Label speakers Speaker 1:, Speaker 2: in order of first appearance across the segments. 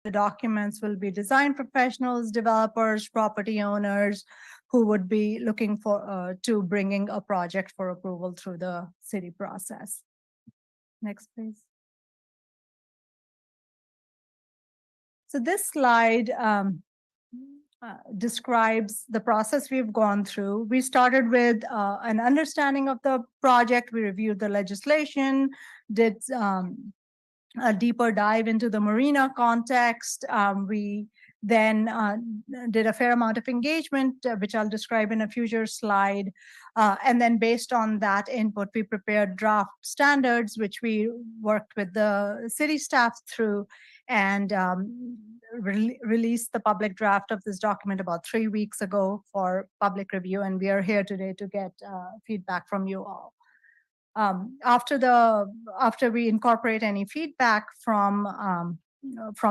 Speaker 1: The documents will be design professionals, developers, property owners who would be looking for to bringing a project for approval through the city process. Next, please. So this slide describes the process we've gone through. We started with an understanding of the project. We reviewed the legislation, did a deeper dive into the Marina context. We then did a fair amount of engagement, which I'll describe in a future slide. And then based on that input, we prepared draft standards, which we worked with the city staff through, and released the public draft of this document about 3 weeks ago for public review. And we are here today to get feedback from you all. After we incorporate any feedback from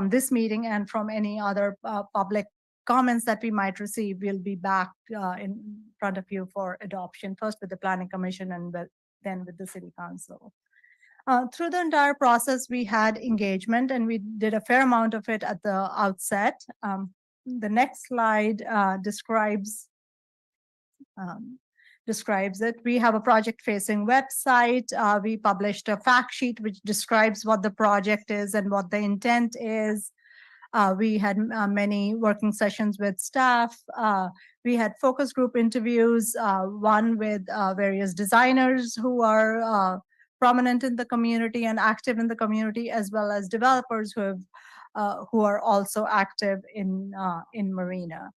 Speaker 1: this meeting and from any other public comments that we might receive, we'll be back in front of you for adoption, first with the Planning Commission and then with the City Council. Through the entire process, we had engagement, and we did a fair amount of it at the outset. The next slide describes it. We have a project-facing website. We published a fact sheet which describes what the project is and what the intent is. We had many working sessions with staff. We had focus group interviews, one with various designers who are prominent in the community and active in the community, as well as developers who are also active in Marina.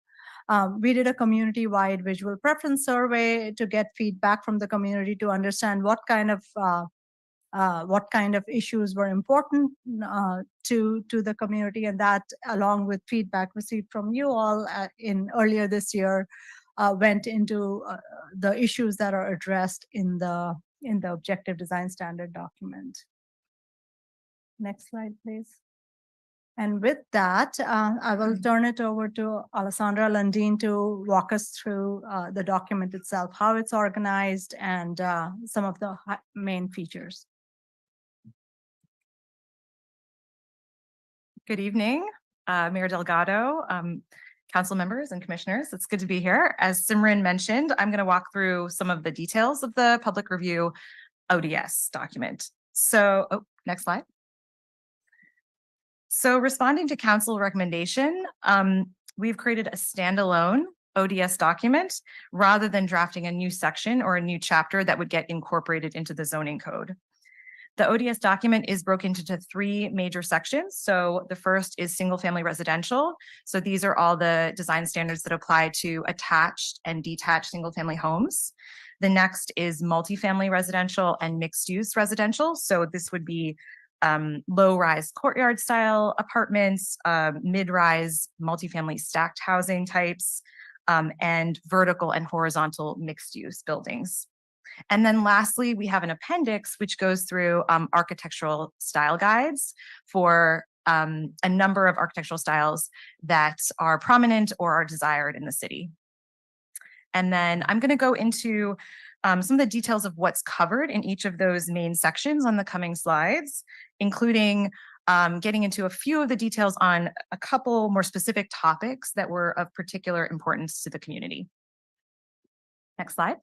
Speaker 1: We did a community-wide visual preference survey to get feedback from the community to understand what kind of issues were important to the community, and that, along with feedback received from you all earlier this year, went into the issues that are addressed in the Objective Design Standard document. Next slide, please. And with that, I will turn it over to Alessandra Landin to walk us through the document itself, how it's organized, and some of the main features.
Speaker 2: Good evening, Mayor Delgado, council members and commissioners. It's good to be here. As Simran mentioned, I'm going to walk through some of the details of the public review ODS document. So, next slide. So responding to council recommendation, we've created a standalone ODS document rather than drafting a new section or a new chapter that would get incorporated into the zoning code. The ODS document is broken into 3 major sections. So the first is single family residential. So these are all the design standards that apply to attached and detached single family homes. The next is multifamily residential and mixed use residential. So this would be low-rise courtyard style apartments, mid-rise multifamily stacked housing types, and vertical and horizontal mixed use buildings. And then lastly, we have an appendix which goes through architectural style guides for a number of architectural styles that are prominent or are desired in the city. And then I'm going to go into some of the details of what's covered in each of those main sections on the coming slides, including getting into a few of the details on a couple more specific topics that were of particular importance to the community. Next slide.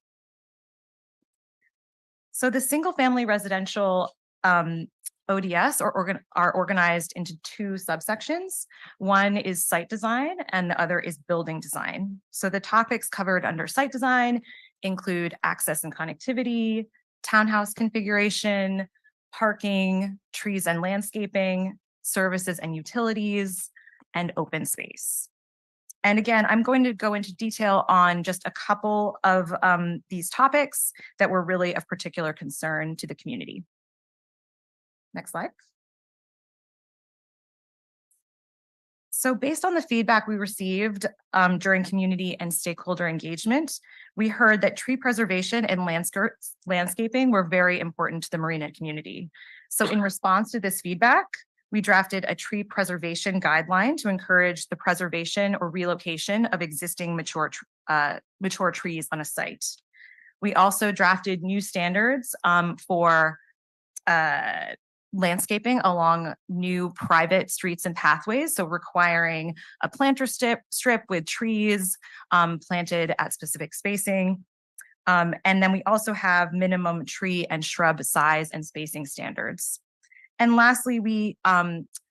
Speaker 2: So the single family residential ODS are organized into 2 subsections. One is site design and the other is building design. So the topics covered under site design include access and connectivity, townhouse configuration, parking, trees and landscaping, services and utilities, and open space. And again, I'm going to go into detail on just a couple of these topics that were really of particular concern to the community. Next slide. So based on the feedback we received during community and stakeholder engagement, we heard that tree preservation and landscaping were very important to the Marina community. So in response to this feedback, we drafted a tree preservation guideline to encourage the preservation or relocation of existing mature trees on a site. We also drafted new standards for landscaping along new private streets and pathways. So requiring a planter strip with trees planted at specific spacing. And then we also have minimum tree and shrub size and spacing standards. And lastly, we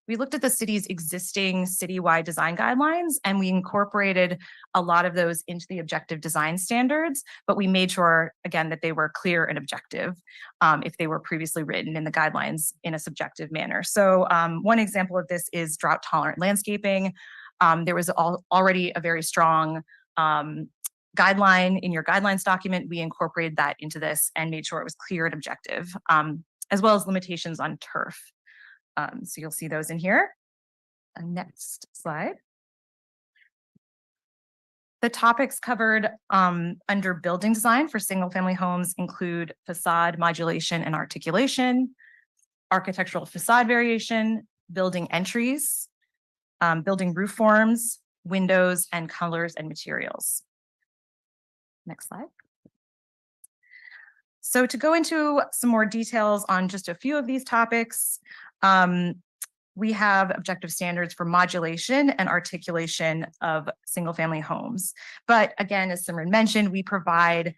Speaker 2: looked at the city's existing citywide design guidelines, and we incorporated a lot of those into the objective design standards, but we made sure, again, that they were clear and objective if they were previously written in the guidelines in a subjective manner. So one example of this is drought tolerant landscaping. There was already a very strong guideline in your guidelines document. We incorporated that into this and made sure it was clear and objective, as well as limitations on turf. So you'll see those in here. Next slide. The topics covered under building design for single family homes include facade modulation and articulation, architectural facade variation, building entries, building roof forms, windows, and colors and materials. Next slide. So to go into some more details on just a few of these topics, we have objective standards for modulation and articulation of single family homes. But again, as Simran mentioned, we provide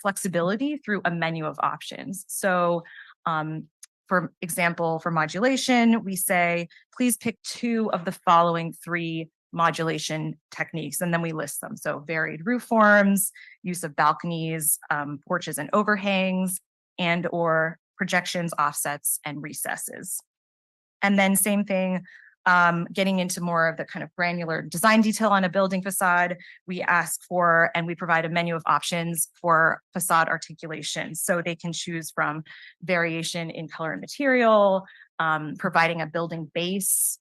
Speaker 2: flexibility through a menu of options. So for example, for modulation, we say, please pick 2 of the following 3 modulation techniques, and then we list them. So varied roof forms, use of balconies, porches and overhangs, and or projections, offsets, and recesses. And then same thing, getting into more of the kind of granular design detail on a building facade, we ask for and we provide a menu of options for facade articulation. So they can choose from variation in color and material, providing a building base,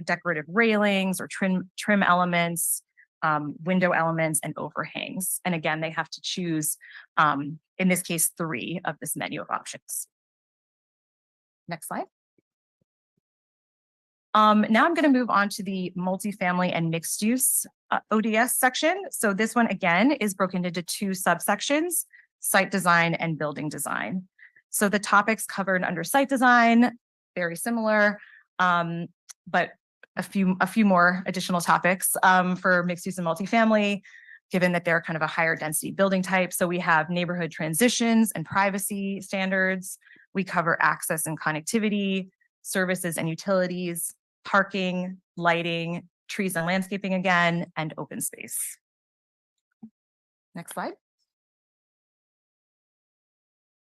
Speaker 2: decorative railings or trim elements, window elements, and overhangs. And again, they have to choose, in this case, 3 of this menu of options. Next slide. Now I'm going to move on to the multifamily and mixed use ODS section. So this one, again, is broken into 2 subsections, site design and building design. So the topics covered under site design, very similar, but a few more additional topics for mixed use and multifamily, given that they're kind of a higher density building type. So we have neighborhood transitions and privacy standards. We cover access and connectivity, services and utilities, parking, lighting, trees and landscaping again, and open space. Next slide.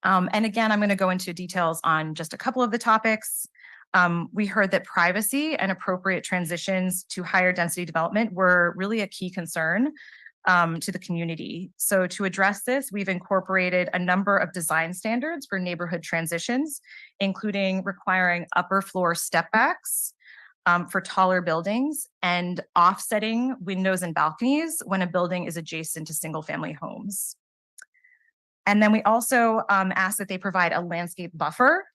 Speaker 2: And again, I'm going to go into details on just a couple of the topics. We heard that privacy and appropriate transitions to higher density development were really a key concern to the community. So to address this, we've incorporated a number of design standards for neighborhood transitions, including requiring upper floor step backs for taller buildings and offsetting windows and balconies when a building is adjacent to single family homes. And then we also ask that they provide a landscape buffer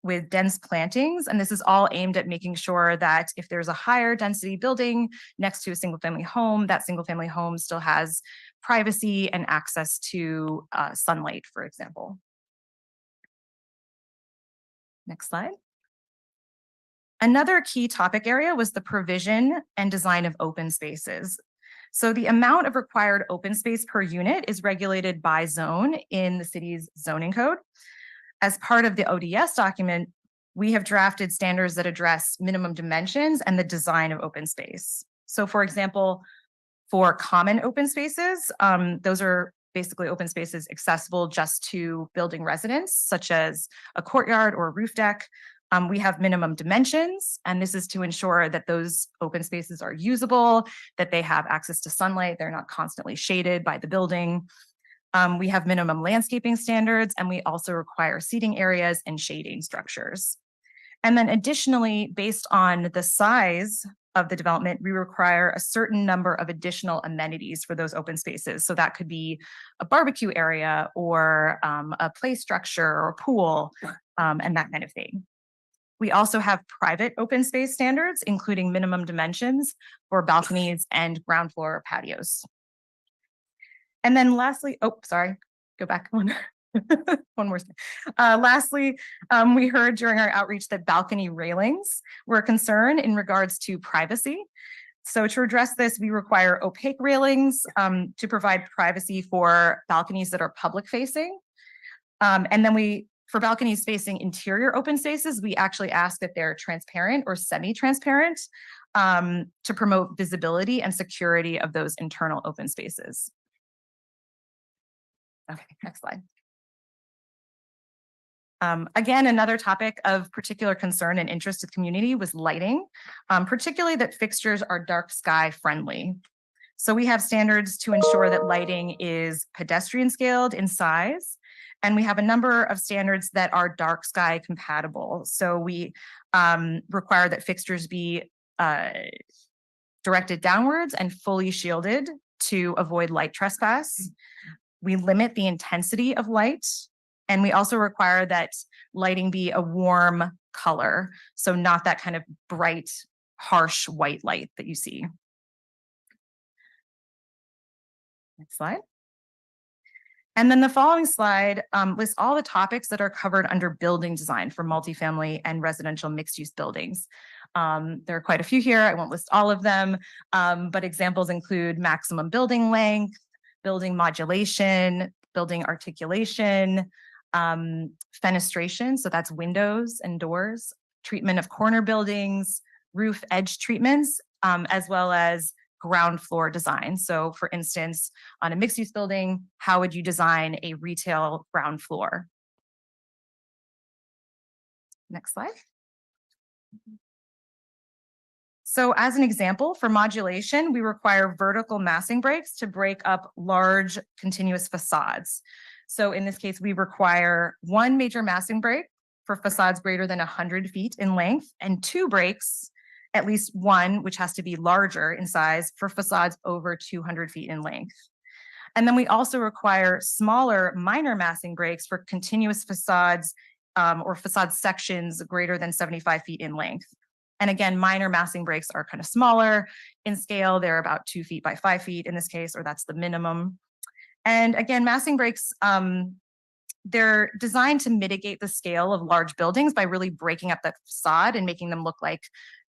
Speaker 2: with dense plantings. And this is all aimed at making sure that if there's a higher density building next to a single family home, that single family home still has privacy and access to sunlight, for example. Next slide. Another key topic area was the provision and design of open spaces. So the amount of required open space per unit is regulated by zone in the city's zoning code. As part of the ODS document, we have drafted standards that address minimum dimensions and the design of open space. So for example, for common open spaces, those are basically open spaces accessible just to building residents, such as a courtyard or a roof deck. We have minimum dimensions, and this is to ensure that those open spaces are usable, that they have access to sunlight, they're not constantly shaded by the building. We have minimum landscaping standards, and we also require seating areas and shading structures. And then additionally, based on the size of the development, we require a certain number of additional amenities for those open spaces. So that could be a barbecue area or a play structure or pool and that kind of thing. We also have private open space standards, including minimum dimensions for balconies and ground floor patios. And then lastly, go back one. One more thing. Lastly, we heard during our outreach that balcony railings were a concern in regards to privacy. So to address this, we require opaque railings to provide privacy for balconies that are public facing. And then for balconies facing interior open spaces, we actually ask that they're transparent or semi-transparent to promote visibility and security of those internal open spaces. Okay, next slide. Again, another topic of particular concern and interest to the community was lighting, particularly that fixtures are dark sky friendly. So we have standards to ensure that lighting is pedestrian scaled in size, and we have a number of standards that are dark sky compatible. So we require that fixtures be directed downwards and fully shielded to avoid light trespass. We limit the intensity of light. And we also require that lighting be a warm color, so not that kind of bright, harsh white light that you see. Next slide. And then the following slide lists all the topics that are covered under building design for multifamily and residential mixed-use buildings. There are quite a few here. I won't list all of them, but examples include maximum building length, building modulation, building articulation, fenestration, so that's windows and doors, treatment of corner buildings, roof edge treatments, as well as ground floor design. So for instance, on a mixed use building, how would you design a retail ground floor? Next slide. So as an example, for modulation, we require vertical massing breaks to break up large continuous facades. So in this case, we require one major massing break for facades greater than 100 feet in length, and two breaks, at least one, which has to be larger in size, for facades over 200 feet in length. And then we also require smaller minor massing breaks for continuous facades or facade sections greater than 75 feet in length. And again, minor massing breaks are kind of smaller in scale. They're about 2 feet by 5 feet in this case, or that's the minimum. And again, massing breaks, they're designed to mitigate the scale of large buildings by really breaking up that facade and making them look like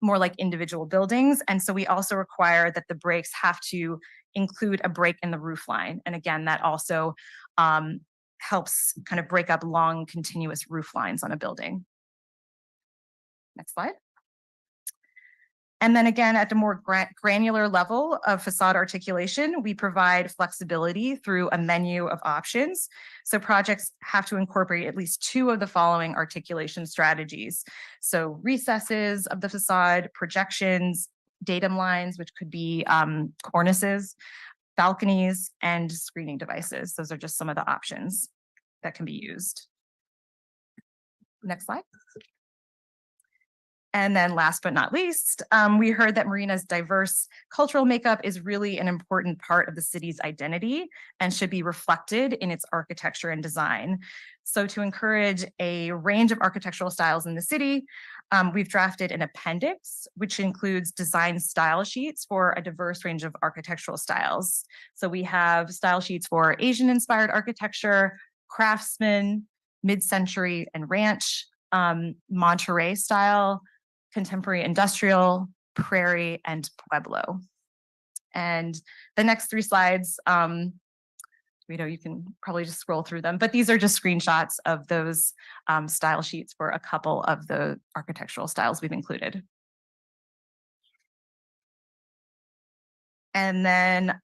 Speaker 2: more like individual buildings. And so we also require that the breaks have to include a break in the roof line. And again, that also helps kind of break up long continuous roof lines on a building. Next slide. And then again, at a more granular level of facade articulation, we provide flexibility through a menu of options. So projects have to incorporate at least two of the following articulation strategies. So recesses of the facade, projections, datum lines, which could be cornices, balconies, and screening devices. Those are just some of the options that can be used. Next slide. And then last but not least, we heard that Marina's diverse cultural makeup is really an important part of the city's identity and should be reflected in its architecture and design. So to encourage a range of architectural styles in the city, we've drafted an appendix, which includes design style sheets for a diverse range of architectural styles. So we have style sheets for Asian-inspired architecture, craftsman, mid-century and ranch, Monterey style, contemporary industrial, prairie, and pueblo. And the next three slides, you can probably just scroll through them, but these are just screenshots of those style sheets for a couple of the architectural styles we've included. And then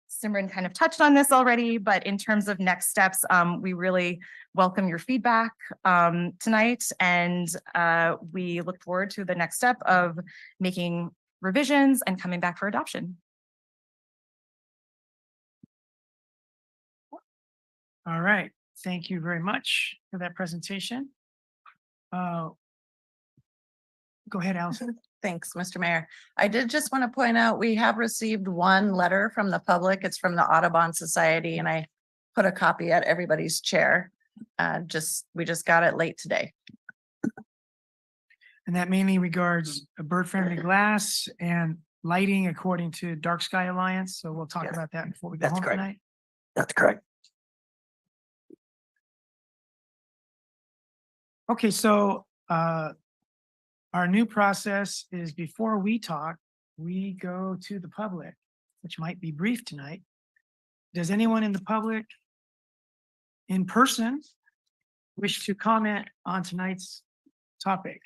Speaker 2: Simran kind of touched on this already, but in terms of next steps, we really welcome your feedback tonight, and we look forward to the next step of making revisions and coming back for adoption.
Speaker 3: All right, thank you very much for that presentation. Go ahead, Allison.
Speaker 4: Thanks, Mr. Mayor. I did just want to point out, we have received one letter from the public. It's from the Audubon Society, and I put a copy at everybody's chair. We just got it late today.
Speaker 3: And that mainly regards a bird-friendly glass and lighting according to Dark Sky Alliance. So we'll talk
Speaker 4: Yes.
Speaker 3: about that before we go
Speaker 5: That's
Speaker 3: home
Speaker 5: correct.
Speaker 3: tonight.
Speaker 5: That's correct.
Speaker 3: Okay, so our new process is before we talk, we go to the public, which might be brief tonight. Does anyone in the public in person wish to comment on tonight's topic?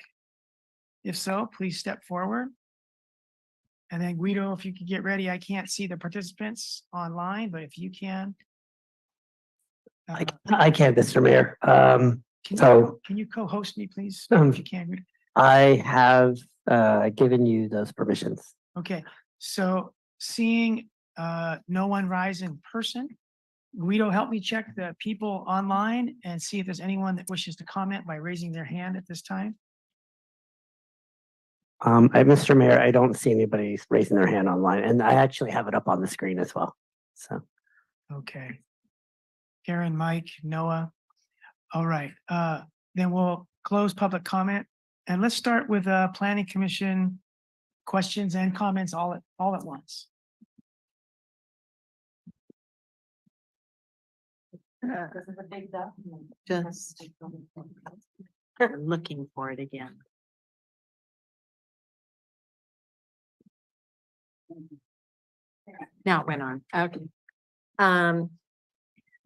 Speaker 3: If so, please step forward. And then Guido, if you could get ready, I can't see the participants online, but if you can.
Speaker 5: I can, Mr. Mayor.
Speaker 3: Can you co-host me, please?
Speaker 5: Um,
Speaker 3: If you can. Guido?
Speaker 5: I have given you those permissions.
Speaker 3: Okay, so seeing no one rise in person, Guido, help me check the people online and see if there's anyone that wishes to comment by raising their hand at this time.
Speaker 5: Mr. Mayor, I don't see anybody raising their hand online, and I actually have it up on the screen as well. So,
Speaker 3: Okay. Karen, Mike, Noah. All right, then we'll close public comment and let's start with planning commission questions and comments all at once.
Speaker 6: Just looking for it again. Now it went on. Okay.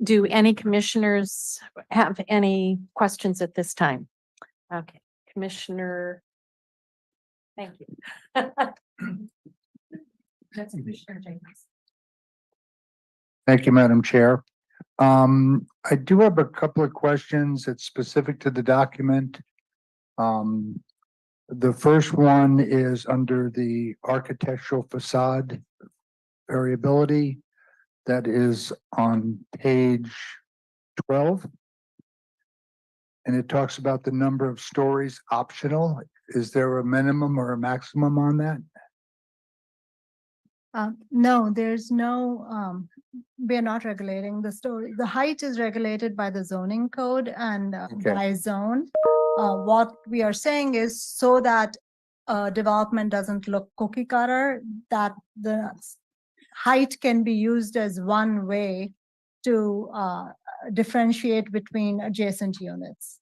Speaker 6: Do any commissioners have any questions at this time? Okay, Commissioner. Thank you.
Speaker 7: Thank you, Madam Chair. I do have a couple of questions that's specific to the document. The first one is under the architectural facade variability. That is on page 12. And it talks about the number of stories optional. Is there a minimum or a maximum on that?
Speaker 1: No, there's no, we are not regulating the story. The height is regulated by the zoning code and
Speaker 7: Okay.
Speaker 1: by zone. What we are saying is so that development doesn't look cookie cutter, that the height can be used as one way to differentiate between adjacent units.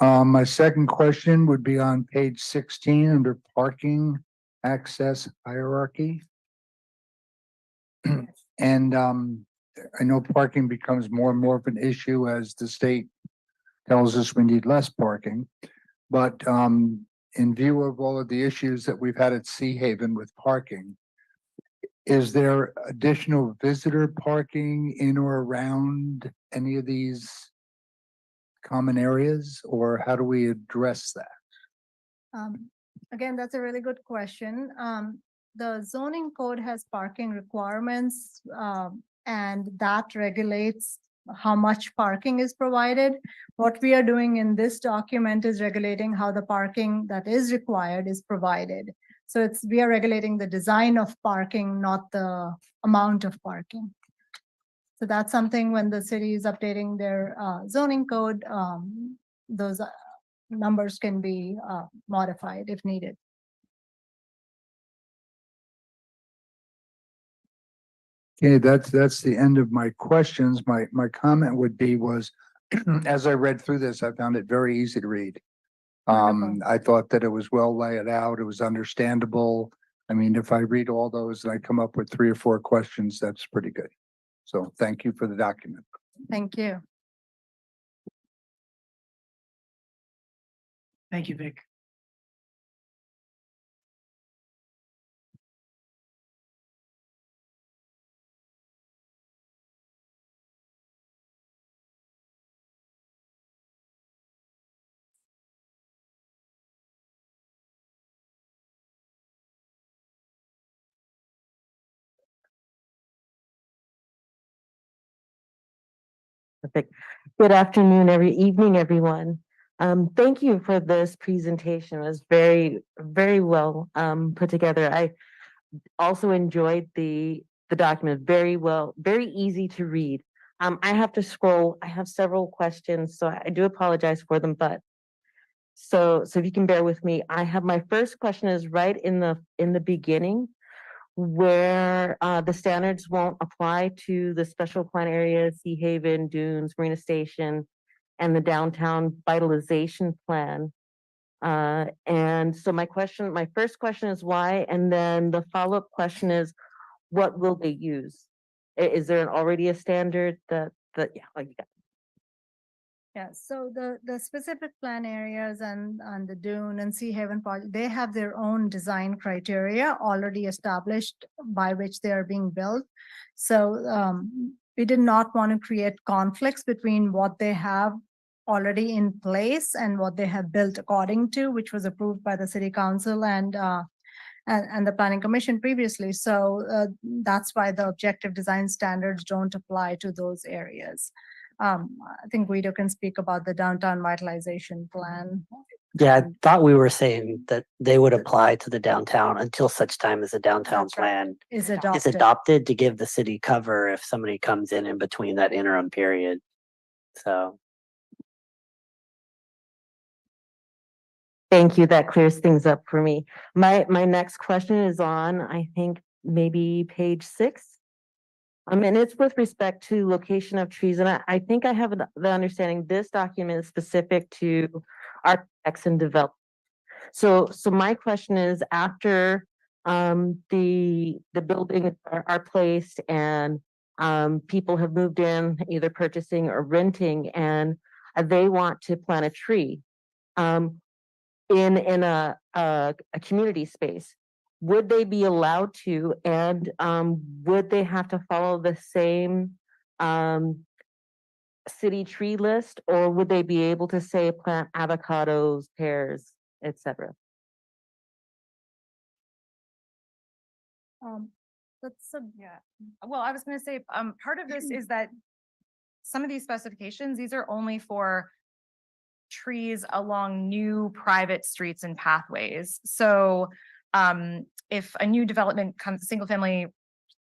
Speaker 7: My second question would be on page 16 under parking access hierarchy. And I know parking becomes more and more of an issue as the state tells us we need less parking. But in view of all of the issues that we've had at Sea Haven with parking, is there additional visitor parking in or around any of these common areas, or how do we address that?
Speaker 1: Again, that's a really good question. The zoning code has parking requirements, and that regulates how much parking is provided. What we are doing in this document is regulating how the parking that is required is provided. So we are regulating the design of parking, not the amount of parking. So that's something when the city is updating their zoning code, those numbers can be modified if needed.
Speaker 7: Okay, that's the end of my questions. My comment would be as I read through this, I found it very easy to read.
Speaker 1: Wonderful.
Speaker 7: I thought that it was well laid out. It was understandable. I mean, if I read all those and I come up with 3 or 4 questions, that's pretty good. So thank you for the document.
Speaker 1: Thank you.
Speaker 3: Thank you, Vic.
Speaker 6: Perfect. Good afternoon, evening, everyone. Thank you for this presentation. It was very, very well put together. I also enjoyed the document, very well, very easy to read. I have to scroll. I have several questions, so I do apologize for them, but so if you can bear with me, I have my first question is right in the beginning, where the standards won't apply to the special plan areas, Sea Haven, Dunes, Marina Station, and the downtown vitalization plan. And so my first question is why, and then the follow-up question is, what will they use? Is there already a standard yeah, like,
Speaker 1: Yeah, so the specific plan areas and the Dune and Sea Haven project, they have their own design criteria already established by which they are being built. So we did not want to create conflicts between what they have already in place and what they have built according to, which was approved by the city council and the planning commission previously. So that's why the objective design standards don't apply to those areas. I think Guido can speak about the downtown vitalization plan.
Speaker 5: Yeah, I thought we were saying that they would apply to the downtown until such time as the downtown
Speaker 1: That's right.
Speaker 5: plan
Speaker 1: Is
Speaker 5: is
Speaker 1: adopted.
Speaker 5: adopted to give the city cover if somebody comes in between that interim period. So.
Speaker 6: thank you. That clears things up for me. My next question is on, I think, maybe page 6. And it's with respect to location of trees, and I think I have the understanding this document is specific to architects and developers. So my question is, after the buildings are placed and people have moved in, either purchasing or renting, and they want to plant a tree in a community space, would they be allowed to, and would they have to follow the same city tree list, or would they be able to say plant avocados, pears, etc.?
Speaker 1: That's a,
Speaker 2: Yeah, well, I was gonna say, part of this is that some of these specifications, these are only for trees along new private streets and pathways. So if a new development comes, single family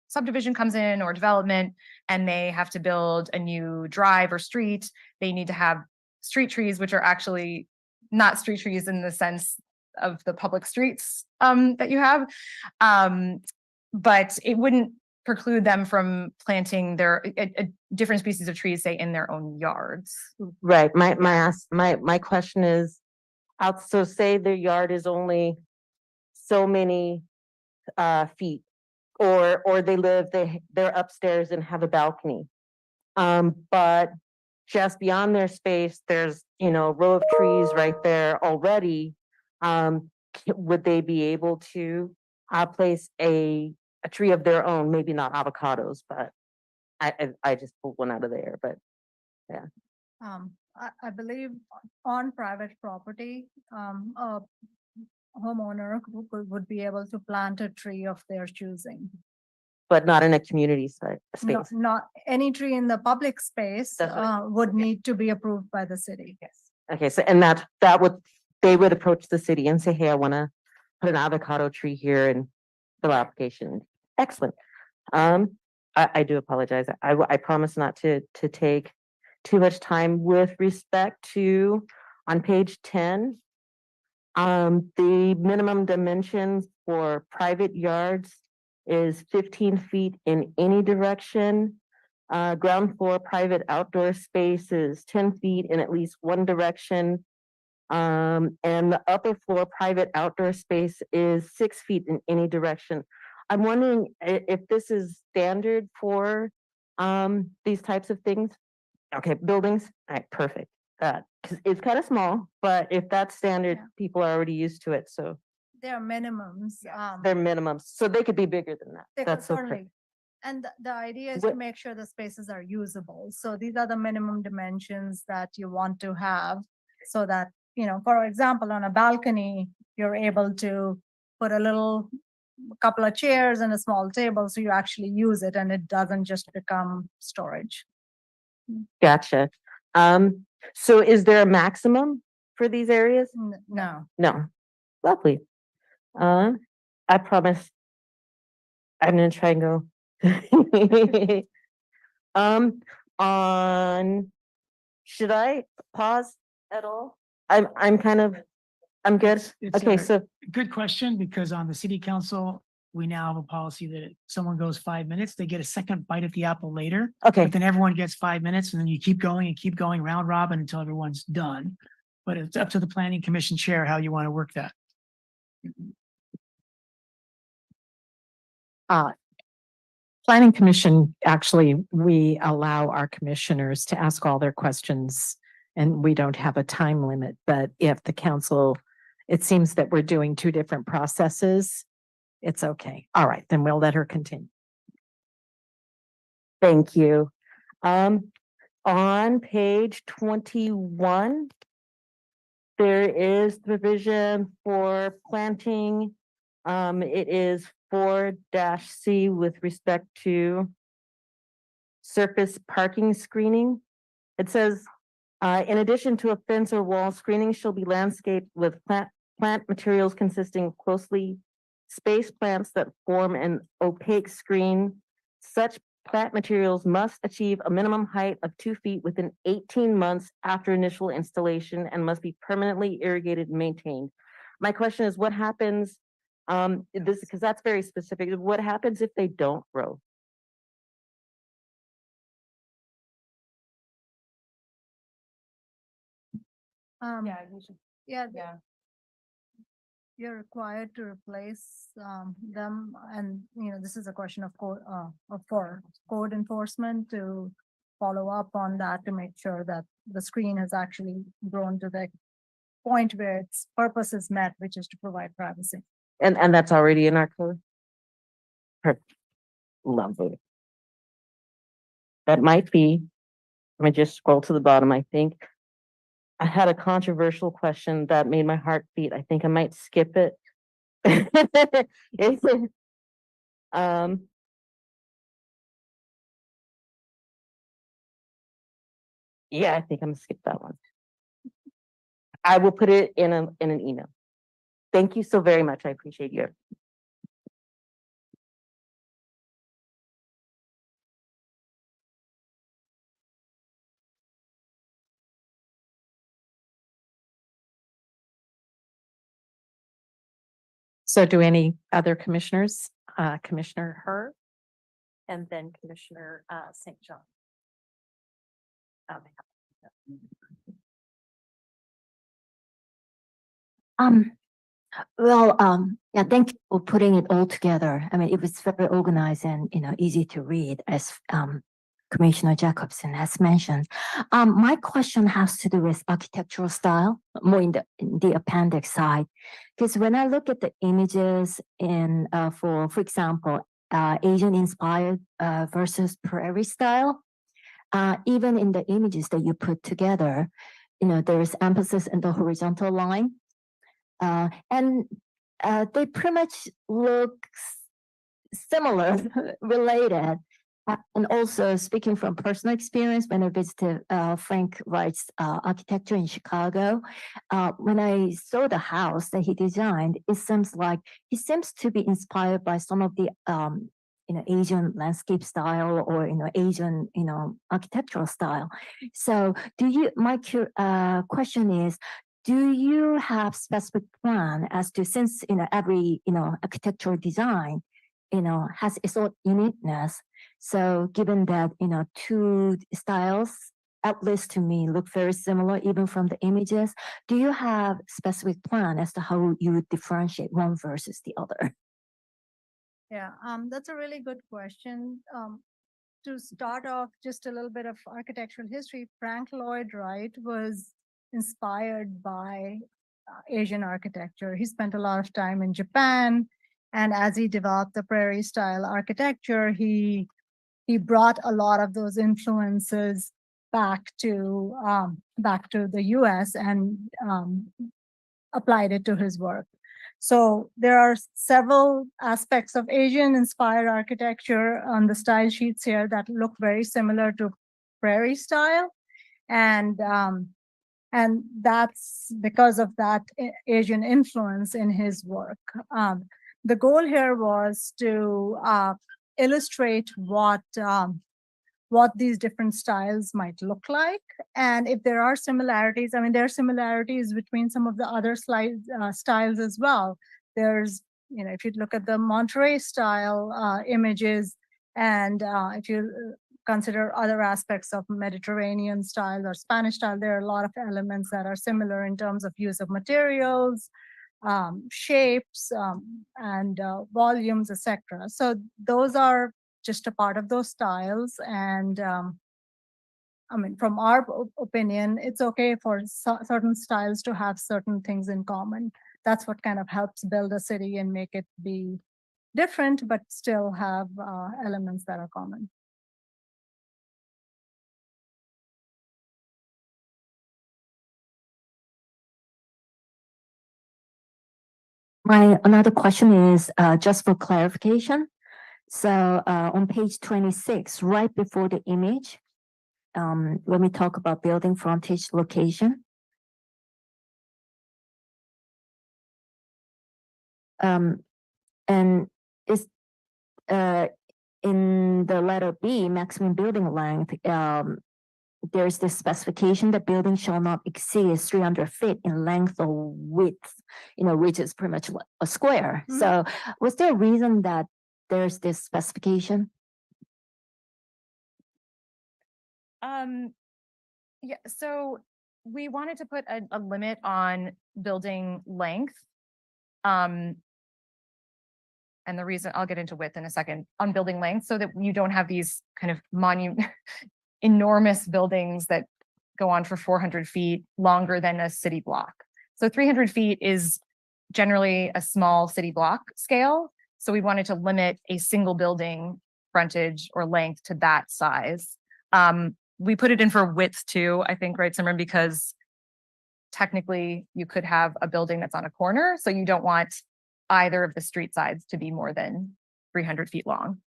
Speaker 2: subdivision comes in or development, and they have to build a new drive or street, they need to have street trees, which are actually not street trees in the sense of the public streets that you have. But it wouldn't preclude them from planting their a different species of trees, say, in their own yards.
Speaker 6: Right. My question is, so say their yard is only so many feet, or they're upstairs and have a balcony. But just beyond their space, there's, a row of trees right there already. Would they be able to place a tree of their own? Maybe not avocados, but I just pulled one out of the air, but
Speaker 1: I believe on private property, a homeowner would be able to plant a tree of their choosing.
Speaker 6: not in a community space.
Speaker 1: Not any tree in the public space
Speaker 6: That's what
Speaker 1: would need to be approved by the city. Yes.
Speaker 6: Okay, so and they would approach the city and say, hey, I want to put an avocado tree here and fill out application. Excellent. I do apologize. I promise not to take too much time with respect to on page 10. The minimum dimensions for private yards is 15 feet in any direction. Ground floor private outdoor space is 10 feet in at least one direction. And the upper floor private outdoor space is 6 feet in any direction. I'm wondering if this is standard for these types of things. Okay, buildings. All right, perfect. 'Cause it's kind of small, but if that's standard,
Speaker 1: Yeah.
Speaker 6: people are already used to it. So
Speaker 1: There are minimums.
Speaker 6: they're minimums. So they could be bigger than that.
Speaker 1: They could
Speaker 6: That's okay.
Speaker 1: certainly. And the idea is to
Speaker 6: What-
Speaker 1: make sure the spaces are usable. So these are the minimum dimensions that you want to have so that, for example, on a balcony, you're able to put a couple of chairs and a small table, so you actually use it and it doesn't just become storage.
Speaker 6: Gotcha. So is there a maximum for these areas?
Speaker 1: No.
Speaker 6: No. Lovely. I promise I'm gonna try and go. Should I pause at all? I'm good.
Speaker 3: It's
Speaker 6: Okay,
Speaker 3: a
Speaker 6: so
Speaker 3: good question, because on the city council, we now have a policy that if someone goes 5 minutes, they get a second bite at the apple later.
Speaker 6: Okay,
Speaker 3: But then everyone gets 5 minutes and then you keep going and keep going round robin until everyone's done. But it's up to the planning commission chair how you want to work that.
Speaker 8: Planning Commission, actually, we allow our commissioners to ask all their questions and we don't have a time limit, but if the council, it seems that we're doing two different processes, it's okay. All right, then we'll let her continue.
Speaker 6: thank you. On page 21, there is provision for planting. It is 4-C with respect to surface parking screening. It says, in addition to a fence or wall, screening shall be landscaped with plant materials consisting of closely spaced plants that form an opaque screen. Such plant materials must achieve a minimum height of 2 feet within 18 months after initial installation and must be permanently irrigated and maintained. My question is, what happens, because that's very specific, what happens if they don't grow?
Speaker 1: You should. Yeah. You're required to replace them, and this is a question of for code enforcement to follow up on that to make sure that the screen has actually grown to the point where its purpose is met, which is to provide privacy.
Speaker 6: And that's already in our code? Perfect. Lovely. That might be, let me just scroll to the bottom, I think. I had a controversial question that made my heart beat. I think I might skip it. Yeah, I think I'm gonna skip that one. I will put it in an email. Thank you so very much. I appreciate you.
Speaker 8: So do any other commissioners, Commissioner Her? And then Commissioner St. John.
Speaker 9: Yeah, thank you for putting it all together. I mean, it was very organized and, easy to read, as Commissioner Jacobson has mentioned. My question has to do with architectural style, more in the appendix side. Because when I look at the images in, for example, Asian inspired versus prairie style, even in the images that you put together, there is emphasis in the horizontal line. And they pretty much look similar, related. And also speaking from personal experience, when I visited Frank Wright's architecture in Chicago, when I saw the house that he designed, it seems like he seems to be inspired by some of the Asian landscape style or Asian architectural style. So my question is, do you have specific plan as to, since every architectural design has its own uniqueness, so given that two styles at least to me look very similar even from the images, do you have specific plan as to how you would differentiate one versus the other?
Speaker 1: Yeah, that's a really good question. To start off, just a little bit of architectural history. Frank Lloyd Wright was inspired by Asian architecture. He spent a lot of time in Japan, and as he developed the prairie style architecture, he brought a lot of those influences back to the US and applied it to his work. So there are several aspects of Asian inspired architecture on the style sheets here that look very similar to prairie style. And that's because of that Asian influence in his work. The goal here was to illustrate what these different styles might look like. And if there are similarities, I mean, there are similarities between some of the other styles as well. There's if you look at the Monterey style images, and if you consider other aspects of Mediterranean style or Spanish style, there are a lot of elements that are similar in terms of use of materials, shapes, and volumes, etc. So those are just a part of those styles. And I mean, from our opinion, it's okay for certain styles to have certain things in common. That's what kind of helps build a city and make it be different, but still have elements that are common.
Speaker 9: My another question is just for clarification. So on page 26, right before the image, when we talk about building frontage location, and is in the letter B, maximum building length, there's this specification that building shall not exceed 300 feet in length or width, which is pretty much a square.
Speaker 1: Mhm.
Speaker 9: So was there a reason that there's this specification?
Speaker 2: Yeah, so we wanted to put a limit on building length. And the reason, I'll get into width in a second, on building length, so that you don't have these kind of enormous buildings that go on for 400 feet longer than a city block. So 300 feet is generally a small city block scale. So we wanted to limit a single building frontage or length to that size. We put it in for width too, I think, right, Simran, because technically you could have a building that's on a corner. So you don't want either of the street sides to be more than 300 feet long.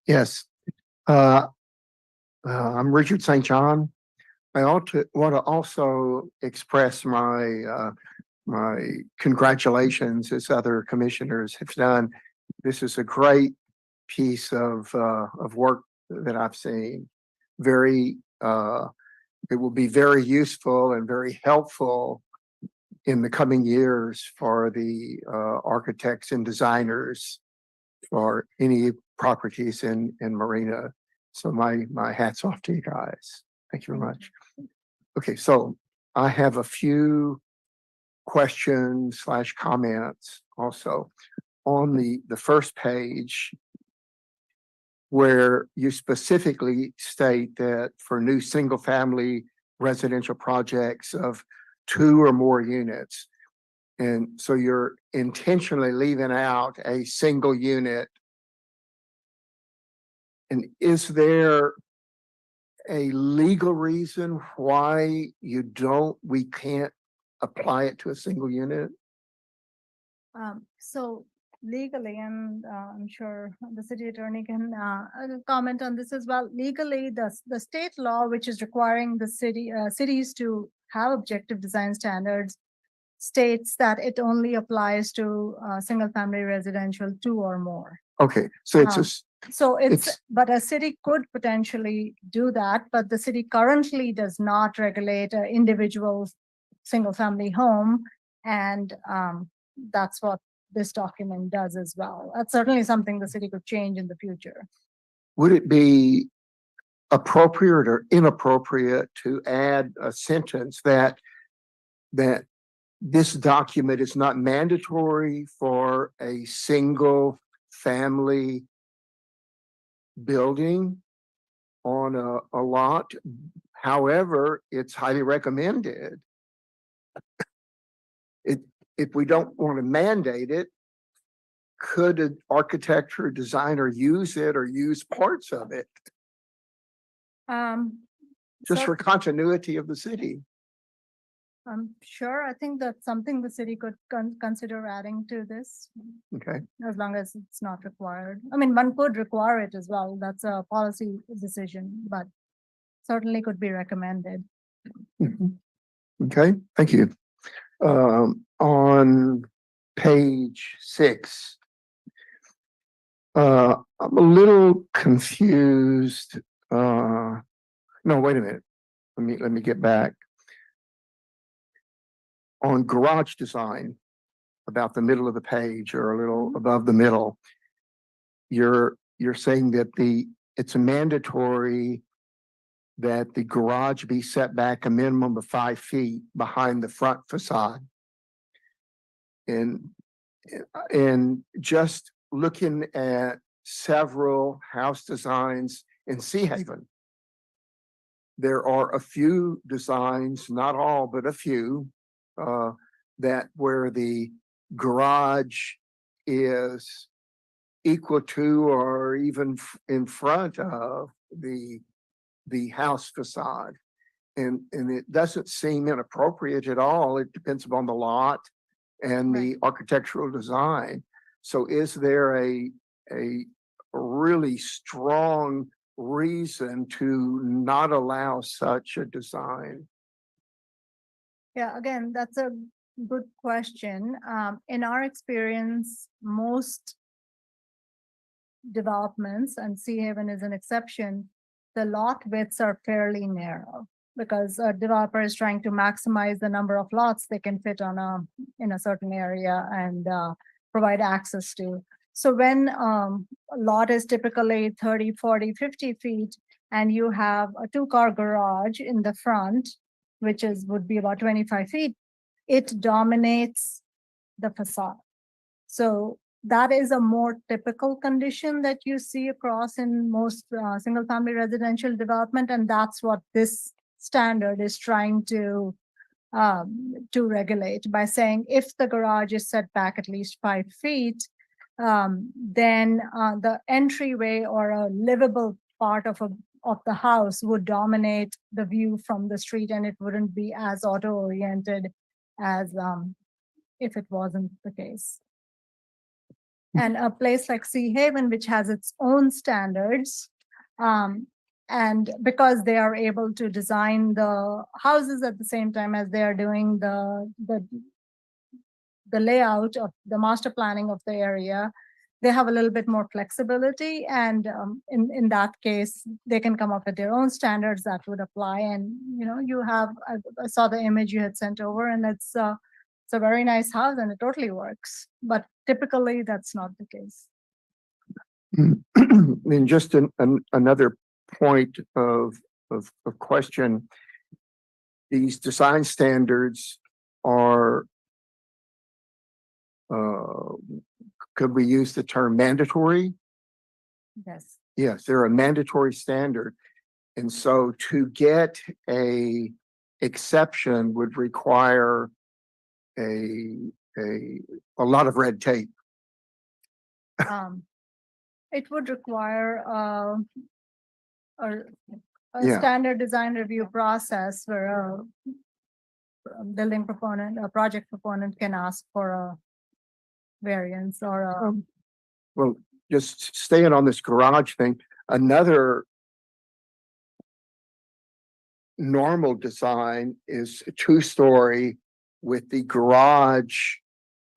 Speaker 10: Yes. I'm Richard St. John. I want to also express my congratulations, as other commissioners have done. This is a great piece of work that I've seen. It will be very useful and very helpful in the coming years for the architects and designers for any properties in Marina. So my hat's off to you guys. Thank you very much. Okay, so I have a few questions / comments also on the first page, where you specifically state that for new single family residential projects of 2 or more units. And so you're intentionally leaving out a single unit. And is there a legal reason why we can't apply it to a single unit?
Speaker 1: So legally, and I'm sure the city attorney can comment on this as well. Legally, the state law, which is requiring the cities to have objective design standards, states that it only applies to single family residential 2 or more.
Speaker 10: Okay, so it's
Speaker 1: So
Speaker 10: It's-
Speaker 1: but a city could potentially do that, but the city currently does not regulate an individual single family home. And that's what this document does as well. That's certainly something the city could change in the future.
Speaker 10: would it be appropriate or inappropriate to add a sentence that this document is not mandatory for a single family building on a lot? However, it's highly recommended. If we don't want to mandate it, could an architect or designer use it or use parts of it just
Speaker 1: So
Speaker 10: for continuity of the city?
Speaker 1: I'm sure, I think that's something the city could consider adding to this,
Speaker 10: Okay,
Speaker 1: as long as it's not required. I mean, one could require it as well. That's a policy decision, but certainly could be recommended.
Speaker 10: okay, thank you. On page 6. I'm a little confused. No, wait a minute. Let me get back. On garage design, about the middle of the page or a little above the middle, you're saying that it's a mandatory that the garage be set back a minimum of 5 feet behind the front facade. And just looking at several house designs in Sea Haven, there are a few designs, not all, but a few, that where the garage is equal to or even in front of the house facade. And it doesn't seem inappropriate at all. It depends upon the lot and the architectural design. So is there a really strong reason to not allow such a design?
Speaker 1: Yeah, again, that's a good question. In our experience, most developments, and Sea Haven is an exception, the lot widths are fairly narrow because a developer is trying to maximize the number of lots they can fit in a certain area and provide access to. So when a lot is typically 30, 40, 50 feet, and you have a 2-car garage in the front, which would be about 25 feet, it dominates the facade. So that is a more typical condition that you see across in most single family residential development. And that's what this standard is trying to regulate by saying if the garage is set back at least 5 feet, then the entryway or a livable part of the house would dominate the view from the street, and it wouldn't be as auto-oriented as if it wasn't the case. And a place like Sea Haven, which has its own standards, and because they are able to design the houses at the same time as they are doing the layout of the master planning of the area, they have a little bit more flexibility. And in that case, they can come up with their own standards that would apply. And, you have, I saw the image you had sent over, and it's a very nice house and it totally works. But typically, that's not the case.
Speaker 10: And just another point of question, these design standards are, could we use the term mandatory?
Speaker 1: Yes.
Speaker 10: Yes, they're a mandatory standard. And so to get a exception would require a lot of red tape.
Speaker 1: It would require a
Speaker 10: Yeah.
Speaker 1: standard design review process where a building proponent, a project proponent can ask for a variance or a.
Speaker 10: Well, just staying on this garage thing, another normal design is a 2-story with the garage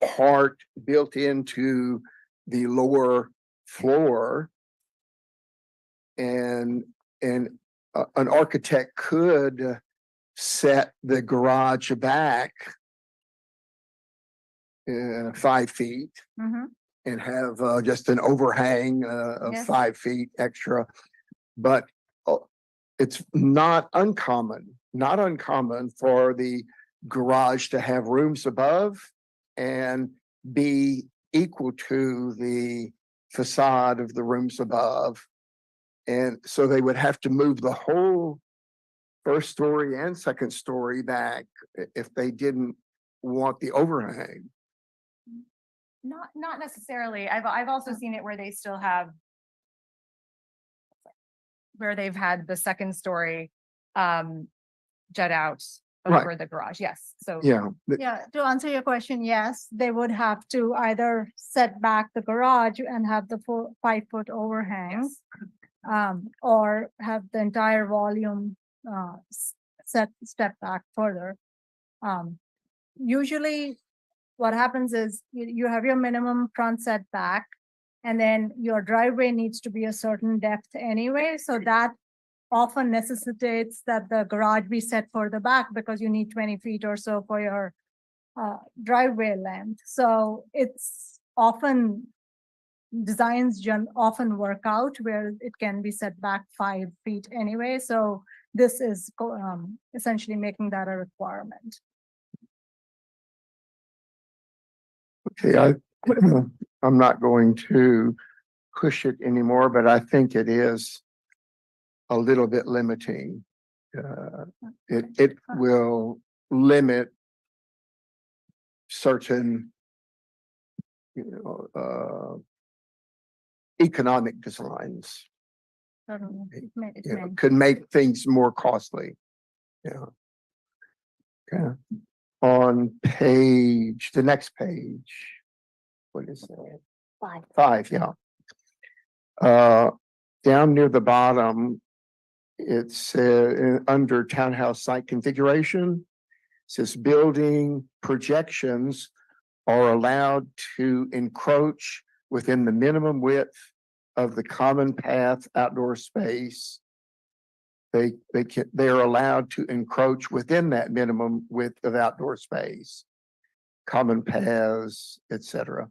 Speaker 10: part built into the lower floor. And an architect could set the garage back 5 feet
Speaker 1: Mhm.
Speaker 10: and have just an overhang of
Speaker 1: Yes.
Speaker 10: 5 feet extra. But it's not uncommon for the garage to have rooms above and be equal to the facade of the rooms above. And so they would have to move the whole first story and second story back if they didn't want the overhang.
Speaker 2: Not necessarily. I've also seen it where they still have where they've had the second story jut out
Speaker 10: Right.
Speaker 2: over the garage. Yes. So
Speaker 10: Yeah.
Speaker 1: Yeah, to answer your question, yes, they would have to either set back the garage and have the 5-foot overhang, or have the entire volume step back further. Usually what happens is you have your minimum front setback, and then your driveway needs to be a certain depth anyway, so that often necessitates that the garage be set further back because you need 20 feet or so for your driveway length. So it's often designs often work out where it can be set back 5 feet anyway. So this is essentially making that a requirement.
Speaker 10: Okay, I'm not going to push it anymore, but I think it is a little bit limiting. It will limit certain, economic designs.
Speaker 1: Certainly, it
Speaker 10: You know,
Speaker 1: may.
Speaker 10: could make things more costly. Yeah. Okay. On the next page. What is that?
Speaker 9: 5.
Speaker 10: 5, yeah. Down near the bottom, it's under townhouse site configuration. Says building projections are allowed to encroach within the minimum width of the common path outdoor space. They are allowed to encroach within that minimum width of outdoor space, common paths, etc.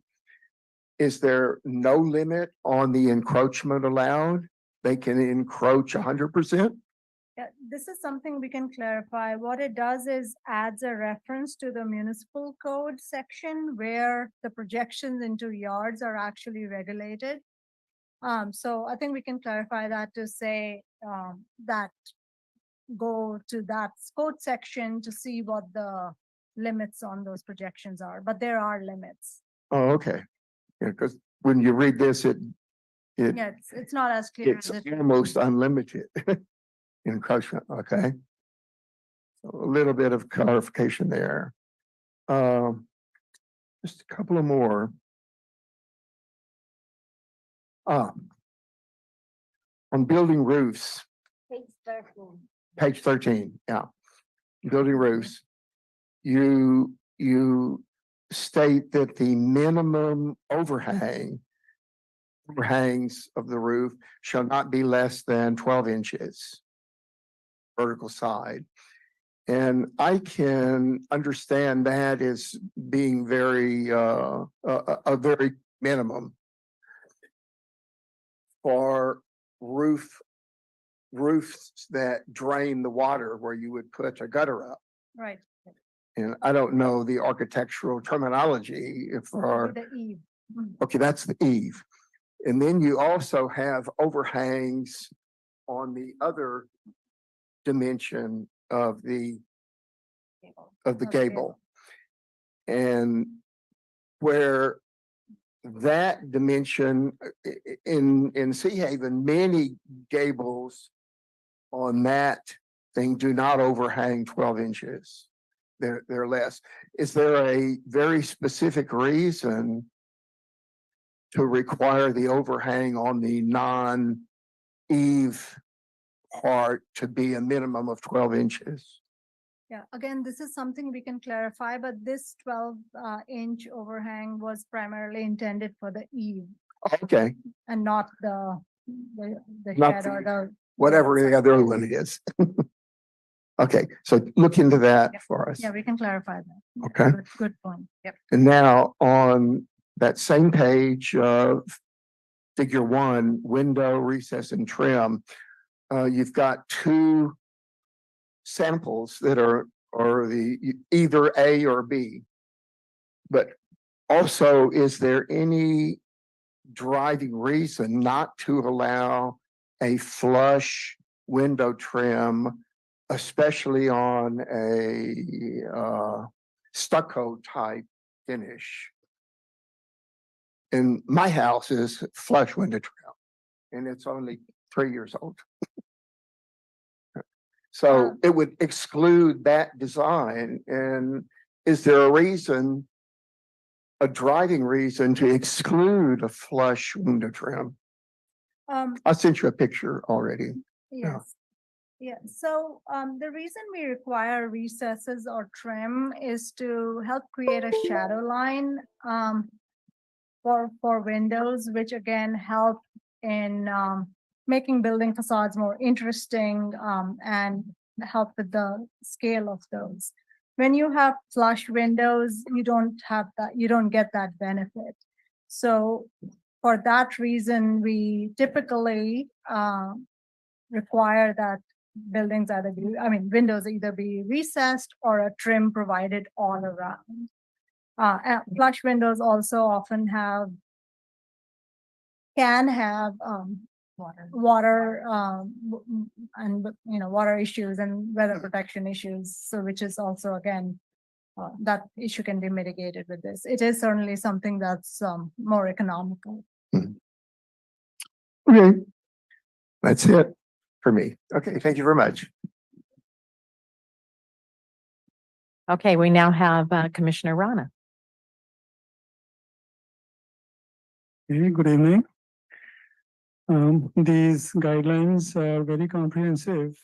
Speaker 10: Is there no limit on the encroachment allowed? They can encroach 100%?
Speaker 1: Yeah, this is something we can clarify. What it does is adds a reference to the municipal code section where the projections into yards are actually regulated. So I think we can clarify that to say that go to that code section to see what the limits on those projections are, but there are limits.
Speaker 10: Oh, okay. Yeah, because when you read this,
Speaker 1: Yeah, it's not as clear
Speaker 10: it's
Speaker 1: as it.
Speaker 10: almost unlimited encroachment. Okay. So a little bit of clarification there. Just a couple of more. On building roofs, page 13, yeah. Building roofs, you state that the minimum overhangs of the roof shall not be less than 12 inches vertical side. And I can understand that as being very a very minimum for roofs that drain the water where you would put a gutter up.
Speaker 1: Right.
Speaker 10: And I don't know the architectural terminology for,
Speaker 1: The eave.
Speaker 10: okay, that's the eave. And then you also have overhangs on the other dimension of the gable. And where that dimension in Sea Haven, many gables on that thing do not overhang 12 inches. They're less. Is there a very specific reason to require the overhang on the non-eave part to be a minimum of 12 inches?
Speaker 1: Yeah, again, this is something we can clarify, but this 12-inch overhang was primarily intended for the eave
Speaker 10: Okay,
Speaker 1: and not the
Speaker 10: Not
Speaker 1: shed or the.
Speaker 10: whatever the other one is. Okay, so look into that
Speaker 1: Yep.
Speaker 10: for us.
Speaker 1: Yeah, we can clarify that. Yeah,
Speaker 10: Okay.
Speaker 1: Good point. Yep.
Speaker 10: And now on that same page of figure 1, window recess and trim, you've got 2 samples that are the either A or B. But also, is there any driving reason not to allow a flush window trim, especially on a stucco type finish? And my house is flush window trim, and it's only 3 years old. So it would exclude that design. And is there a reason, a driving reason to exclude a flush window trim? I sent you a picture already.
Speaker 1: Yes. Yeah, so the reason we require recesses or trim is to help create a shadow line for windows, which again help in making building facades more interesting and help with the scale of those. When you have flush windows, you don't have that, you don't get that benefit. So for that reason, we typically require that buildings either be, I mean, windows either be recessed or a trim provided all around. And flush windows also often can have water and water issues and weather protection issues. So which is also again that issue can be mitigated with this. It is certainly something that's more economical.
Speaker 10: Okay. That's it for me. Okay, thank you very much.
Speaker 8: Okay, we now have Commissioner Rana.
Speaker 11: Hey, good evening. These guidelines are very comprehensive.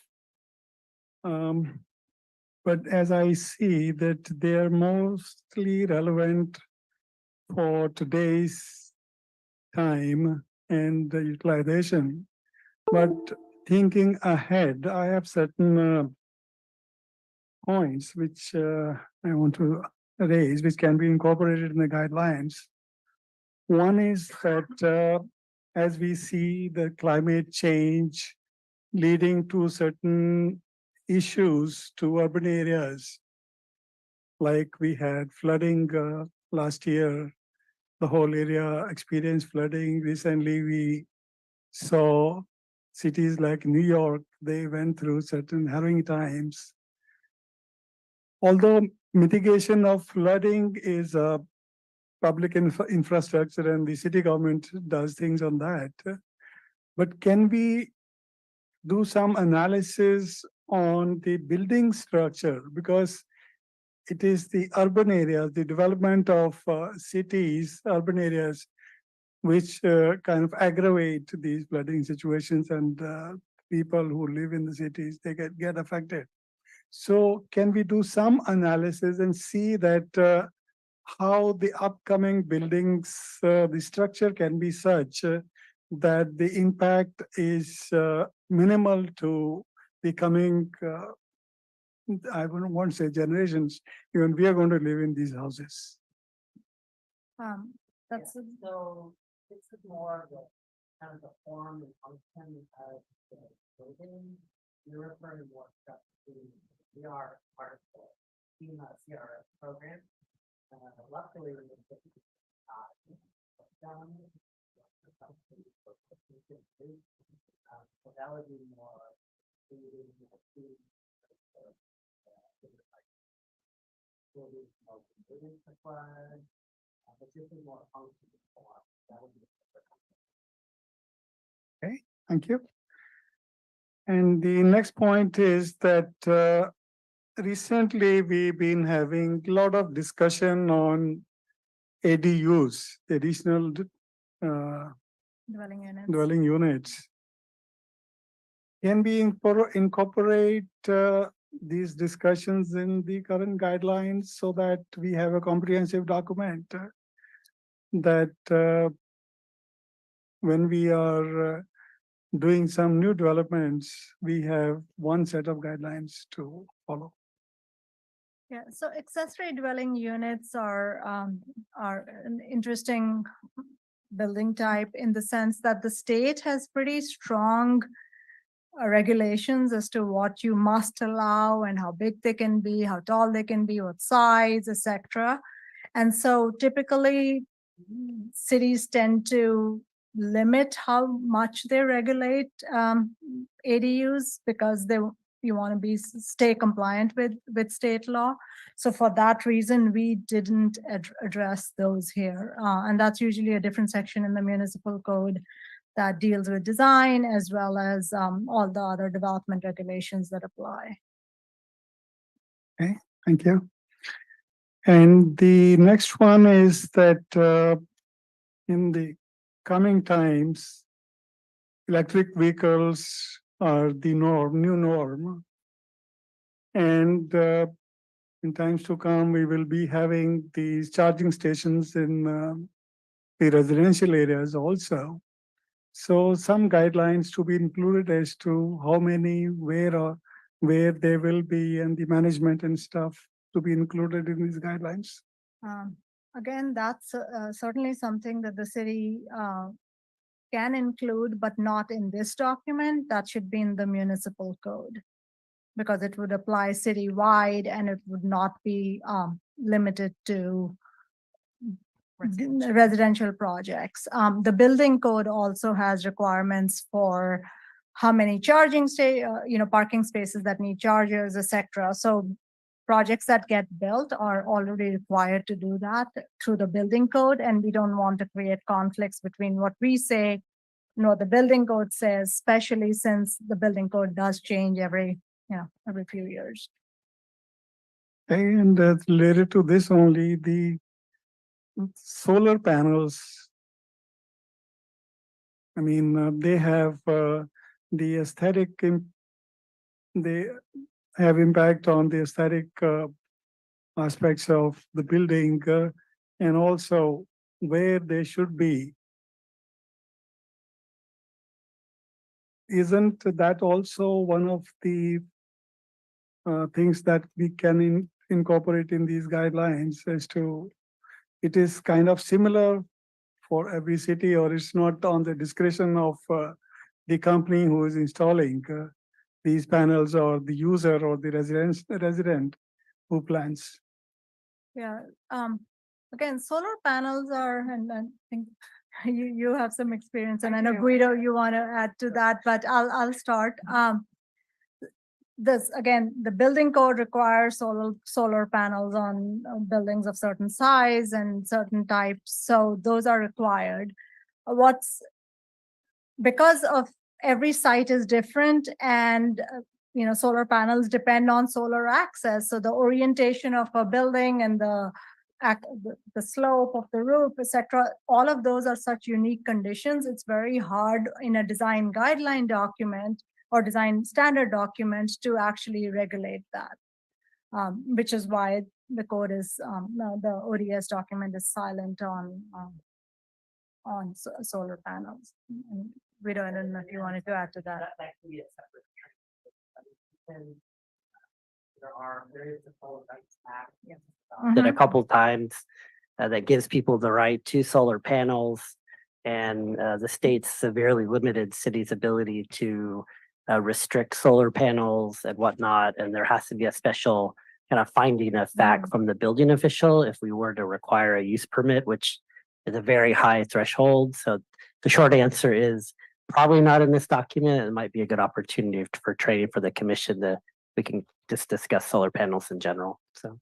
Speaker 11: But as I see that they are mostly relevant for today's time and the utilization. But thinking ahead, I have certain points which I want to raise, which can be incorporated in the guidelines. One is that as we see the climate change leading to certain issues to urban areas, like we had flooding last year, the whole area experienced flooding. Recently, we saw cities like New York, they went through certain harrowing times. Although mitigation of flooding is a public infrastructure and the city government does things on that. But can we do some analysis on the building structure? Because it is the urban areas, the development of cities, urban areas, which kind of aggravate these flooding situations, and people who live in the cities, they get affected. So can we do some analysis and see that how the upcoming buildings, the structure can be such that the impact is minimal to the coming, I wouldn't want to say generations, even we are going to live in these houses.
Speaker 1: That's
Speaker 6: So this is more of the kind of the form and function of the building. You're referring more stuff to, we are part of the FEMA CRS program. Luckily, so that would be more.
Speaker 11: Okay, thank you. And the next point is that recently we've been having a lot of discussion on ADUs, additional
Speaker 1: dwelling units.
Speaker 11: Can we incorporate these discussions in the current guidelines so that we have a comprehensive document that when we are doing some new developments, we have one set of guidelines to follow?
Speaker 1: Yeah, so accessory dwelling units are an interesting building type in the sense that the state has pretty strong regulations as to what you must allow and how big they can be, how tall they can be, what size, etc. And so typically cities tend to limit how much they regulate ADUs because you want to stay compliant with state law. So for that reason, we didn't address those here. And that's usually a different section in the municipal code that deals with design as well as all the other development regulations that apply.
Speaker 11: Okay, thank you. And the next one is that in the coming times, electric vehicles are the new norm. And in times to come, we will be having these charging stations in the residential areas also. So some guidelines to be included as to how many, where they will be, and the management and stuff to be included in these guidelines.
Speaker 1: Again, that's certainly something that the city can include, but not in this document. That should be in the municipal code, because it would apply citywide and it would not be limited to residential projects. The building code also has requirements for how many charging parking spaces that need chargers, etc. So projects that get built are already required to do that through the building code, and we don't want to create conflicts between what we say and what the building code says, especially since the building code does change every few years.
Speaker 11: And related to this only, the solar panels, I mean, they have the aesthetic, they have impact on the aesthetic aspects of the building and also where they should be. Isn't that also one of the things that we can incorporate in these guidelines as to, it is kind of similar for every city, or it's not on the discretion of the company who is installing these panels, or the user, or the resident who plans?
Speaker 1: Yeah. Again, solar panels are, and I think you have some experience, and I know Guido, you want to add to that, but I'll start. This again, the building code requires solar panels on buildings of certain size and certain types, so those are required. Because of every site is different, and solar panels depend on solar access, so the orientation of a building and the slope of the roof, etc., all of those are such unique conditions. It's very hard in a design guideline document or design standard document to actually regulate that, which is why the code is the ODS document is silent on solar panels. And we don't know if you wanted to add to that.
Speaker 5: Did a couple times that gives people the right to solar panels, and the state's severely limited cities' ability to restrict solar panels and whatnot, and there has to be a special kind of finding of fact from the building official if we were to require a use permit, which is a very high threshold. So the short answer is probably not in this document. It might be a good opportunity for training for the commission that we can just discuss solar panels in general. So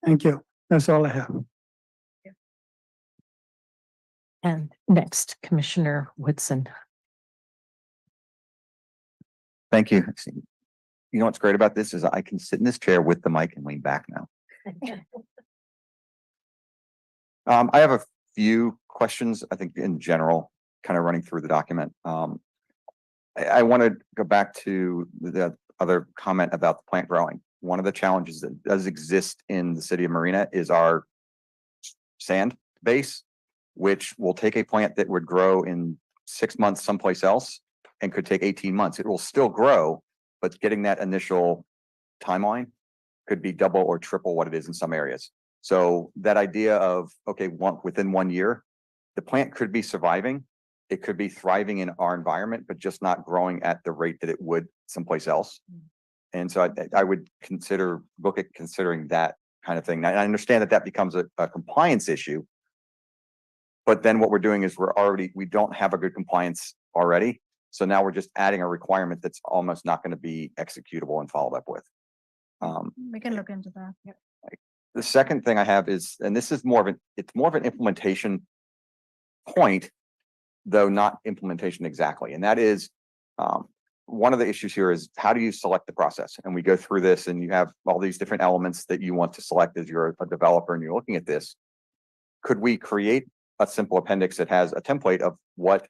Speaker 11: thank you. That's all I have.
Speaker 8: And next, Commissioner Woodson.
Speaker 12: Thank you. You know what's great about this is I can sit in this chair with the mic and lean back now. I have a few questions, I think in general, kind of running through the document. I want to go back to the other comment about the plant growing. One of the challenges that does exist in the city of Marina is our sand base, which will take a plant that would grow in 6 months someplace else and could take 18 months. It will still grow, but getting that initial timeline could be double or triple what it is in some areas. So that idea of, okay, within 1 year, the plant could be surviving. It could be thriving in our environment, but just not growing at the rate that it would someplace else. And so I would look at considering that kind of thing. Now, I understand that becomes a compliance issue, but then what we're doing is we don't have a good compliance already. So now we're just adding a requirement that's almost not going to be executable and followed up with.
Speaker 1: We can look into that. Yeah.
Speaker 12: The second thing I have is, and this is more of an implementation point, though not implementation exactly. And that is, one of the issues here is how do you select the process? And we go through this and you have all these different elements that you want to select as you're a developer and you're looking at this. Could we create a simple appendix that has a template of what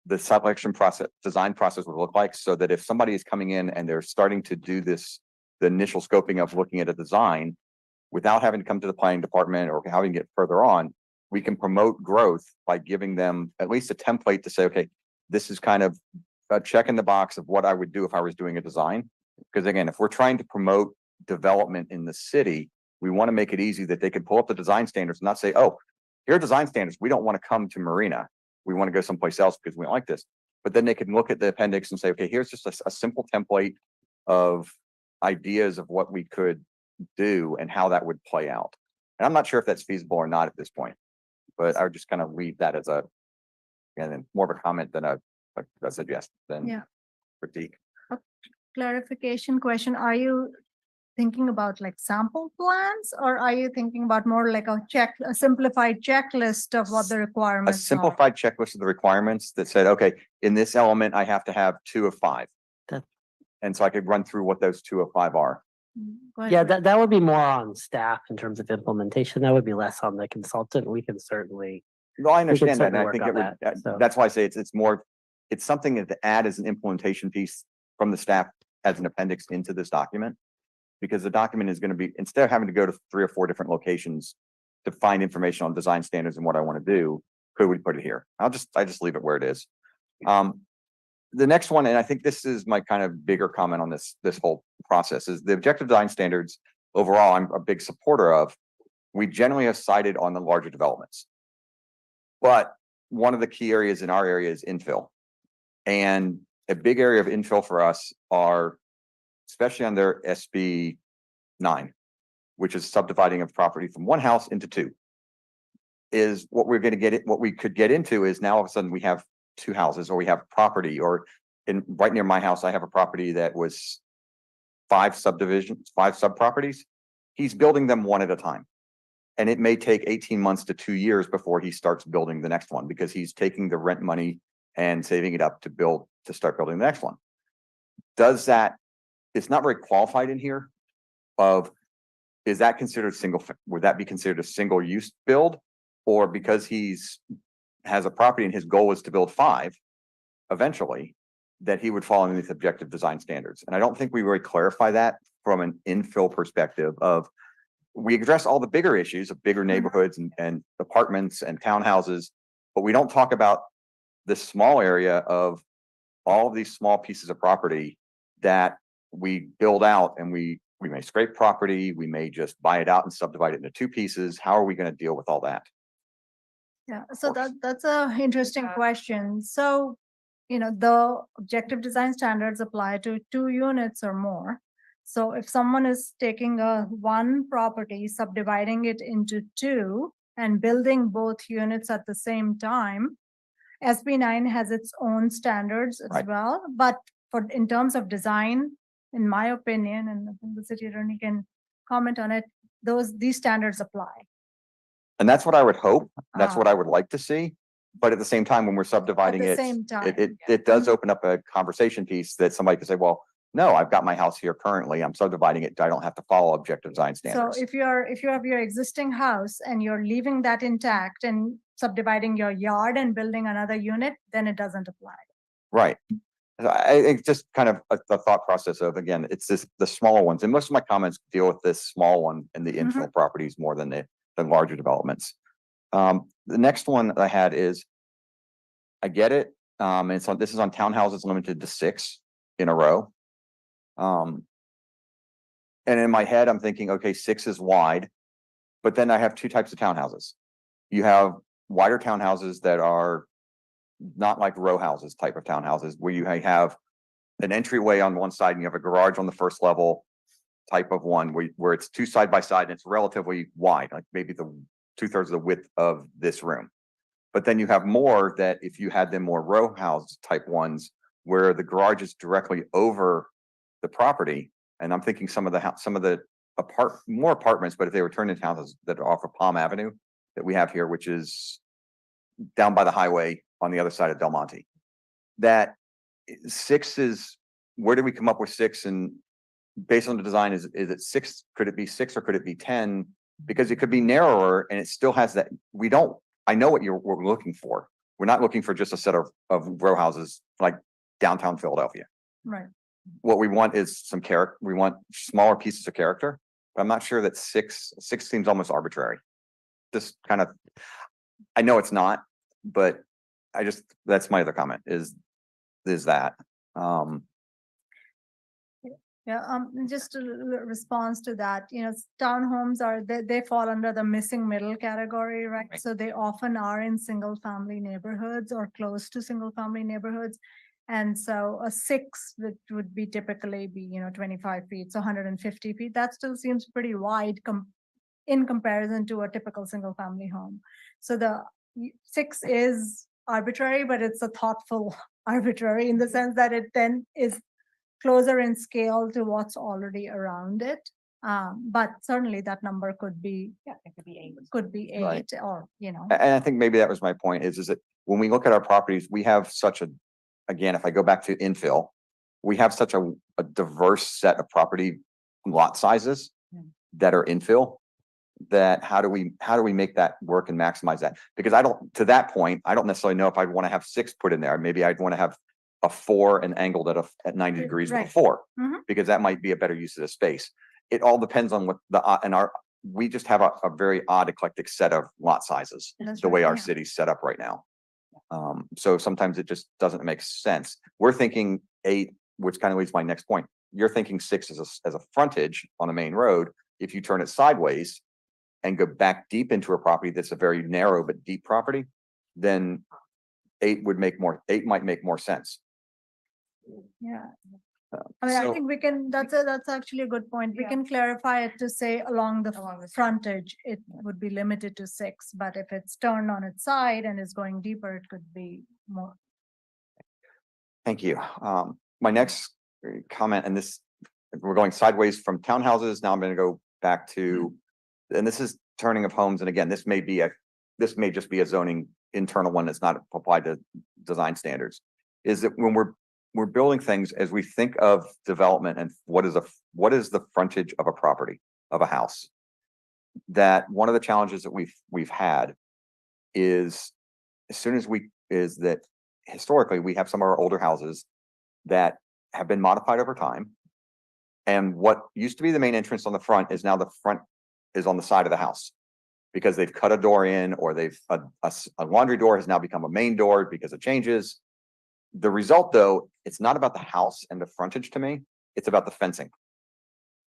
Speaker 12: the selection process, design process would look like, so that if somebody is coming in and they're starting to do this, the initial scoping of looking at a design, without having to come to the planning department or having to get further on, we can promote growth by giving them at least a template to say, okay, this is kind of a check in the box of what I would do if I was doing a design. Because again, if we're trying to promote development in the city, we want to make it easy that they could pull up the design standards and not say, oh, here are design standards. We don't want to come to Marina. We want to go someplace else because we don't like this. But then they can look at the appendix and say, okay, here's just a simple template of ideas of what we could do and how that would play out. And I'm not sure if that's feasible or not at this point, but I would just kind of leave that as a, and more of a comment than a suggestion than
Speaker 1: Yeah.
Speaker 12: critique.
Speaker 1: Clarification question, are you thinking about like sample plans, or are you thinking about more like a simplified checklist of what the
Speaker 12: A
Speaker 1: requirements are?
Speaker 12: simplified checklist of the requirements that said, okay, in this element, I have to have 2 of 5.
Speaker 5: That-
Speaker 12: And so I could run through what those 2 of 5 are.
Speaker 1: Go ahead,
Speaker 5: Yeah,
Speaker 1: Rick.
Speaker 5: that would be more on staff in terms of implementation. That would be less on the consultant. We can certainly,
Speaker 12: No, I understand that. And
Speaker 5: certainly
Speaker 12: I
Speaker 5: work
Speaker 12: think
Speaker 5: on
Speaker 12: it would,
Speaker 5: that, so.
Speaker 12: that's why I say it's more, it's something to add as an implementation piece from the staff as an appendix into this document. Because the document is going to be, instead of having to go to 3 or 4 different locations to find information on design standards and what I want to do, could we put it here? I just leave it where it is. The next one, and I think this is my kind of bigger comment on this whole process, is the objective design standards. Overall, I'm a big supporter of. We generally have cited on the larger developments. But one of the key areas in our area is infill. And a big area of infill for us are, especially on their SB 9, which is subdividing of property from 1 house into 2, is what we're going to get it. What we could get into is now all of a sudden we have 2 houses, or we have property, or right near my house, I have a property that was 5 subdivisions, 5 sub properties. He's building them one at a time. And it may take 18 months to 2 years before he starts building the next one, because he's taking the rent money and saving it up to start building the next one. Does that, it's not very qualified in here of, is that considered would that be considered a single use build? Or because has a property and his goal is to build 5 eventually, that he would fall underneath objective design standards? And I don't think we really clarify that from an infill perspective of, we address all the bigger issues of bigger neighborhoods and apartments and townhouses, but we don't talk about this small area of all of these small pieces of property that we build out, and we may scrape property, we may just buy it out and subdivide it into 2 pieces. How are we going to deal with all that?
Speaker 1: Yeah, so that's a interesting question. So, the objective design standards apply to 2 units or more. So if someone is taking one property, subdividing it into 2 and building both units at the same time, SB 9 has its own standards as
Speaker 12: Right.
Speaker 1: well. But in terms of design, in my opinion, and I think the city attorney can comment on it, these standards apply.
Speaker 12: And that's what I would hope. That's what
Speaker 1: Ah.
Speaker 12: I would like to see. But at the same time, when we're subdividing
Speaker 1: the
Speaker 12: it,
Speaker 1: same time,
Speaker 12: it does open up a conversation piece that somebody could say, well, no, I've got my house here currently. I'm subdividing it. I don't have to follow objective design
Speaker 1: So
Speaker 12: standards.
Speaker 1: if you have your existing house and you're leaving that intact and subdividing your yard and building another unit, then it doesn't apply.
Speaker 12: Right. I think just kind of the thought process of, again, it's the smaller ones. And most of my comments deal with this small one and the infill properties more than the larger developments. The next one I had is, I get it. This is on townhouses limited to 6 in a row. And in my head, I'm thinking, okay, 6 is wide, but then I have 2 types of townhouses. You have wider townhouses that are not like row houses type of townhouses, where you have an entryway on one side and you have a garage on the first level type of one, where it's 2 side by side and it's relatively wide, like maybe the 2/3 of the width of this room. But then you have more that, if you had them more row house type ones, where the garage is directly over the property. And I'm thinking some of the more apartments, but if they were turned into houses that are off of Palm Avenue that we have here, which is down by the highway on the other side of Del Monte, that 6 is, where did we come up with 6? And based on the design, is it 6? Could it be 6 or could it be 10? Because it could be narrower and it still has that. I know what we're looking for. We're not looking for just a set of row houses like downtown Philadelphia.
Speaker 1: Right.
Speaker 12: What we want is some character. We want smaller pieces of character. But I'm not sure that six seems almost arbitrary. Just kind of, I know it's not, but that's my other comment is that.
Speaker 1: Yeah, just a response to that, townhomes they fall under the missing middle category, right?
Speaker 12: Right.
Speaker 1: So they often are in single family neighborhoods or close to single family neighborhoods. And so a six would be typically be, 25 feet, so 150 feet. That still seems pretty wide in comparison to a typical single family home. So the six is arbitrary, but it's a thoughtful arbitrary in the sense that it then is closer in scale to what's already around it. But certainly that number could be,
Speaker 2: It could be eight.
Speaker 1: could be
Speaker 12: Right.
Speaker 1: 8 or,
Speaker 12: And I think maybe that was my point is that when we look at our properties, we have such again, if I go back to infill, we have such a diverse set of property lot sizes that are infill, that how do we make that work and maximize that? Because to that point, I don't necessarily know if I'd want to have 6 put in there. Maybe I'd want to have a 4 and angled at 90 degrees with a
Speaker 1: Right.
Speaker 12: 4,
Speaker 1: Mhm.
Speaker 12: because that might be a better use of the space. It all depends on what we just have a very odd eclectic set of lot sizes,
Speaker 1: That's
Speaker 12: the way
Speaker 1: right,
Speaker 12: our
Speaker 1: yeah.
Speaker 12: city's set up right now. So sometimes it just doesn't make sense. We're thinking 8, which kind of leads to my next point. You're thinking 6 as a frontage on a main road. If you turn it sideways and go back deep into a property that's a very narrow but deep property, then 8 might make more sense.
Speaker 1: Yeah. I mean, I
Speaker 12: So-
Speaker 1: think we can, that's actually a good point. We
Speaker 2: Yeah.
Speaker 1: can clarify it to say along the
Speaker 2: Along the side.
Speaker 1: frontage, it would be limited to 6, but if it's turned on its side and is going deeper, it could be more.
Speaker 12: Thank you. My next comment, and we're going sideways from townhouses. Now I'm going to go back to, and this is turning of homes. And again, this may just be a zoning internal one that's not applied to design standards. Is that when we're building things, as we think of development and what is the frontage of a property, of a house, that one of the challenges that we've had is that historically we have some of our older houses that have been modified over time. And what used to be the main entrance on the front is now the front is on the side of the house, because they've cut a door in, or a laundry door has now become a main door because of changes. The result, though, it's not about the house and the frontage to me. It's about the fencing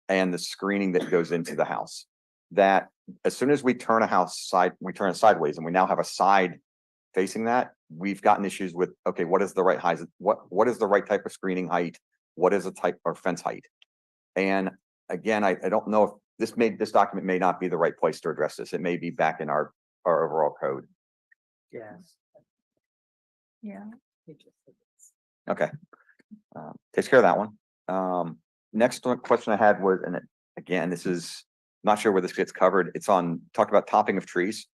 Speaker 12: and the screening that goes into the house. That as soon as we turn it sideways, and we now have a side facing that, we've gotten issues with, okay, what is the right height? What is the right type of screening height? What is the type of fence height? And again, I don't know if this document may not be the right place to address this. It may be back in our overall code.
Speaker 5: Yes.
Speaker 1: Yeah.
Speaker 12: Okay. Takes care of that one. Next question I had was, and again, this is not sure where this gets covered. It's talk about topping of trees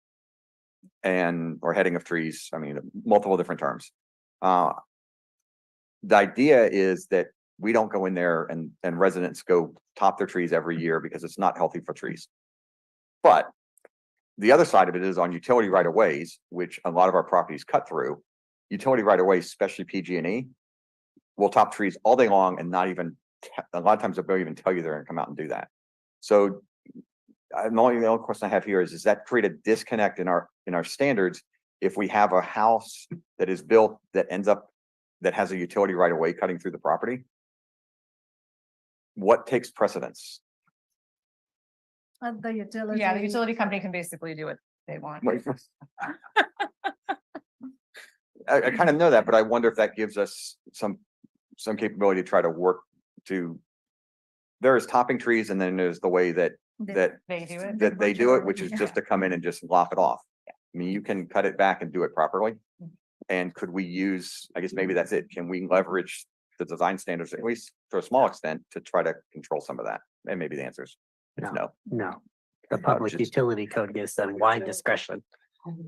Speaker 12: or heading of trees. I mean, multiple different terms. The idea is that we don't go in there and residents go top their trees every year, because it's not healthy for trees. But the other side of it is on utility right of ways, which a lot of our properties cut through. Utility right of ways, especially PG&E, will top trees all day long and not even, a lot of times they'll even tell you they're gonna come out and do that. So the only question I have here is, does that create a disconnect in our standards if we have a house that is built that has a utility right of way cutting through the property? What takes precedence?
Speaker 1: The utility.
Speaker 2: Yeah, the utility company can basically do what they want.
Speaker 12: I kind of know that, but I wonder if that gives us some capability to try to work to. There is topping trees, and then there's the way that
Speaker 2: They do it.
Speaker 12: they do it, which is
Speaker 1: Yeah.
Speaker 12: just to come in and just lop it off. I mean, you can cut it back and do it properly. And could we use, I guess maybe that's it. Can we leverage the design standards, at least to a small extent, to try to control some of that? And maybe the answer is no.
Speaker 5: No. The public
Speaker 12: just-
Speaker 5: utility code gives them wide discretion.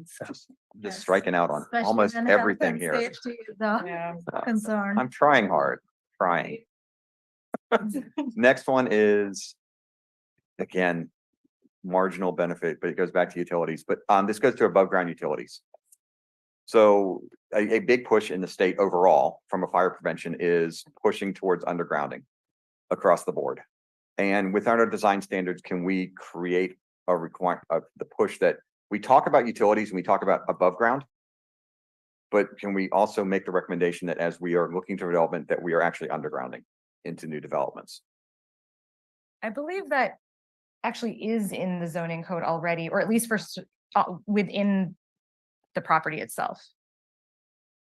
Speaker 5: So,
Speaker 12: Just
Speaker 1: Yes.
Speaker 12: striking out on
Speaker 1: Especially
Speaker 12: almost
Speaker 1: when health
Speaker 12: everything
Speaker 1: and
Speaker 12: here.
Speaker 1: safety is a
Speaker 2: Yeah.
Speaker 1: concern.
Speaker 12: I'm trying hard, trying. Next one is, again, marginal benefit, but it goes back to utilities. But this goes to above ground utilities. So a big push in the state overall from a fire prevention is pushing towards undergrounding across the board. And within our design standards, can we create a the push that we talk about utilities and we talk about above ground? But can we also make the recommendation that as we are looking to development, that we are actually undergrounding into new developments?
Speaker 2: I believe that actually is in the zoning code already, or at least for within the property itself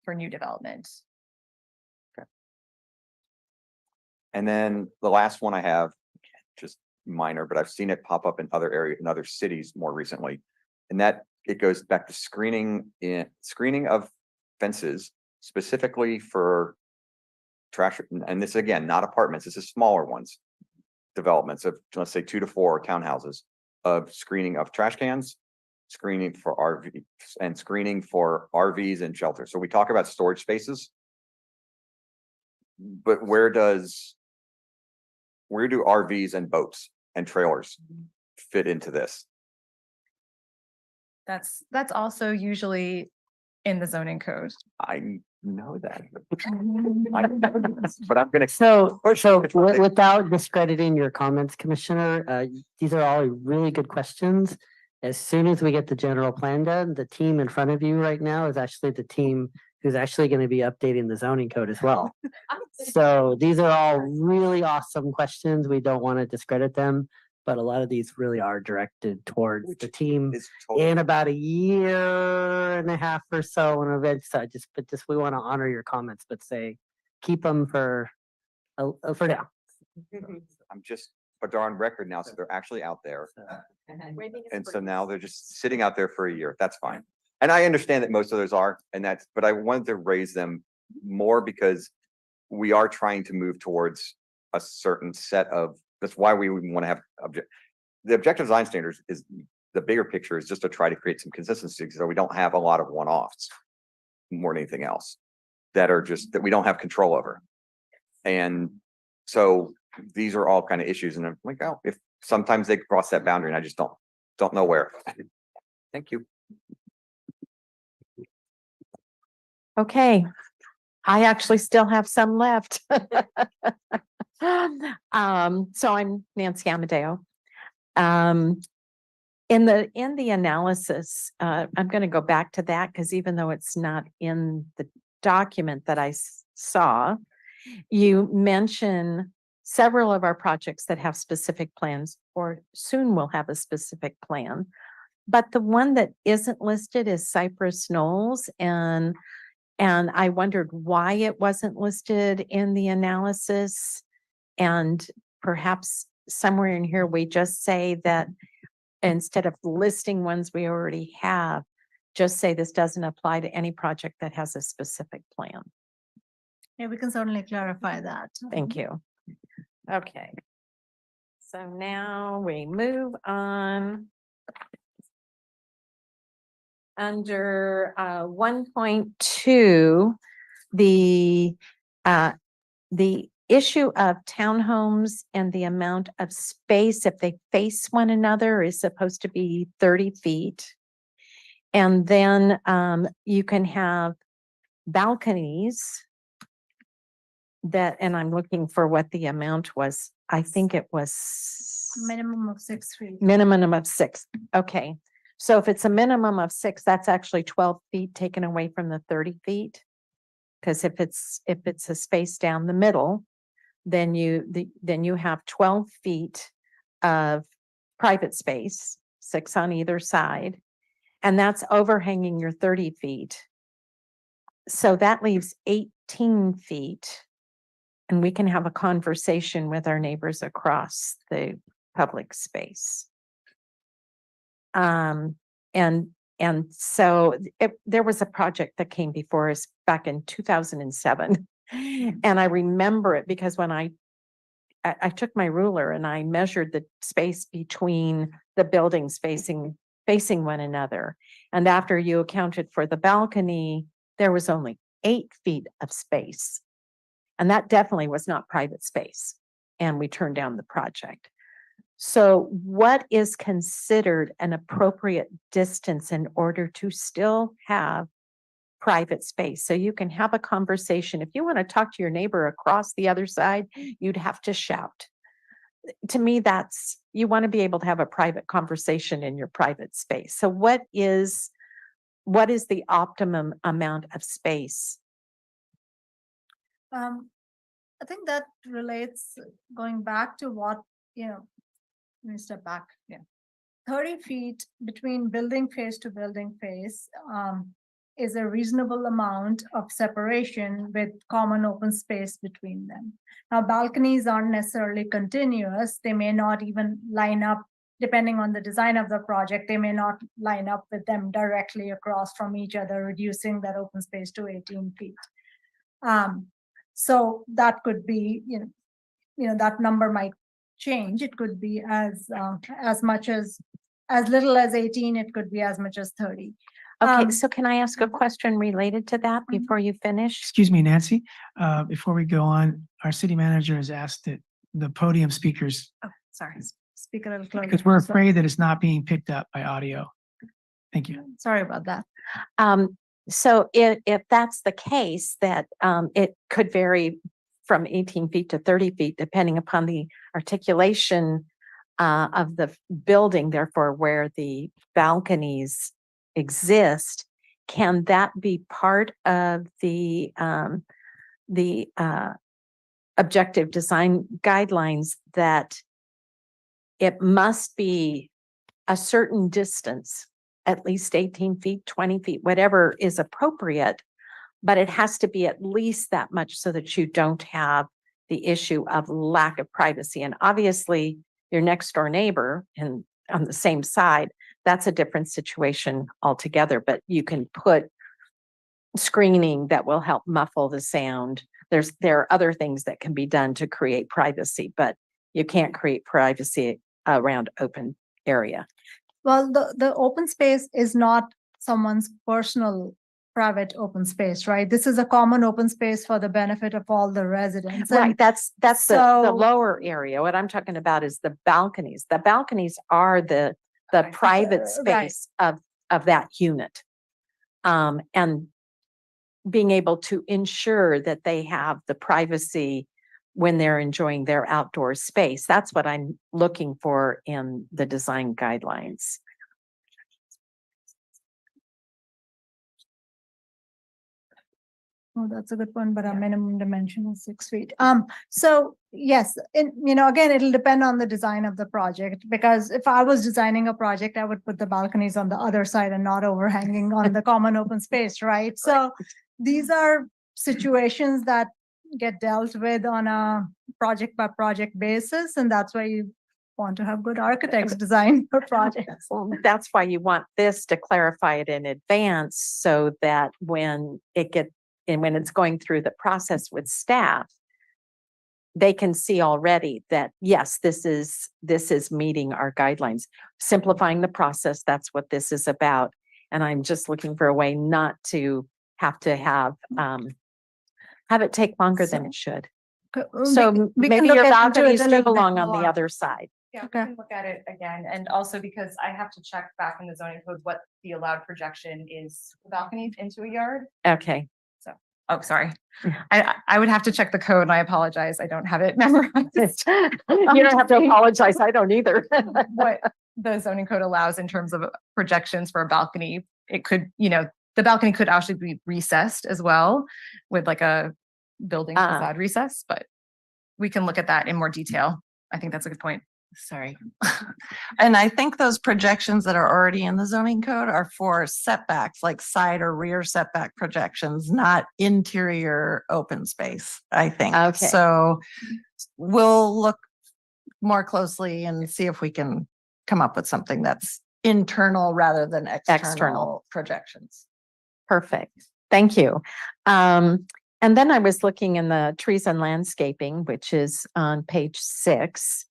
Speaker 2: for new development.
Speaker 12: And then the last one I have, just minor, but I've seen it pop up in other areas, in other cities more recently. And that it goes back to screening of fences specifically for trash. And this again, not apartments, this is smaller ones. Developments of, let's say 2 to 4 townhouses of screening of trash cans, screening for RVs and screening for RVs and shelters. So we talk about storage spaces. But where do RVs and boats and trailers fit into this?
Speaker 2: That's also usually in the zoning code.
Speaker 12: I know that. But I'm gonna.
Speaker 5: So without discrediting your comments, Commissioner, these are all really good questions. As soon as we get the general plan done, the team in front of you right now is actually the team who's actually going to be updating the zoning code as well. So these are all really awesome questions. We don't want to discredit them, but a lot of these really are directed towards the team
Speaker 12: It's totally.
Speaker 5: in about a year and a half or so on event. So we want to honor your comments, but say, keep them for now.
Speaker 12: I'm just, but they're on record now, so they're actually out there. And so now they're just sitting out there for a year. That's fine. And I understand that most of those are, but I wanted to raise them more because we are trying to move towards a certain set of, that's why we want to have the objective design standards is the bigger picture is just to try to create some consistency so we don't have a lot of one-offs more than anything else that are just that we don't have control over. And so these are all kind of issues. And I'm like, oh, if sometimes they cross that boundary and I just don't know where. Thank you.
Speaker 8: Okay, I actually still have some left. So I'm Nancy Amadeo. In the analysis, I'm going to go back to that because even though it's not in the document that I saw, you mention several of our projects that have specific plans or soon will have a specific plan. But the one that isn't listed is Cypress Knolls, and I wondered why it wasn't listed in the analysis. And perhaps somewhere in here, we just say that instead of listing ones we already have, just say this doesn't apply to any project that has a specific plan.
Speaker 1: Yeah, we can certainly clarify that.
Speaker 8: Thank you. Okay. So now we move on. Under 1.2, the issue of townhomes and the amount of space, if they face one another, is supposed to be 30 feet. And then you can have balconies that, and I'm looking for what the amount was. I think it was
Speaker 1: Minimum of 6 feet.
Speaker 8: minimum of 6. Okay. So if it's a minimum of 6, that's actually 12 feet taken away from the 30 feet. Because if it's a space down the middle, then you have 12 feet of private space, 6 on either side, and that's overhanging your 30 feet. So that leaves 18 feet, and we can have a conversation with our neighbors across the public space. And so there was a project that came before us back in 2007. And I remember it because when I took my ruler and I measured the space between the buildings facing one another. And after you accounted for the balcony, there was only 8 feet of space. And that definitely was not private space. And we turned down the project. So what is considered an appropriate distance in order to still have private space. So you can have a conversation. If you want to talk to your neighbor across the other side, you'd have to shout. To me, you want to be able to have a private conversation in your private space. So what is the optimum amount of space?
Speaker 1: I think that relates, going back to what, let me step back. Yeah. 30 feet between building face to building face is a reasonable amount of separation with common open space between them. Now, balconies aren't necessarily continuous. They may not even line up, depending on the design of the project, they may not line up with them directly across from each other, reducing that open space to 18 feet. So that could be, that number might change. It could be as much as little as 18. It could be as much as 30.
Speaker 8: Okay, so can I ask a question related to that before you finish?
Speaker 3: Excuse me, Nancy, before we go on, our city manager has asked that the podium speakers,
Speaker 1: Oh, sorry. Speak a little closer.
Speaker 3: because we're afraid that it's not being picked up by audio. Thank you.
Speaker 1: Sorry about that.
Speaker 8: So if that's the case, that it could vary from 18 feet to 30 feet, depending upon the articulation of the building, therefore where the balconies exist, can that be part of the objective design guidelines, that it must be a certain distance, at least 18 feet, 20 feet, whatever is appropriate, but it has to be at least that much so that you don't have the issue of lack of privacy. And obviously your next door neighbor and on the same side, that's a different situation altogether, but you can put screening that will help muffle the sound. There are other things that can be done to create privacy, but you can't create privacy around open area.
Speaker 1: Well, the open space is not someone's personal private open space, right? This is a common open space for the benefit of all the residents.
Speaker 8: Right,
Speaker 1: And
Speaker 8: that's the
Speaker 1: so-
Speaker 8: lower area. What I'm talking about is the balconies. The balconies are the private
Speaker 1: Right.
Speaker 8: space of that unit. And being able to ensure that they have the privacy when they're enjoying their outdoor space. That's what I'm looking for in the design guidelines.
Speaker 1: Oh, that's a good one, but our minimum dimension is 6 feet. So yes, again, it'll depend on the design of the project, because if I was designing a project, I would put the balconies on the other side and not overhanging on the common open space, right? So these are situations that get dealt with on a project by project basis, and that's why you want to have good architects design your projects.
Speaker 8: Well, that's why you want this to clarify it in advance, so that when it's going through the process with staff, they can see already that, yes, this is meeting our guidelines. Simplifying the process, that's what this is about. And I'm just looking for a way not to have it take longer than it should. So
Speaker 1: we can
Speaker 8: maybe
Speaker 1: look
Speaker 8: your
Speaker 1: into it
Speaker 8: balconies
Speaker 1: a
Speaker 8: do
Speaker 1: little bit
Speaker 8: belong on the
Speaker 1: more.
Speaker 8: other side.
Speaker 2: Yeah, we
Speaker 1: Okay.
Speaker 2: can look at it again, and also because I have to check back in the zoning code what the allowed projection is for balconies into a yard.
Speaker 8: Okay.
Speaker 2: Oh, sorry. I would have to check the code, and I apologize. I don't have it memorized.
Speaker 8: You don't have to apologize. I don't either.
Speaker 2: What the zoning code allows in terms of projections for a balcony. It could, the balcony could actually be recessed as well with like a building facade recess, but we can look at that in more detail. I think that's a good point.
Speaker 4: Sorry. And I think those projections that are already in the zoning code are for setbacks, like side or rear setback projections, not interior open space, I think.
Speaker 8: Okay.
Speaker 4: So we'll look more closely and see if we can come up with something that's internal rather than external projections.
Speaker 8: Perfect. Thank you. And then I was looking in the trees and landscaping, which is on page 6.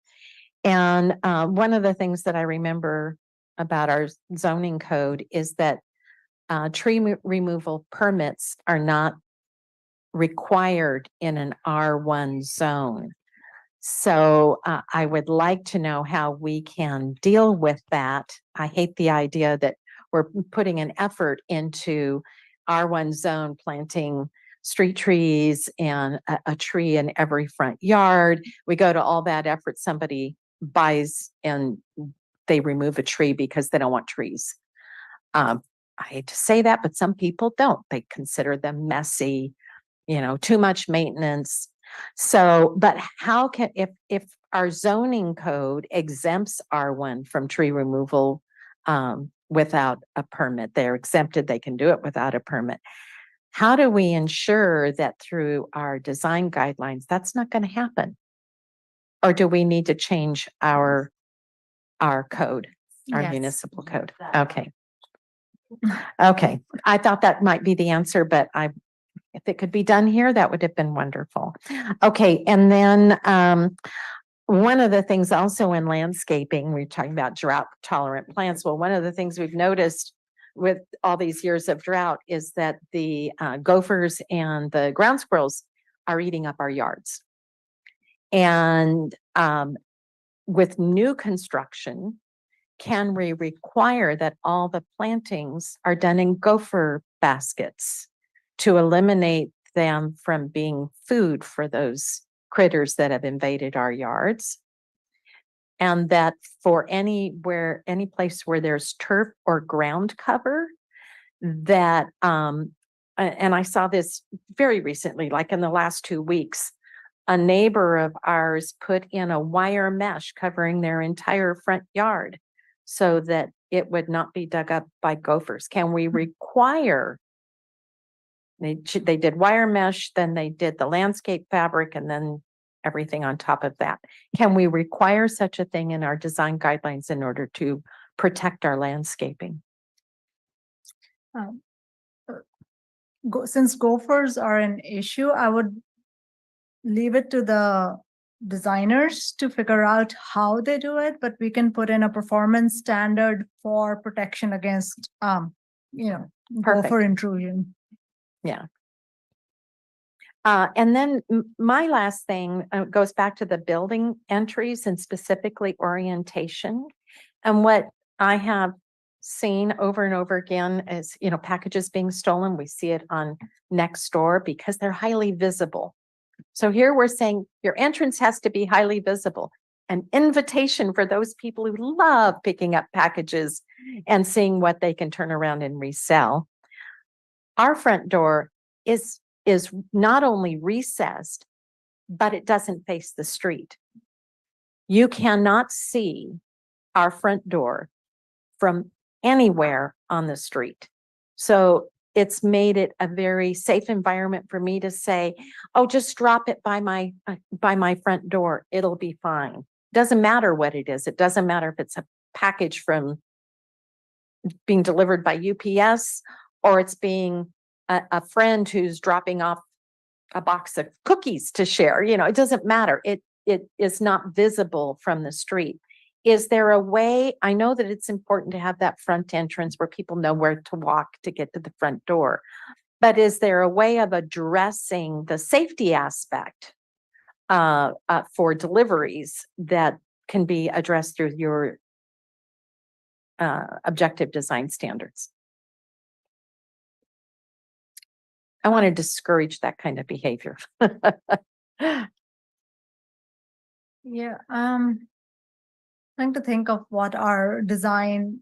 Speaker 8: And one of the things that I remember about our zoning code is that tree removal permits are not required in an R1 zone. So I would like to know how we can deal with that. I hate the idea that we're putting an effort into R1 zone, planting street trees and a tree in every front yard. We go to all that effort, somebody buys and they remove a tree because they don't want trees. I hate to say that, but some people don't. They consider them messy, too much maintenance. So, but how can, if our zoning code exempts R1 from tree removal without a permit, they're exempted, they can do it without a permit. How do we ensure that through our design guidelines, that's not going to happen? Or do we need to change our code, our
Speaker 1: Yes.
Speaker 8: municipal code? Okay. Okay, I thought that might be the answer, but if it could be done here, that would have been wonderful. Okay, and then one of the things also in landscaping, we're talking about drought tolerant plants. Well, one of the things we've noticed with all these years of drought is that the gophers and the ground squirrels are eating up our yards. And with new construction, can we require that all the plantings are done in gopher baskets to eliminate them from being food for those critters that have invaded our yards? And that for any place where there's turf or ground cover, that and I saw this very recently, like in the last 2 weeks, a neighbor of ours put in a wire mesh covering their entire front yard so that it would not be dug up by gophers. Can we require, they did wire mesh, then they did the landscape fabric, and then everything on top of that. Can we require such a thing in our design guidelines in order to protect our landscaping?
Speaker 1: Since gophers are an issue, I would leave it to the designers to figure out how they do it, but we can put in a performance standard for protection against, gopher intrusion.
Speaker 8: Yeah. And then my last thing goes back to the building entries and specifically orientation. And what I have seen over and over again is, packages being stolen. We see it on Nextdoor because they're highly visible. So here we're saying your entrance has to be highly visible. An invitation for those people who love picking up packages and seeing what they can turn around and resell. Our front door is not only recessed, but it doesn't face the street. You cannot see our front door from anywhere on the street. So it's made it a very safe environment for me to say, oh, just drop it by my front door. It'll be fine. Doesn't matter what it is. It doesn't matter if it's a package from being delivered by UPS or it's being a friend who's dropping off a box of cookies to share. It doesn't matter. It is not visible from the street. Is there a way? I know that it's important to have that front entrance where people know where to walk to get to the front door. But is there a way of addressing the safety aspect for deliveries that can be addressed through your objective design standards? I want to discourage that kind of behavior.
Speaker 1: Yeah, trying to think of what our design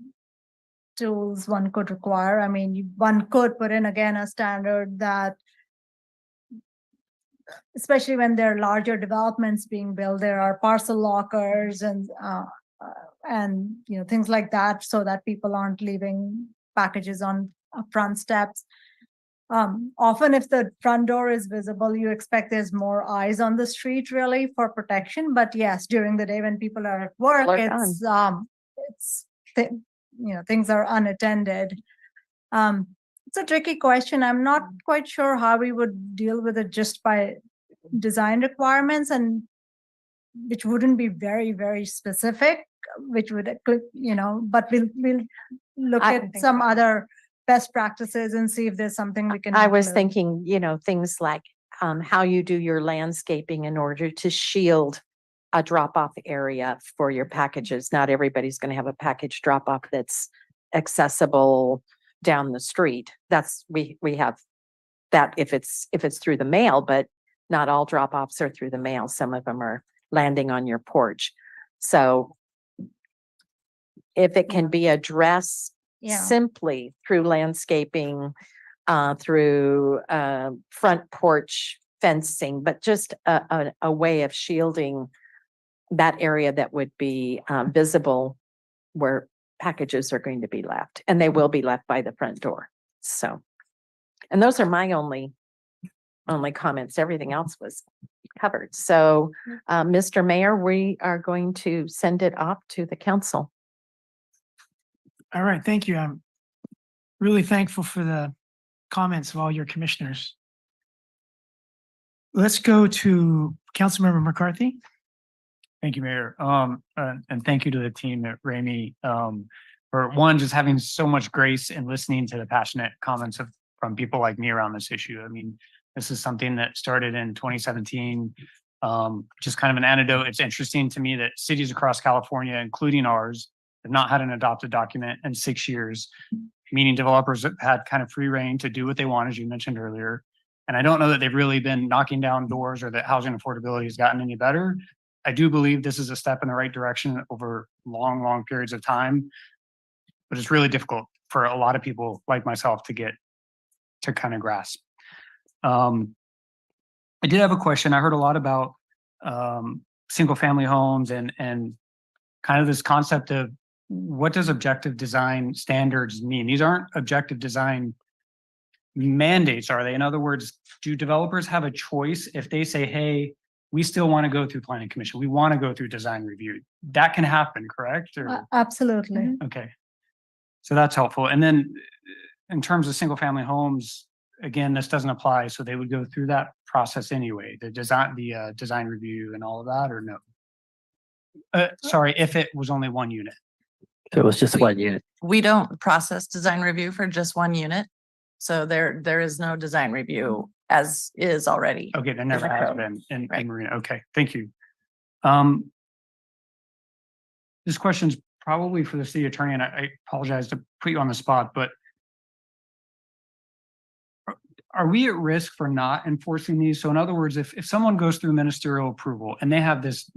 Speaker 1: tools one could require. I mean, one could put in again a standard that, especially when there are larger developments being built, there are parcel lockers and things like that, so that people aren't leaving packages on front steps. Often if the front door is visible, you expect there's more eyes on the street really for protection. But yes, during the day when people are at work, things are unattended. It's a tricky question. I'm not quite sure how we would deal with it just by design requirements, and which wouldn't be very, very specific, which would, but we'll look at some other best practices and see if there's something we can.
Speaker 8: I was thinking, things like how you do your landscaping in order to shield a drop-off area for your packages. Not everybody's going to have a package drop-off that's accessible down the street. That's, we have that if it's through the mail, but not all drop-offs are through the mail. Some of them are landing on your porch. So if it can be addressed
Speaker 1: Yeah.
Speaker 8: simply through landscaping, through front porch fencing, but just a way of shielding that area that would be visible where packages are going to be left, and they will be left by the front door. So, and those are my only comments. Everything else was covered. So, Mr. Mayor, we are going to send it off to the council.
Speaker 3: All right, thank you. I'm really thankful for the comments of all your commissioners. Let's go to Councilmember McCarthy.
Speaker 13: Thank you, Mayor. And thank you to the team at Ramey, for one, just having so much grace and listening to the passionate comments from people like me around this issue. I mean, this is something that started in 2017. Just kind of an anecdote. It's interesting to me that cities across California, including ours, have not had an adopted document in 6 years, meaning developers have had kind of free reign to do what they want, as you mentioned earlier. And I don't know that they've really been knocking down doors or that housing affordability has gotten any better. I do believe this is a step in the right direction over long, long periods of time, but it's really difficult for a lot of people like myself to get to kind of grasp. I did have a question. I heard a lot about single family homes and kind of this concept of what does objective design standards mean? These aren't objective design mandates, are they? In other words, do developers have a choice if they say, hey, we still want to go through planning commission, we want to go through design review? That can happen, correct? Or,
Speaker 1: Absolutely.
Speaker 13: okay. So that's helpful. And then in terms of single family homes, again, this doesn't apply. So they would go through that process anyway, the design review and all of that, or no? Sorry, if it was only one unit.
Speaker 5: So it was just one unit.
Speaker 4: We don't process design review for just one unit. So there is no design review as is already.
Speaker 13: Okay, there never has
Speaker 4: code.
Speaker 13: been in
Speaker 4: Right.
Speaker 13: Marina. Okay, thank you. This question's probably for the city attorney, and I apologize to put you on the spot, but are we at risk for not enforcing these? So in other words, if someone goes through ministerial approval and they have this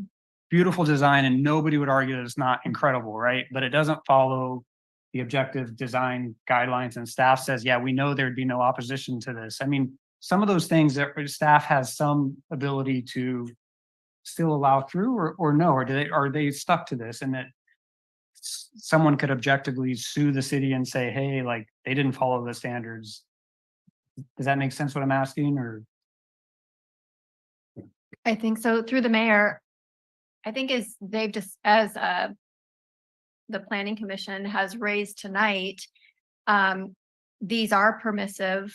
Speaker 13: beautiful design and nobody would argue that it's not incredible, right? But it doesn't follow the objective design guidelines and staff says, yeah, we know there'd be no opposition to this. I mean, some of those things that staff has some ability to still allow through or no, or are they stuck to this and that someone could objectively sue the city and say, hey, like they didn't follow the standards? Does that make sense what I'm asking, or?
Speaker 14: I think so. Through the mayor, I think as they've just, as the planning commission has raised tonight, these are permissive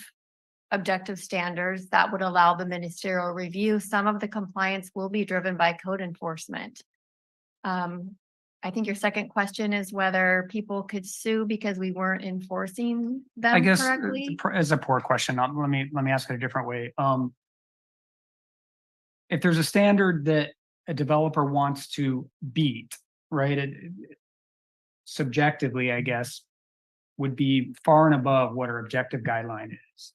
Speaker 14: objective standards that would allow the ministerial review. Some of the compliance will be driven by code enforcement. I think your second question is whether people could sue because we weren't enforcing them
Speaker 13: I guess
Speaker 14: correctly.
Speaker 13: it's a poor question. Let me ask it a different way. If there's a standard that a developer wants to beat, right? Subjectively, I guess, would be far and above what our objective guideline is.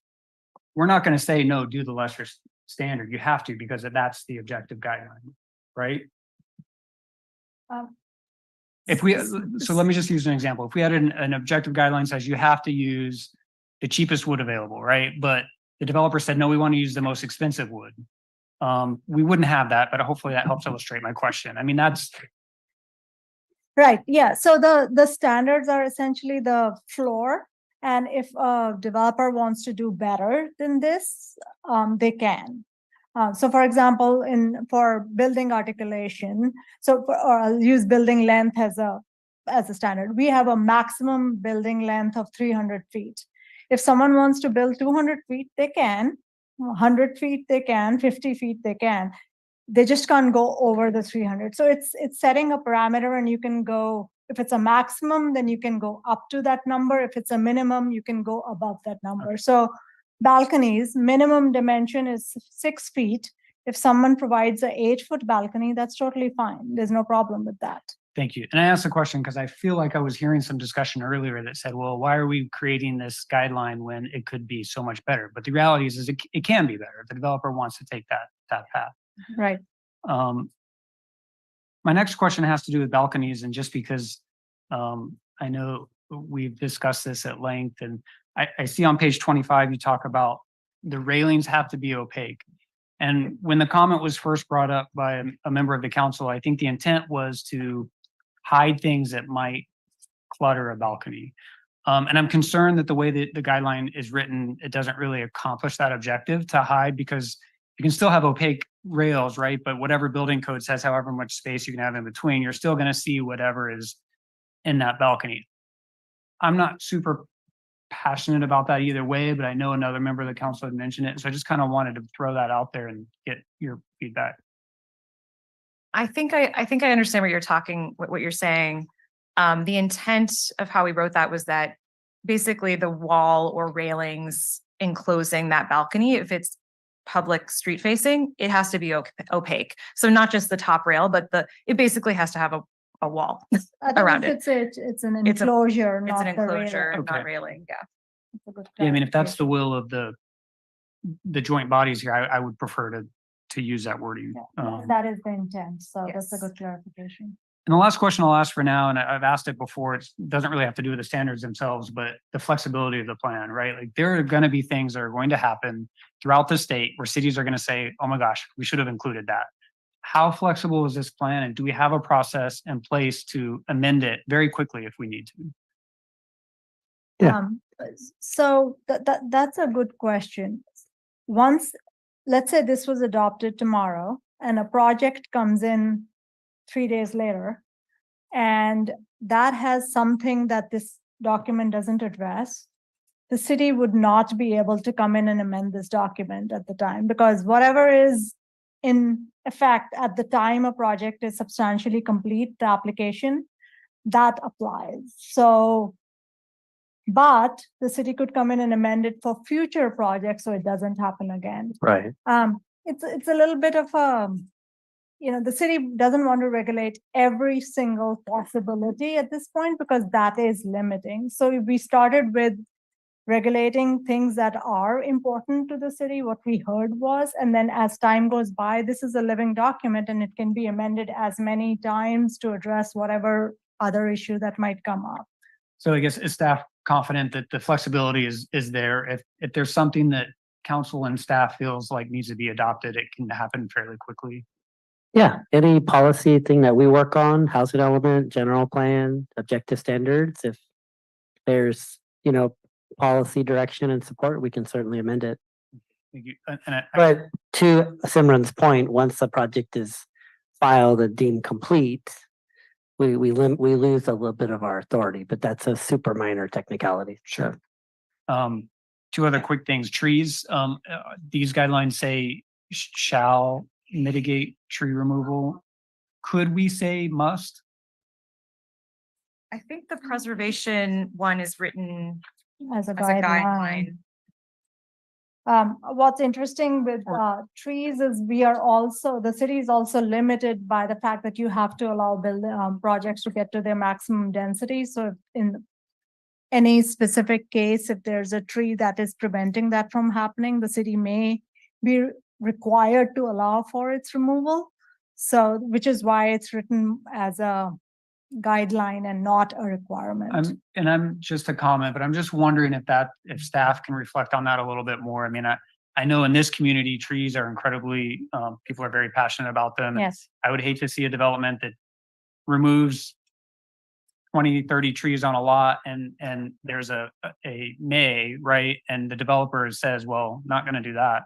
Speaker 13: We're not going to say, no, do the lesser standard. You have to, because that's the objective guideline, right? If we, so let me just use an example. If we had an objective guideline says you have to use the cheapest wood available, right? But the developer said, no, we want to use the most expensive wood. We wouldn't have that, but hopefully that helps illustrate my question. I mean, that's
Speaker 1: Right, yeah. So the standards are essentially the floor. And if a developer wants to do better than this, they can. So for example, for building articulation, or I'll use building length as a standard. We have a maximum building length of 300 feet. If someone wants to build 200 feet, they can. 100 feet, they can. 50 feet, they can. They just can't go over the 300. So it's setting a parameter, and you can go, if it's a maximum, then you can go up to that number. If it's a minimum, you can go above that number. So balconies, minimum dimension is 6 feet. If someone provides an 8-foot balcony, that's totally fine. There's no problem with that.
Speaker 13: Thank you. And I asked the question because I feel like I was hearing some discussion earlier that said, well, why are we creating this guideline when it could be so much better? But the reality is it can be better if the developer wants to take that path.
Speaker 1: Right.
Speaker 13: My next question has to do with balconies, and just because I know we've discussed this at length, and I see on page 25, you talk about the railings have to be opaque. And when the comment was first brought up by a member of the council, I think the intent was to hide things that might clutter a balcony. And I'm concerned that the way that the guideline is written, it doesn't really accomplish that objective to hide, because you can still have opaque rails, right? But whatever building code says, however much space you can have in between, you're still going to see whatever is in that balcony. I'm not super passionate about that either way, but I know another member of the council had mentioned it. So I just kind of wanted to throw that out there and get your feedback.
Speaker 2: I think I understand what you're saying. The intent of how we wrote that was that basically the wall or railings enclosing that balcony, if it's public street facing, it has to be opaque. So not just the top rail, but it basically has to have a wall around it.
Speaker 1: It's an enclosure,
Speaker 2: It's
Speaker 1: not
Speaker 2: an
Speaker 1: the railing.
Speaker 2: enclosure,
Speaker 13: Okay.
Speaker 2: not railing. Yeah.
Speaker 1: It's a good
Speaker 13: Yeah, I mean, if that's the
Speaker 1: clarification.
Speaker 13: will of the joint bodies here, I would prefer to use that wording.
Speaker 1: Yeah, that is the intent, so that's a
Speaker 2: Yes.
Speaker 1: good clarification.
Speaker 13: And the last question I'll ask for now, and I've asked it before, it doesn't really have to do with the standards themselves, but the flexibility of the plan, right? Like, there are going to be things that are going to happen throughout the state where cities are going to say, oh my gosh, we should have included that. How flexible is this plan? And do we have a process in place to amend it very quickly if we need to?
Speaker 5: Yeah.
Speaker 1: So that's a good question. Once, let's say this was adopted tomorrow and a project comes in 3 days later, and that has something that this document doesn't address, the city would not be able to come in and amend this document at the time, because whatever is in effect at the time a project is substantially complete, the application, that applies. So, but the city could come in and amend it for future projects so it doesn't happen again.
Speaker 5: Right.
Speaker 1: It's a little bit of the city doesn't want to regulate every single possibility at this point because that is limiting. So we started with regulating things that are important to the city, what we heard was, and then as time goes by, this is a living document and it can be amended as many times to address whatever other issue that might come up.
Speaker 13: So I guess, is staff confident that the flexibility is there? If there's something that council and staff feels like needs to be adopted, it can happen fairly quickly?
Speaker 5: Yeah, any policy thing that we work on, housing element, general plan, objective standards, if there's, policy direction and support, we can certainly amend it.
Speaker 13: Thank you. And
Speaker 5: But to Simran's point, once the project is filed and deemed complete, we lose a little bit of our authority, but that's a super minor technicality.
Speaker 13: Sure. Two other quick things. Trees, these guidelines say shall mitigate tree removal. Could we say must?
Speaker 2: I think the preservation one is written
Speaker 1: As a
Speaker 2: as a
Speaker 1: guideline.
Speaker 2: guideline.
Speaker 1: What's interesting with trees is the city is also limited by the fact that you have to allow projects to get to their maximum density. So in any specific case, if there's a tree that is preventing that from happening, the city may be required to allow for its removal. So, which is why it's written as a guideline and not a requirement.
Speaker 13: I'm just a comment, but I'm just wondering if staff can reflect on that a little bit more. I mean, I know in this community, trees are incredibly, people are very passionate about them.
Speaker 1: Yes.
Speaker 13: I would hate to see a development that removes 20, 30 trees on a lot and there's a may, right? And the developer says, well, not going to do that.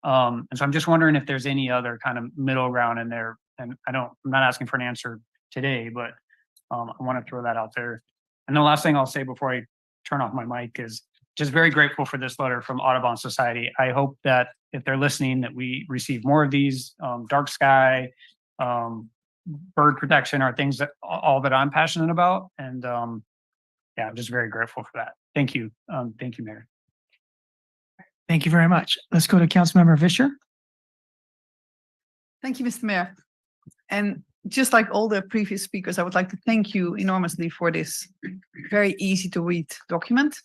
Speaker 13: And so I'm just wondering if there's any other kind of middle ground in there. And I'm not asking for an answer today, but I want to throw that out there. And the last thing I'll say before I turn off my mic is just very grateful for this letter from Audubon Society. I hope that if they're listening, that we receive more of these. Dark sky, bird protection are things that all that I'm passionate about. And yeah, I'm just very grateful for that. Thank you. Thank you, Mayor.
Speaker 3: Thank you very much. Let's go to Councilmember Fisher.
Speaker 15: Thank you, Mr. Mayor. And just like all the previous speakers, I would like to thank you enormously for this very easy to read document.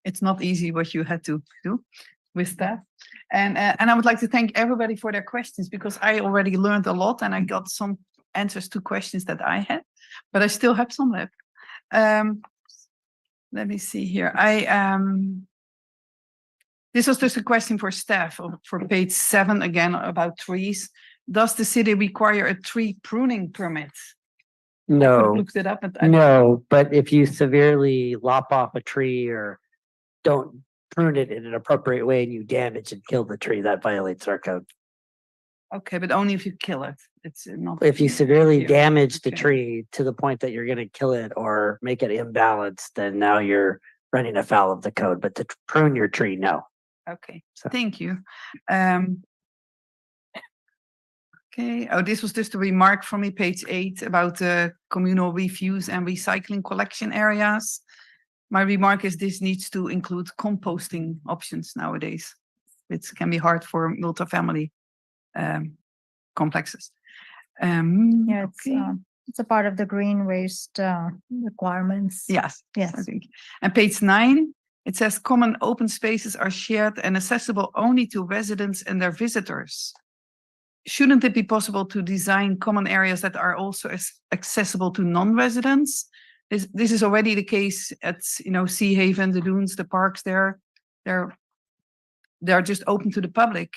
Speaker 15: It's not easy what you had to do with that. And I would like to thank everybody for their questions, because I already learned a lot and I got some answers to questions that I had, but I still have some left. Let me see here. This was just a question for staff for page 7 again about trees. Does the city require a tree pruning permit? I could have
Speaker 5: No,
Speaker 15: looked it up, but I
Speaker 5: no, but if you severely lop off a tree or don't prune it in an appropriate way and you damage and kill the tree, that violates our code.
Speaker 15: okay, but only if you kill it. It's not.
Speaker 5: If you severely
Speaker 15: Yeah,
Speaker 5: damage the
Speaker 15: okay.
Speaker 5: tree to the point that you're gonna kill it or make it imbalanced, then now you're running afoul of the code. But to prune your tree, no.
Speaker 15: Okay,
Speaker 5: So-
Speaker 15: thank you. Okay, oh, this was just a remark from me, page 8, about the communal refuse and recycling collection areas. My remark is this needs to include composting options nowadays. It can be hard for multifamily complexes.
Speaker 1: Yeah,
Speaker 15: Okay.
Speaker 1: it's a part of the green waste requirements.
Speaker 15: Yes.
Speaker 1: Yes.
Speaker 15: I think. And page 9, it says common open spaces are shared and accessible only to residents and their visitors. Shouldn't it be possible to design common areas that are also accessible to non-residents? This is already the case at, Sea Haven, the dunes, the parks there. They're just open to the public,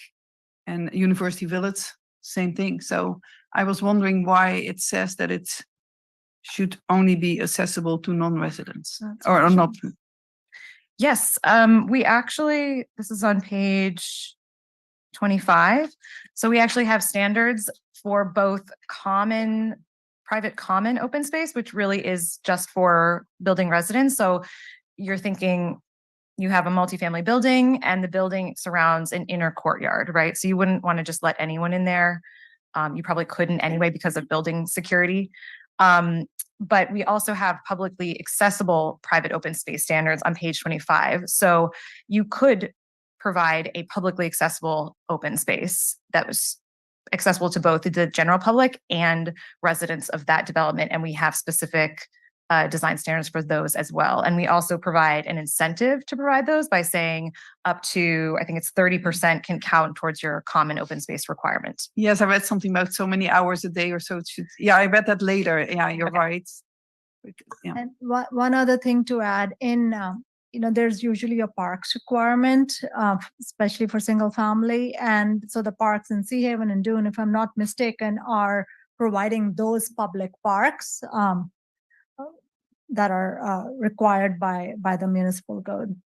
Speaker 15: and University Village, same thing. So I was wondering why it says that it should only be accessible to non-residents or not.
Speaker 2: Yes, we actually, this is on page 25. So we actually have standards for both private common open space, which really is just for building residents. So you're thinking you have a multifamily building and the building surrounds an inner courtyard, right? So you wouldn't want to just let anyone in there. You probably couldn't anyway because of building security. But we also have publicly accessible private open space standards on page 25. So you could provide a publicly accessible open space that was accessible to both the general public and residents of that development. And we have specific design standards for those as well. And we also provide an incentive to provide those by saying up to, I think it's 30% can count towards your common open space requirement.
Speaker 15: Yes, I read something about so many hours a day or so. I read that later. Yeah, you're right. Yeah.
Speaker 1: And one other thing to add in, there's usually a parks requirement, especially for single family. And so the parks in Sea Haven and Dune, if I'm not mistaken, are providing those public parks that are required by the municipal code.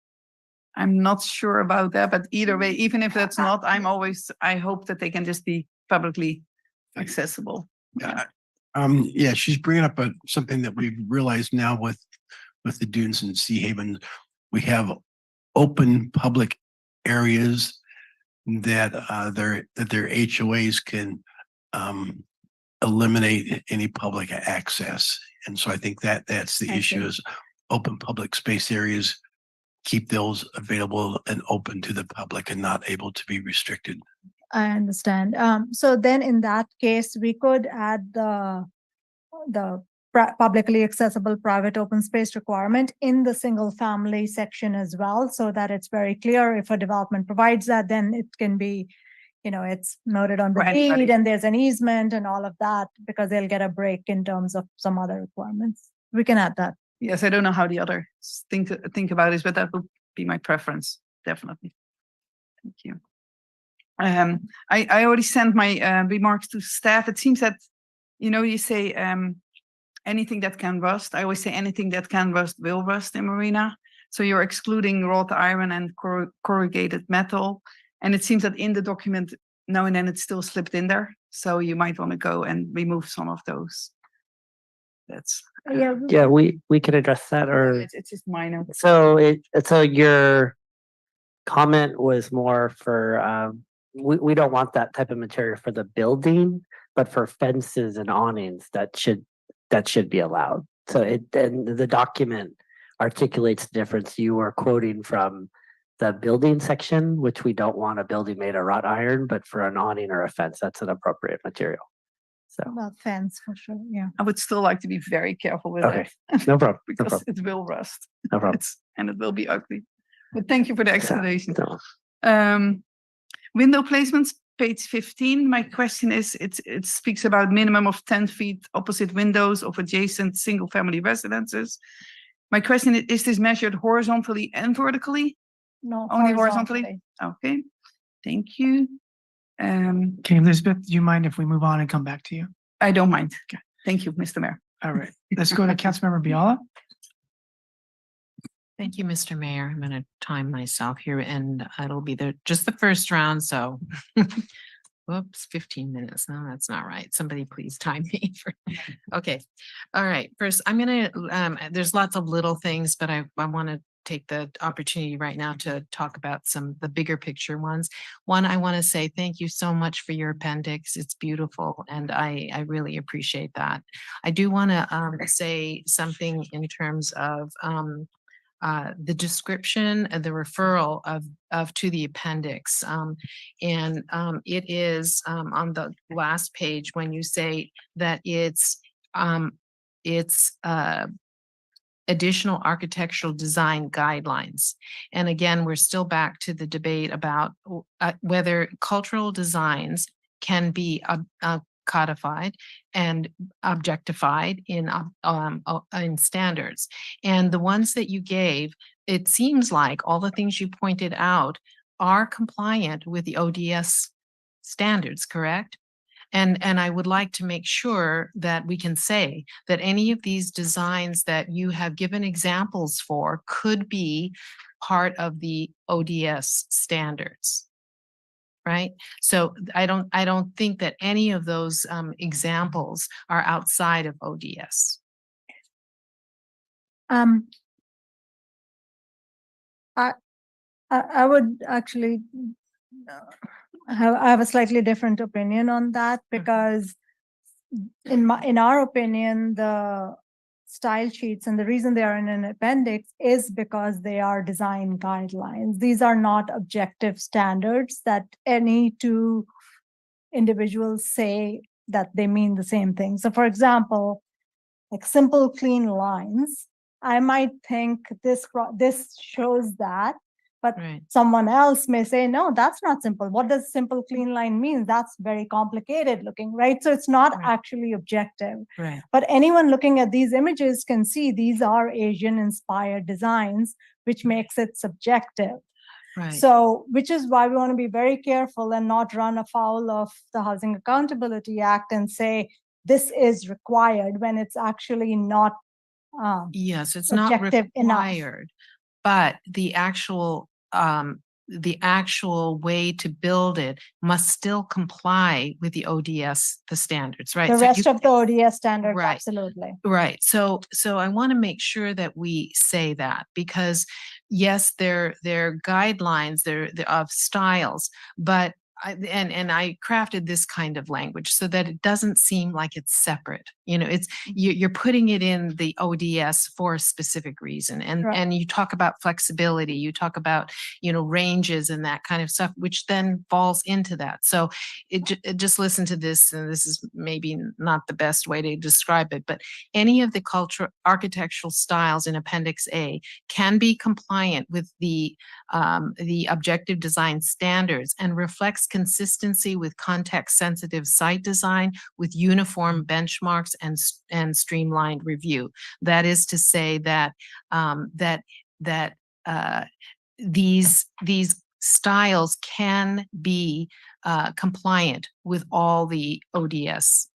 Speaker 15: I'm not sure about that, but either way, even if that's not, I hope that they can just be publicly accessible.
Speaker 16: Yeah, she's bringing up something that we've realized now with the dunes and Sea Haven. We have open public areas that their HOAs can eliminate any public access. And so I think that's the issue is open public space areas, keep those available and open to the public and not able to be restricted.
Speaker 1: I understand. So then in that case, we could add the publicly accessible private open space requirement in the single family section as well, so that it's very clear if a development provides that, then it can be, it's noted on the deed and there's an easement and all of that, because they'll get a break in terms of some other requirements. We can add that.
Speaker 15: Yes, I don't know how the others think about this, but that would be my preference, definitely. Thank you. I already sent my remarks to staff. It seems that, you say anything that can rust. I always say anything that can rust will rust in Marina. So you're excluding wrought iron and corrugated metal. And it seems that in the document, now and then it's still slipped in there. So you might want to go and remove some of those. That's
Speaker 5: Yeah, we can address that, or
Speaker 15: it's just minor.
Speaker 5: so your comment was more for we don't want that type of material for the building, but for fences and awnings that should be allowed. So and the document articulates the difference. You were quoting from the building section, which we don't want a building made of wrought iron, but for an awning or a fence, that's an appropriate material. So,
Speaker 1: About fence for sure, yeah.
Speaker 15: I would still like to be very careful with
Speaker 5: okay,
Speaker 15: it.
Speaker 5: no problem, no
Speaker 15: Because
Speaker 5: problem,
Speaker 15: it will rust.
Speaker 5: no problem.
Speaker 15: And it will be ugly. But thank you for the
Speaker 5: So,
Speaker 15: explanation.
Speaker 5: no.
Speaker 15: Window placements, page 15. My question is, it speaks about minimum of 10 feet opposite windows of adjacent single-family residences. My question is this measured horizontally and vertically?
Speaker 1: No.
Speaker 15: Only horizontally? Okay, thank you.
Speaker 3: Okay, Elizabeth, do you mind if we move on and come back to you?
Speaker 15: I don't mind. Thank you, Mr. Mayor.
Speaker 3: All right, let's go to Councilmember Biala.
Speaker 17: Thank you, Mr. Mayor. I'm going to time myself here and it'll be just the first round. So whoops, 15 minutes. No, that's not right. Somebody please time me for, okay. All right. First, I'm going to, there's lots of little things, but I want to take the opportunity right now to talk about the bigger picture ones. One, I want to say thank you so much for your appendix. It's beautiful. And I really appreciate that. I do want to say something in terms of, the description and the referral of to the appendix. It is on the last page when you say that it's additional architectural design guidelines. And again, we're still back to the debate about whether cultural designs can be codified and objectified in standards. And the ones that you gave, it seems like all the things you pointed out are compliant with the ODS standards, correct? And I would like to make sure that we can say that any of these designs that you have given examples for could be part of the ODS standards. Right? So I don't think that any of those examples are outside of ODS.
Speaker 1: I would actually I have a slightly different opinion on that because in our opinion, the style sheets and the reason they are in an appendix is because they are design guidelines. These are not objective standards that any two individuals say that they mean the same thing. So for example, like simple clean lines, I might think this shows that, but someone else may say, no, that's not simple. What does simple clean line mean? That's very complicated looking, right? So it's not actually objective.
Speaker 17: Right.
Speaker 1: But anyone looking at these images can see these are Asian inspired designs, which makes it subjective.
Speaker 17: Right.
Speaker 1: So, which is why we want to be very careful and not run afoul of the Housing Accountability Act and say this is required when it's actually not
Speaker 17: yes, it's not required, but the actual way to build it must still comply with the ODS, the standards, right?
Speaker 1: The rest of the ODS standards,
Speaker 17: right.
Speaker 1: Absolutely.
Speaker 17: Right. So I want to make sure that we say that because yes, they're guidelines, they're of styles, but I crafted this kind of language so that it doesn't seem like it's separate. You know, you're putting it in the ODS for a specific reason. And you talk about flexibility, you talk about, ranges and that kind of stuff, which then falls into that. So just listen to this, and this is maybe not the best way to describe it, but any of the architectural styles in Appendix A can be compliant with the objective design standards and reflects consistency with context-sensitive site design with uniform benchmarks and streamlined review. That is to say that these styles can be compliant with all the ODS.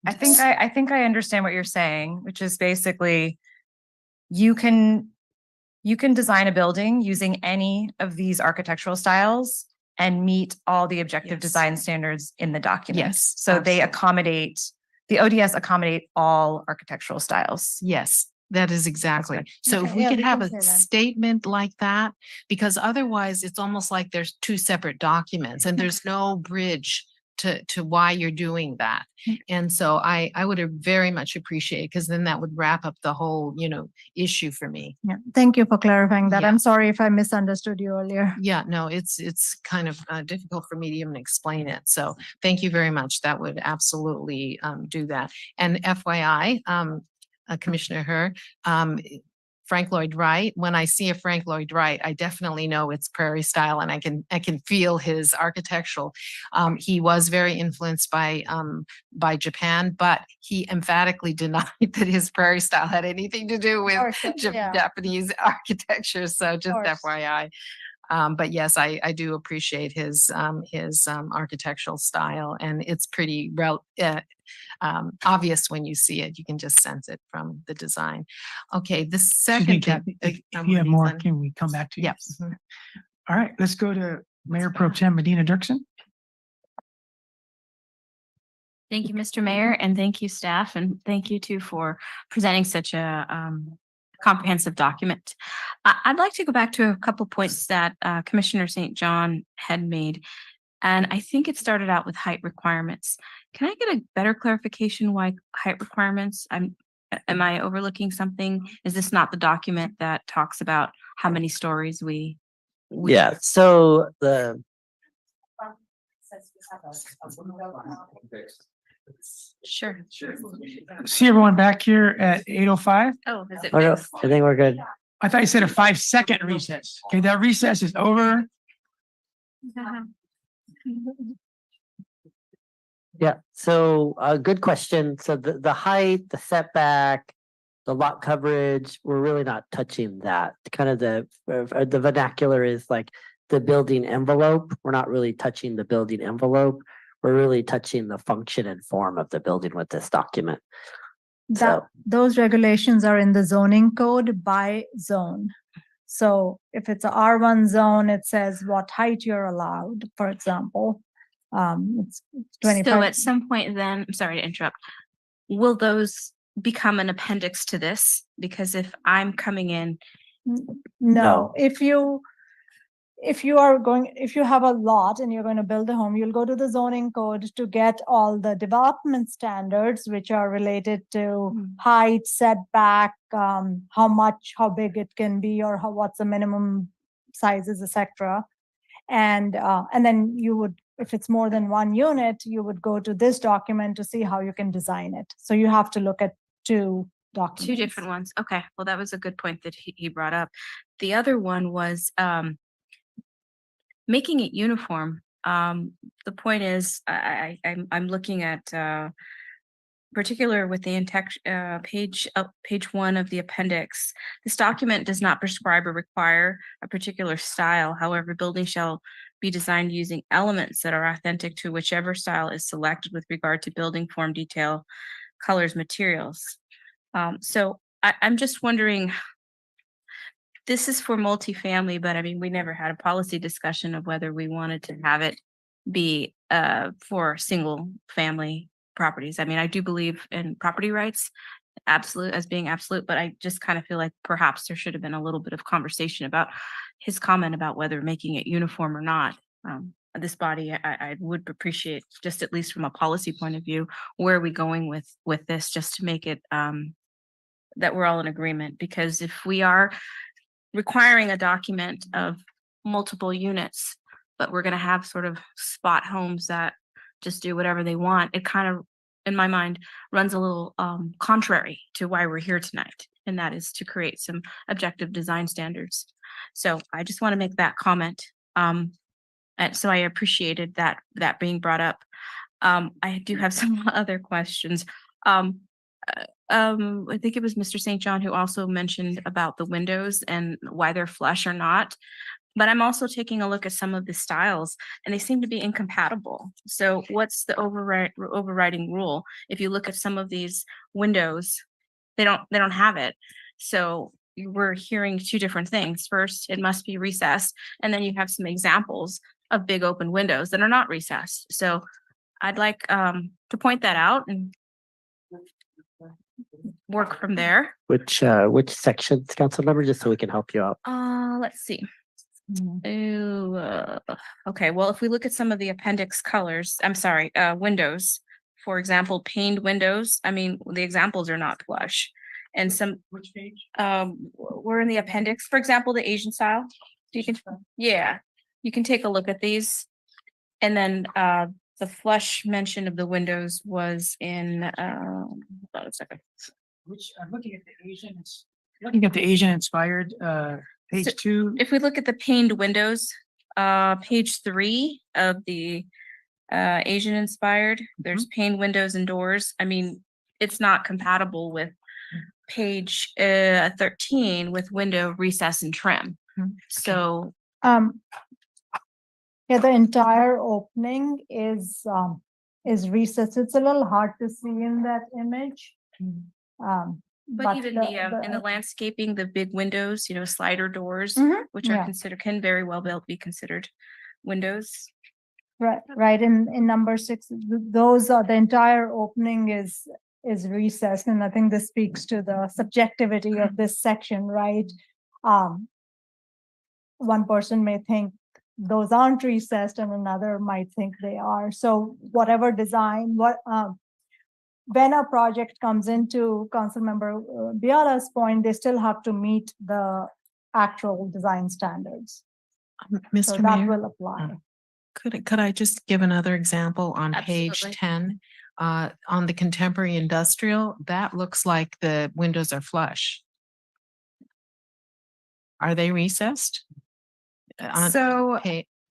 Speaker 2: I think I understand what you're saying, which is basically you can design a building using any of these architectural styles and meet all the objective design standards in the documents.
Speaker 17: Yes,
Speaker 2: so
Speaker 17: absolutely.
Speaker 2: The ODS accommodate all architectural styles.
Speaker 17: Yes, that is exactly. So
Speaker 1: Okay,
Speaker 17: if we
Speaker 1: yeah,
Speaker 17: could
Speaker 1: we
Speaker 17: have
Speaker 1: can
Speaker 17: a
Speaker 1: say that.
Speaker 17: statement like that, because otherwise it's almost like there's two separate documents and there's no bridge to why you're doing that. And so I would have very much appreciate, because then that would wrap up the whole, issue for me.
Speaker 1: Yeah, thank you for clarifying that.
Speaker 17: Yeah.
Speaker 1: I'm sorry if I misunderstood you earlier.
Speaker 17: Yeah, no, it's kind of difficult for me to even explain it. So thank you very much. That would absolutely do that. And FYI, Commissioner Herr, Frank Lloyd Wright, when I see a Frank Lloyd Wright, I definitely know it's prairie style, and I can feel his architectural. He was very influenced by Japan, but he emphatically denied that his prairie style had anything to do with
Speaker 1: course, yeah.
Speaker 17: Japanese architecture. So just
Speaker 1: course.
Speaker 17: FYI. But yes, I do appreciate his architectural style, and it's pretty obvious when you see it. You can just sense it from the design. Okay, the
Speaker 3: Excuse me,
Speaker 17: second
Speaker 3: Kathy,
Speaker 17: thing.
Speaker 3: if you have more, can we come back to you?
Speaker 17: Yes.
Speaker 3: All right, let's go to Mayor Pro Tem Medina Dirksen.
Speaker 18: Thank you, Mr. Mayor, and thank you, staff, and thank you too for presenting such a comprehensive document. I'd like to go back to a couple points that Commissioner St. John had made, and I think it started out with height requirements. Can I get a better clarification why height requirements? Am I overlooking something? Is this not the document that talks about how many stories we?
Speaker 5: Yeah, so the
Speaker 18: Sure.
Speaker 3: See everyone back here at 8:05.
Speaker 18: Oh, is it
Speaker 5: oh, no,
Speaker 18: fixed?
Speaker 5: I think we're good.
Speaker 3: I thought you said a 5-second recess. Okay, that recess is over.
Speaker 5: Yeah, so good question. So the height, the setback, the lot coverage, we're really not touching that. Kind of the vernacular is like the building envelope. We're not really touching the building envelope. We're really touching the function and form of the building with this document.
Speaker 1: Those regulations are in the zoning code by zone. So if it's a R1 zone, it says what height you're allowed, for example. It's 25.
Speaker 18: So at some point then, I'm sorry to interrupt, will those become an appendix to this? Because if I'm coming in,
Speaker 1: No, if you have a lot and you're going to build a home, you'll go to the zoning code to get all the development standards, which are related to height, setback, how big it can be, or what's the minimum sizes, etc. And then you would, if it's more than one unit, you would go to this document to see how you can design it. So you have to look at two documents.
Speaker 18: two different ones. Okay, well, that was a good point that he brought up. The other one was making it uniform. The point is, I'm looking at particular with the page 1 of the appendix. This document does not prescribe or require a particular style. However, building shall be designed using elements that are authentic to whichever style is selected with regard to building form, detail, colors, materials. So I'm just wondering, this is for multifamily, but I mean, we never had a policy discussion of whether we wanted to have it be for single family properties. I mean, I do believe in property rights as being absolute, but I just kind of feel like perhaps there should have been a little bit of conversation about his comment about whether making it uniform or not. This body, I would appreciate, just at least from a policy point of view, where are we going with this, just to make it that we're all in agreement. Because if we are requiring a document of multiple units, but we're going to have sort of spot homes that just do whatever they want, it kind of, in my mind, runs a little contrary to why we're here tonight, and that is to create some objective design standards. So I just want to make that comment. And so I appreciated that being brought up. I do have some other questions. I think it was Mr. St. John who also mentioned about the windows and why they're flush or not. But I'm also taking a look at some of the styles, and they seem to be incompatible. So what's the overriding rule? If you look at some of these windows, they don't have it. So we're hearing two different things. First, it must be recessed, and then you have some examples of big open windows that are not recessed. So I'd like to point that out and work from there.
Speaker 5: Which sections, council member, just so we can help you out.
Speaker 18: Let's see. Ooh, okay, well, if we look at some of the appendix colors, I'm sorry, windows, for example, paned windows, I mean, the examples are not flush. And some,
Speaker 3: Which page?
Speaker 18: we're in the appendix, for example, the Asian style. You can, yeah, you can take a look at these. And then, the flush mention of the windows was in, hold on a second.
Speaker 3: Which, I'm looking at the Asian, looking at the Asian inspired,
Speaker 18: So-
Speaker 3: page 2.
Speaker 18: If we look at the paned windows, page 3 of the Asian inspired, there's paned windows and doors. I mean, it's not compatible with page 13 with window recess and trim. So
Speaker 1: Yeah, the entire opening is recessed. It's a little hard to see in that image.
Speaker 18: but even in the landscaping, the big windows, slider doors,
Speaker 1: Mhm,
Speaker 18: which are
Speaker 1: yeah.
Speaker 18: can very well be considered windows.
Speaker 1: Right, in number 6, those are, the entire opening is recessed, and I think this speaks to the subjectivity of this section, right? One person may think those aren't recessed and another might think they are. So whatever design, when a project comes into Councilmember Biala's point, they still have to meet the actual design standards. So
Speaker 17: Mr.
Speaker 1: that
Speaker 17: Mayor,
Speaker 1: will apply.
Speaker 17: could I just give another example on page
Speaker 18: Absolutely.
Speaker 17: 10? On the contemporary industrial, that looks like the windows are flush. Are they recessed?
Speaker 2: So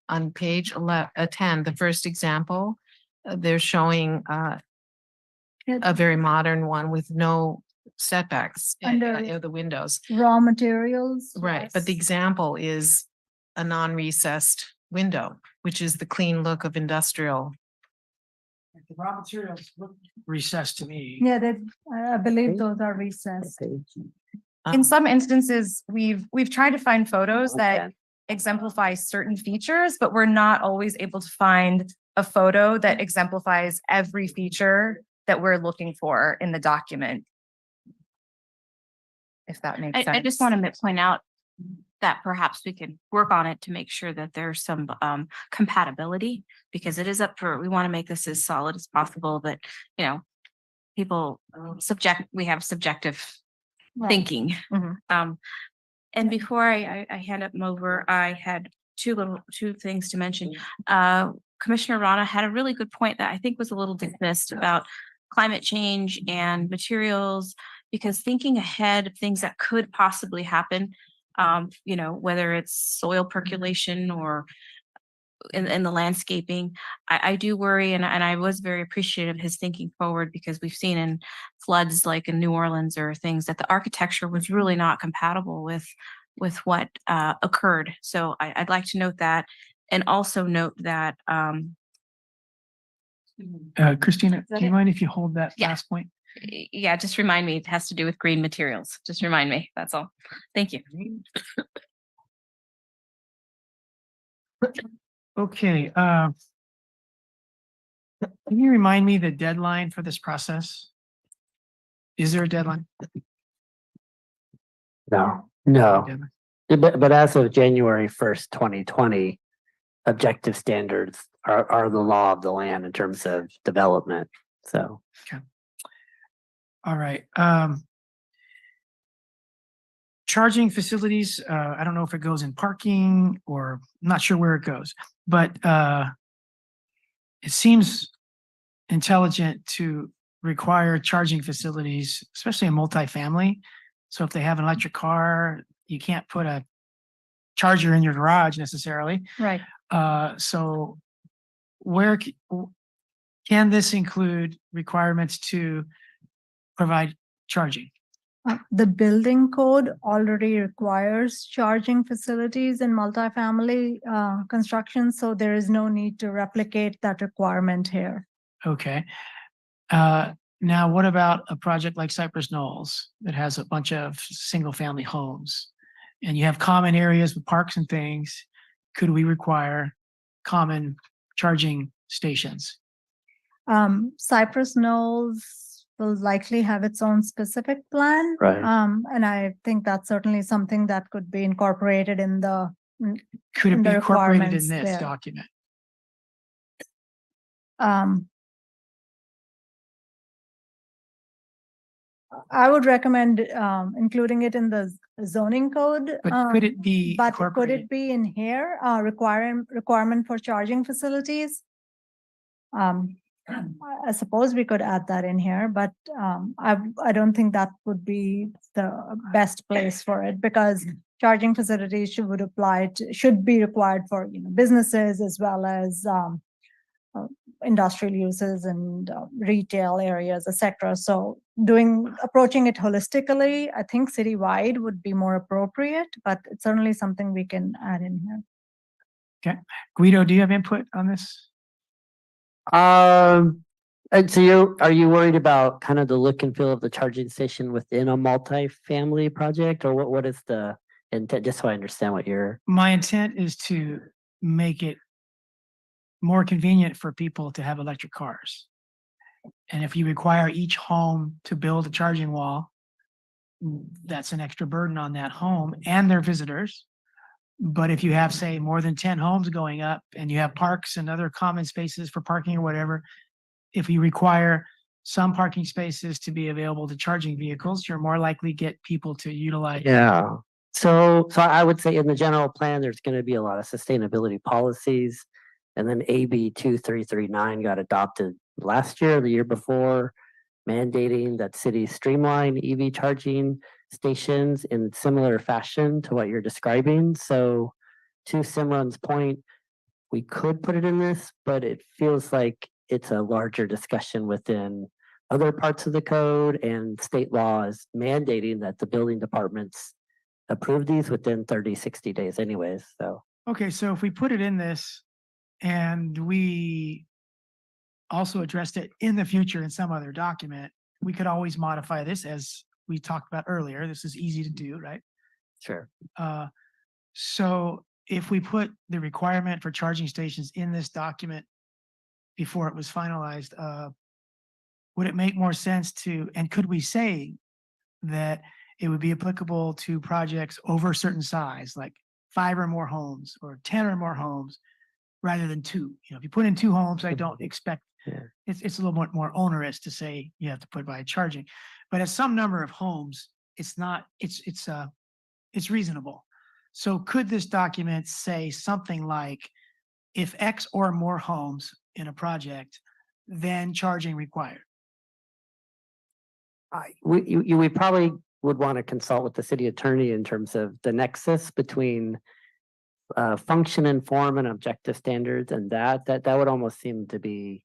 Speaker 17: On page 10, the first example, they're showing a very modern one with no setbacks
Speaker 1: Under-
Speaker 17: of the windows.
Speaker 1: Raw materials.
Speaker 17: Right, but the
Speaker 1: yes.
Speaker 17: example is a non-recessed window, which is the clean look of industrial.
Speaker 3: The raw materials look recessed to me.
Speaker 1: Yeah, I believe those are recessed.
Speaker 2: In some instances, we've tried to find photos that exemplify certain features, but we're not always able to find a photo that exemplifies every feature that we're looking for in the document. If that makes sense.
Speaker 18: I just want to point out that perhaps we could work on it to make sure that there's some compatibility, because it is we want to make this as solid as possible, but people we have subjective
Speaker 1: Right.
Speaker 18: thinking. And before I hand up over, I had two things to mention. Commissioner Rana had a really good point that I think was a little dismissed about climate change and materials, because thinking ahead of things that could possibly happen, whether it's soil percolation or in the landscaping, I do worry, and I was very appreciative of his thinking forward, because we've seen in floods like in New Orleans or things that the architecture was really not compatible with what occurred. So I'd like to note that, and also note that
Speaker 3: Christina,
Speaker 18: that
Speaker 3: do you
Speaker 18: it?
Speaker 3: mind if you hold that
Speaker 18: Yeah.
Speaker 3: last point?
Speaker 18: yeah, just remind me, it has to do with green materials. Just remind me, that's all. Thank you.
Speaker 3: Okay, can you remind me the deadline for this process? Is there a deadline?
Speaker 5: No.
Speaker 3: Deadline?
Speaker 5: But as of January 1st, 2020, objective standards are the law of the land in terms of development. So.
Speaker 3: All right, charging facilities, I don't know if it goes in parking or I'm not sure where it goes, but it seems intelligent to require charging facilities, especially in multifamily. So if they have an electric car, you can't put a charger in your garage necessarily.
Speaker 1: Right.
Speaker 3: So where can this include requirements to provide charging?
Speaker 1: The building code already requires charging facilities in multifamily construction, so there is no need to replicate that requirement here.
Speaker 3: Okay. Now what about a project like Cypress Knolls that has a bunch of single family homes? And you have common areas with parks and things. Could we require common charging stations?
Speaker 1: Cypress Knolls will likely have its own specific plan.
Speaker 5: Right.
Speaker 1: And I think that's certainly something that could be incorporated in the
Speaker 3: Could it
Speaker 1: and
Speaker 3: be
Speaker 1: the
Speaker 3: incorporated in
Speaker 1: requirements
Speaker 3: this
Speaker 1: there.
Speaker 3: document?
Speaker 1: I would recommend including it in the zoning code.
Speaker 3: But could it be
Speaker 1: But could
Speaker 3: incorporated?
Speaker 1: it be in here, requirement for charging facilities? I suppose we could add that in here, but I don't think that would be the best place for it because charging facilities should be required for, businesses as well as industrial uses and retail areas, etc. So approaching it holistically, I think citywide would be more appropriate, but it's certainly something we can add in here.
Speaker 3: Okay. Guido, do you have input on this?
Speaker 5: And so are you worried about kind of the look and feel of the charging station within a multi-family project, or what is the intent? Just so I understand what you're.
Speaker 3: My intent is to make it more convenient for people to have electric cars. And if you require each home to build a charging wall, that's an extra burden on that home and their visitors. But if you have, say, more than 10 homes going up and you have parks and other common spaces for parking or whatever, if you require some parking spaces to be available to charging vehicles, you're more likely get people to utilize.
Speaker 5: Yeah. So I would say in the general plan, there's going to be a lot of sustainability policies. And then AB 2339 got adopted last year, the year before, mandating that cities streamline EV charging stations in similar fashion to what you're describing. So to Simran's point, we could put it in this, but it feels like it's a larger discussion within other parts of the code, and state law is mandating that the building departments approve these within 30, 60 days anyways. So.
Speaker 3: Okay, so if we put it in this and we also addressed it in the future in some other document, we could always modify this as we talked about earlier. This is easy to do, right?
Speaker 5: Sure.
Speaker 3: So if we put the requirement for charging stations in this document before it was finalized, would it make more sense and could we say that it would be applicable to projects over a certain size, like 5 or more homes or 10 or more homes, rather than 2? If you put in 2 homes, I don't expect, it's a little more onerous to say you have to put by charging. But at some number of homes, it's reasonable. So could this document say something like, if X or more homes in a project, then charging required?
Speaker 5: We probably would want to consult with the city attorney in terms of the nexus between function and form and objective standards, and that would almost seem to be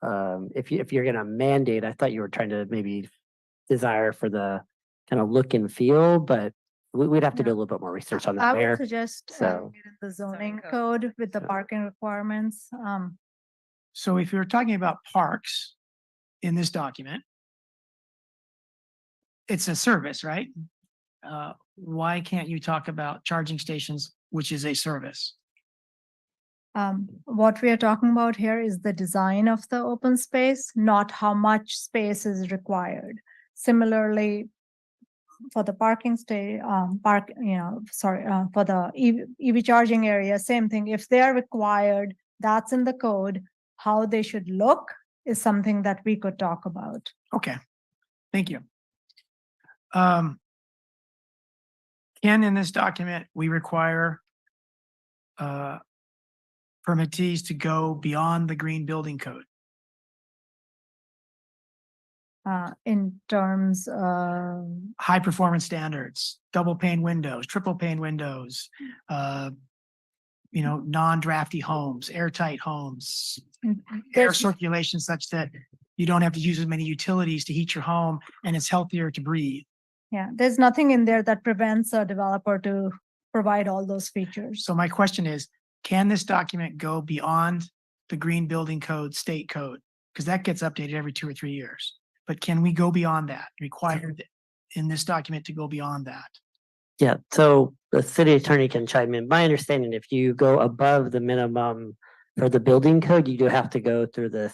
Speaker 5: if you're going to mandate. I thought you were trying to maybe desire for the kind of look and feel, but we'd have to do a little bit more research on that.
Speaker 1: I
Speaker 5: Mayor.
Speaker 1: would suggest
Speaker 5: So
Speaker 1: the zoning code with the parking requirements.
Speaker 3: So if you're talking about parks in this document, it's a service, right? Why can't you talk about charging stations, which is a service?
Speaker 1: What we are talking about here is the design of the open space, not how much space is required. Similarly, for the parking for the EV charging area, same thing. If they are required, that's in the code. How they should look is something that we could talk about.
Speaker 3: Okay, thank you. Can in this document, we require permittees to go beyond the green building code?
Speaker 1: In terms of
Speaker 3: High performance standards, double pane windows, triple pane windows, non-drafty homes, airtight homes, air circulation such that you don't have to use as many utilities to heat your home and it's healthier to breathe.
Speaker 1: Yeah, there's nothing in there that prevents a developer to provide all those features.
Speaker 3: So my question is, can this document go beyond the green building code, state code? Because that gets updated every 2 or 3 years. But can we go beyond that? Required in this document to go beyond that?
Speaker 5: yeah, so the city attorney can chime in. My understanding, if you go above the minimum for the building code, you do have to go through the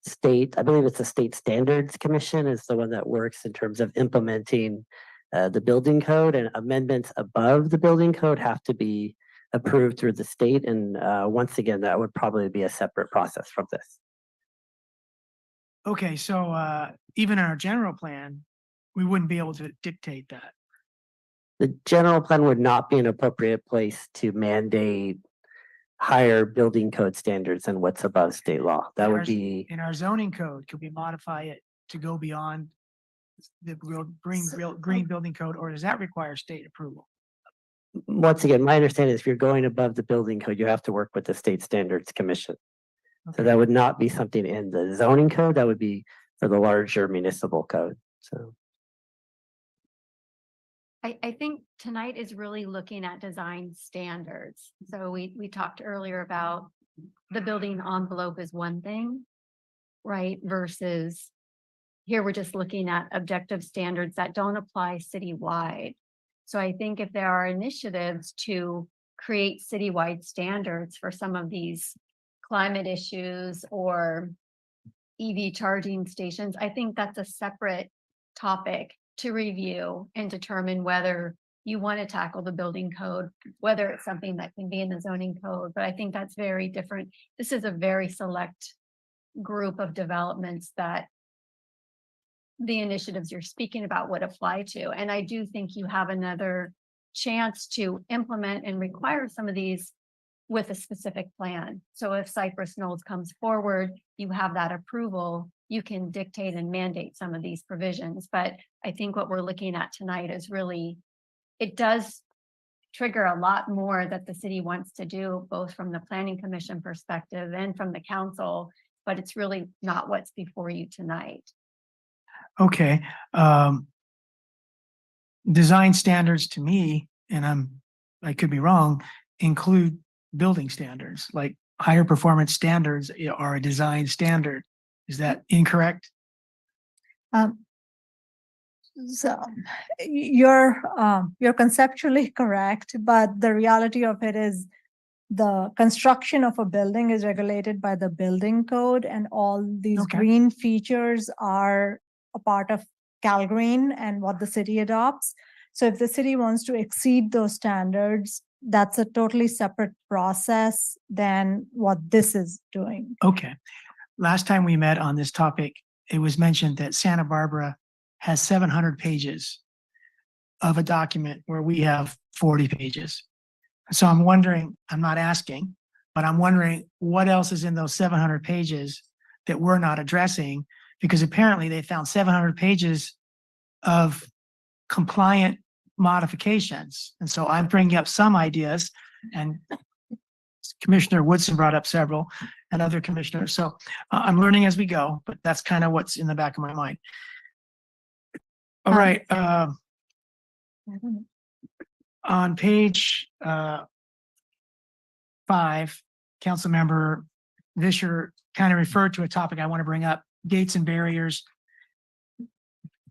Speaker 5: state. I believe it's the State Standards Commission is the one that works in terms of implementing the building code, and amendments above the building code have to be approved through the state. And once again, that would probably be a separate process from this.
Speaker 3: Okay, so even in our general plan, we wouldn't be able to dictate that.
Speaker 5: The general plan would not be an appropriate place to mandate higher building code standards than what's above state law. That would be,
Speaker 3: In our zoning code, could we modify it to go beyond the green building code, or does that require state approval?
Speaker 5: once again, my understanding is if you're going above the building code, you have to work with the State Standards Commission. So that would not be something in the zoning code, that would be for the larger municipal code, so.
Speaker 14: I think tonight is really looking at design standards. So we talked earlier about the building envelope is one thing, right? Versus here we're just looking at objective standards that don't apply citywide. So I think if there are initiatives to create citywide standards for some of these climate issues or EV charging stations, I think that's a separate topic to review and determine whether you want to tackle the building code, whether it's something that can be in the zoning code. But I think that's very different. This is a very select group of developments that the initiatives you're speaking about would apply to. And I do think you have another chance to implement and require some of these with a specific plan. So if Cypress Knolls comes forward, you have that approval, you can dictate and mandate some of these provisions. But I think what we're looking at tonight is really, it does trigger a lot more that the city wants to do, both from the planning commission perspective and from the council, but it's really not what's before you tonight.
Speaker 3: Okay, design standards to me, and I could be wrong, include building standards, like higher performance standards are a design standard. Is that incorrect?
Speaker 1: So you're conceptually correct, but the reality of it is the construction of a building is regulated by the building code, and all these green features are a part of CalGreen and what the city adopts. So if the city wants to exceed those standards, that's a totally separate process than what this is doing.
Speaker 3: Okay. Last time we met on this topic, it was mentioned that Santa Barbara has 700 pages of a document where we have 40 pages. So I'm wondering, I'm not asking, but I'm wondering what else is in those 700 pages that we're not addressing, because apparently they found 700 pages of compliant modifications. And so I'm bringing up some ideas, and Commissioner Woodson brought up several, and other commissioners. So I'm learning as we go, but that's kind of what's in the back of my mind. All right. On page 5, Councilmember Vischer kind of referred to a topic I want to bring up, gates and barriers.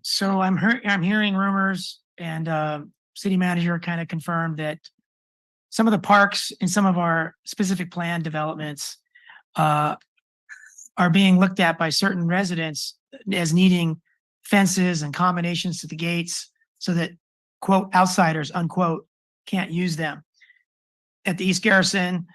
Speaker 3: So I'm hearing rumors, and city manager kind of confirmed that some of the parks in some of our specific plan developments are being looked at by certain residents as needing fences and combinations to the gates so that, quote, outsiders, unquote, can't use them. At the East Garrison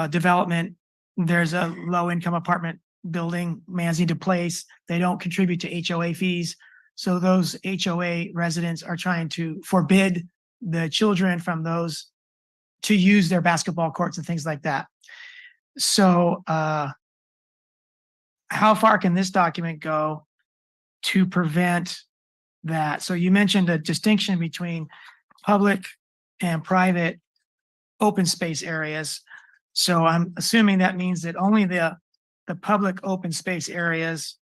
Speaker 3: development, there's a low-income apartment building, Manzita Place. They don't contribute to HOA fees. So those HOA residents are trying to forbid the children from those to use their basketball courts and things like that. So how far can this document go to prevent that? So you mentioned a distinction between public and private open space areas. So I'm assuming that means that only the public open space areas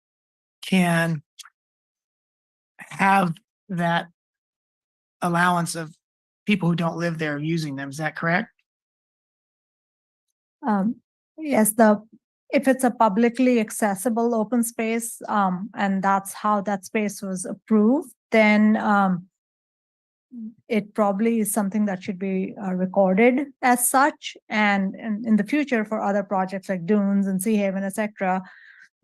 Speaker 3: can have that allowance of people who don't live there using them. Is that correct?
Speaker 1: Yes, if it's a publicly accessible open space, and that's how that space was approved, then it probably is something that should be recorded as such. And in the future for other projects like Dunes and Sea Haven, etc.,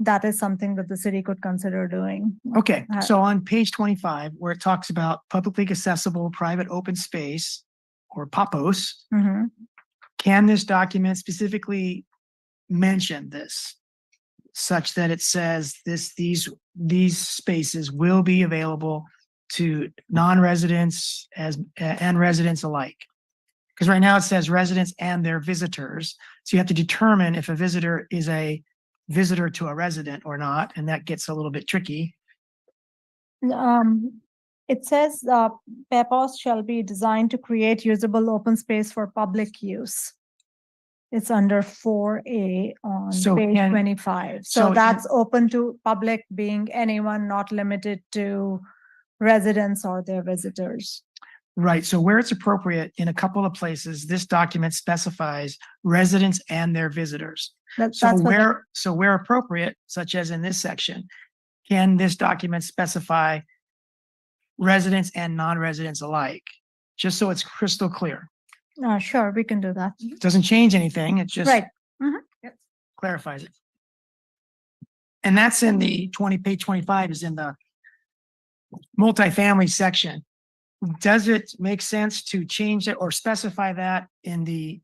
Speaker 1: that is something that the city could consider doing.
Speaker 3: Okay, so on page 25, where it talks about publicly accessible private open space, or Papos,
Speaker 1: Mhm.
Speaker 3: can this document specifically mention this? Such that it says these spaces will be available to non-residents and residents alike. Because right now it says residents and their visitors. So you have to determine if a visitor is a visitor to a resident or not, and that gets a little bit tricky.
Speaker 1: It says, PEPOS shall be designed to create usable open space for public use. It's under 4A on
Speaker 3: So
Speaker 1: page
Speaker 3: can-
Speaker 1: 25.
Speaker 3: so
Speaker 1: So that's open to public, being anyone, not limited to residents or their visitors.
Speaker 3: Right, so where it's appropriate, in a couple of places, this document specifies residents and their visitors. So
Speaker 1: That's what
Speaker 3: where appropriate, such as in this section, can this document specify residents and non-residents alike? Just so it's crystal clear.
Speaker 1: Sure, we can do that.
Speaker 3: Doesn't change anything, it just
Speaker 1: Right. Mhm.
Speaker 3: clarifies it. And that's in the page 25 is in the multifamily section. Does it make sense to change it or specify that in the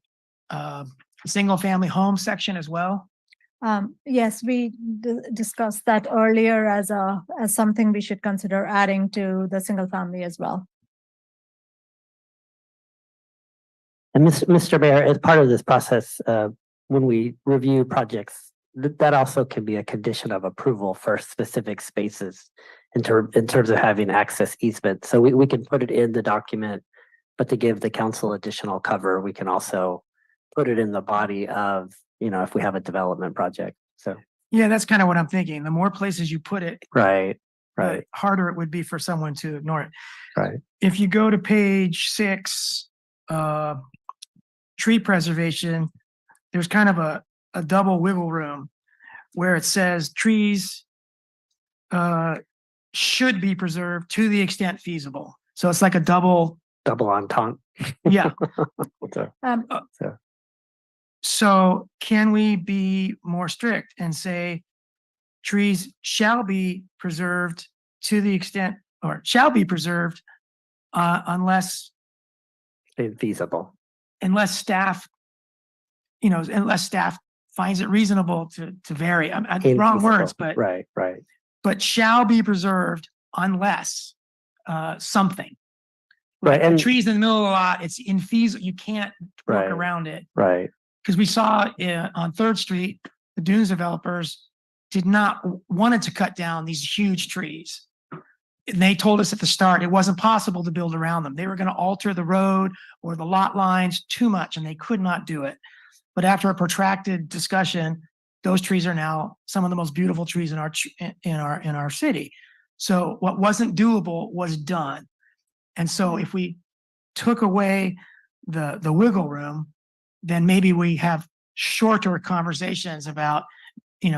Speaker 3: single family home section as well?
Speaker 1: Yes, we discussed that earlier as something we should consider adding to the single family as well.
Speaker 5: And Mr. Mayor, as part of this process, when we review projects, that also can be a condition of approval for specific spaces in terms of having access easement. So we can put it in the document, but to give the council additional cover, we can also put it in the body of, if we have a development project. So.
Speaker 3: Yeah, that's kind of what I'm thinking. The more places you put it,
Speaker 5: Right.
Speaker 3: the harder it would be for someone to ignore it.
Speaker 5: Right.
Speaker 3: If you go to page 6, tree preservation, there's kind of a double wiggle room where it says trees should be preserved to the extent feasible. So it's like a double
Speaker 5: entente.
Speaker 3: Yeah.
Speaker 5: So,
Speaker 3: So can we be more strict and say trees shall be preserved to the extent, or shall be preserved unless
Speaker 5: feasible.
Speaker 3: Unless staff finds it reasonable to vary. I'm wrong words, but
Speaker 5: right.
Speaker 3: But shall be preserved unless something.
Speaker 5: Right,
Speaker 3: Like the
Speaker 5: and
Speaker 3: trees in the middle of the lot, it's infeasible. You can't work
Speaker 5: Right.
Speaker 3: around it.
Speaker 5: Right.
Speaker 3: Because we saw on 3rd Street, the Dunes developers wanted to cut down these huge trees. And they told us at the start, it wasn't possible to build around them. They were going to alter the road or the lot lines too much, and they could not do it. But after a protracted discussion, those trees are now some of the most beautiful trees in our city. So what wasn't doable was done. And so if we took away the wiggle room, then maybe we have shorter conversations about,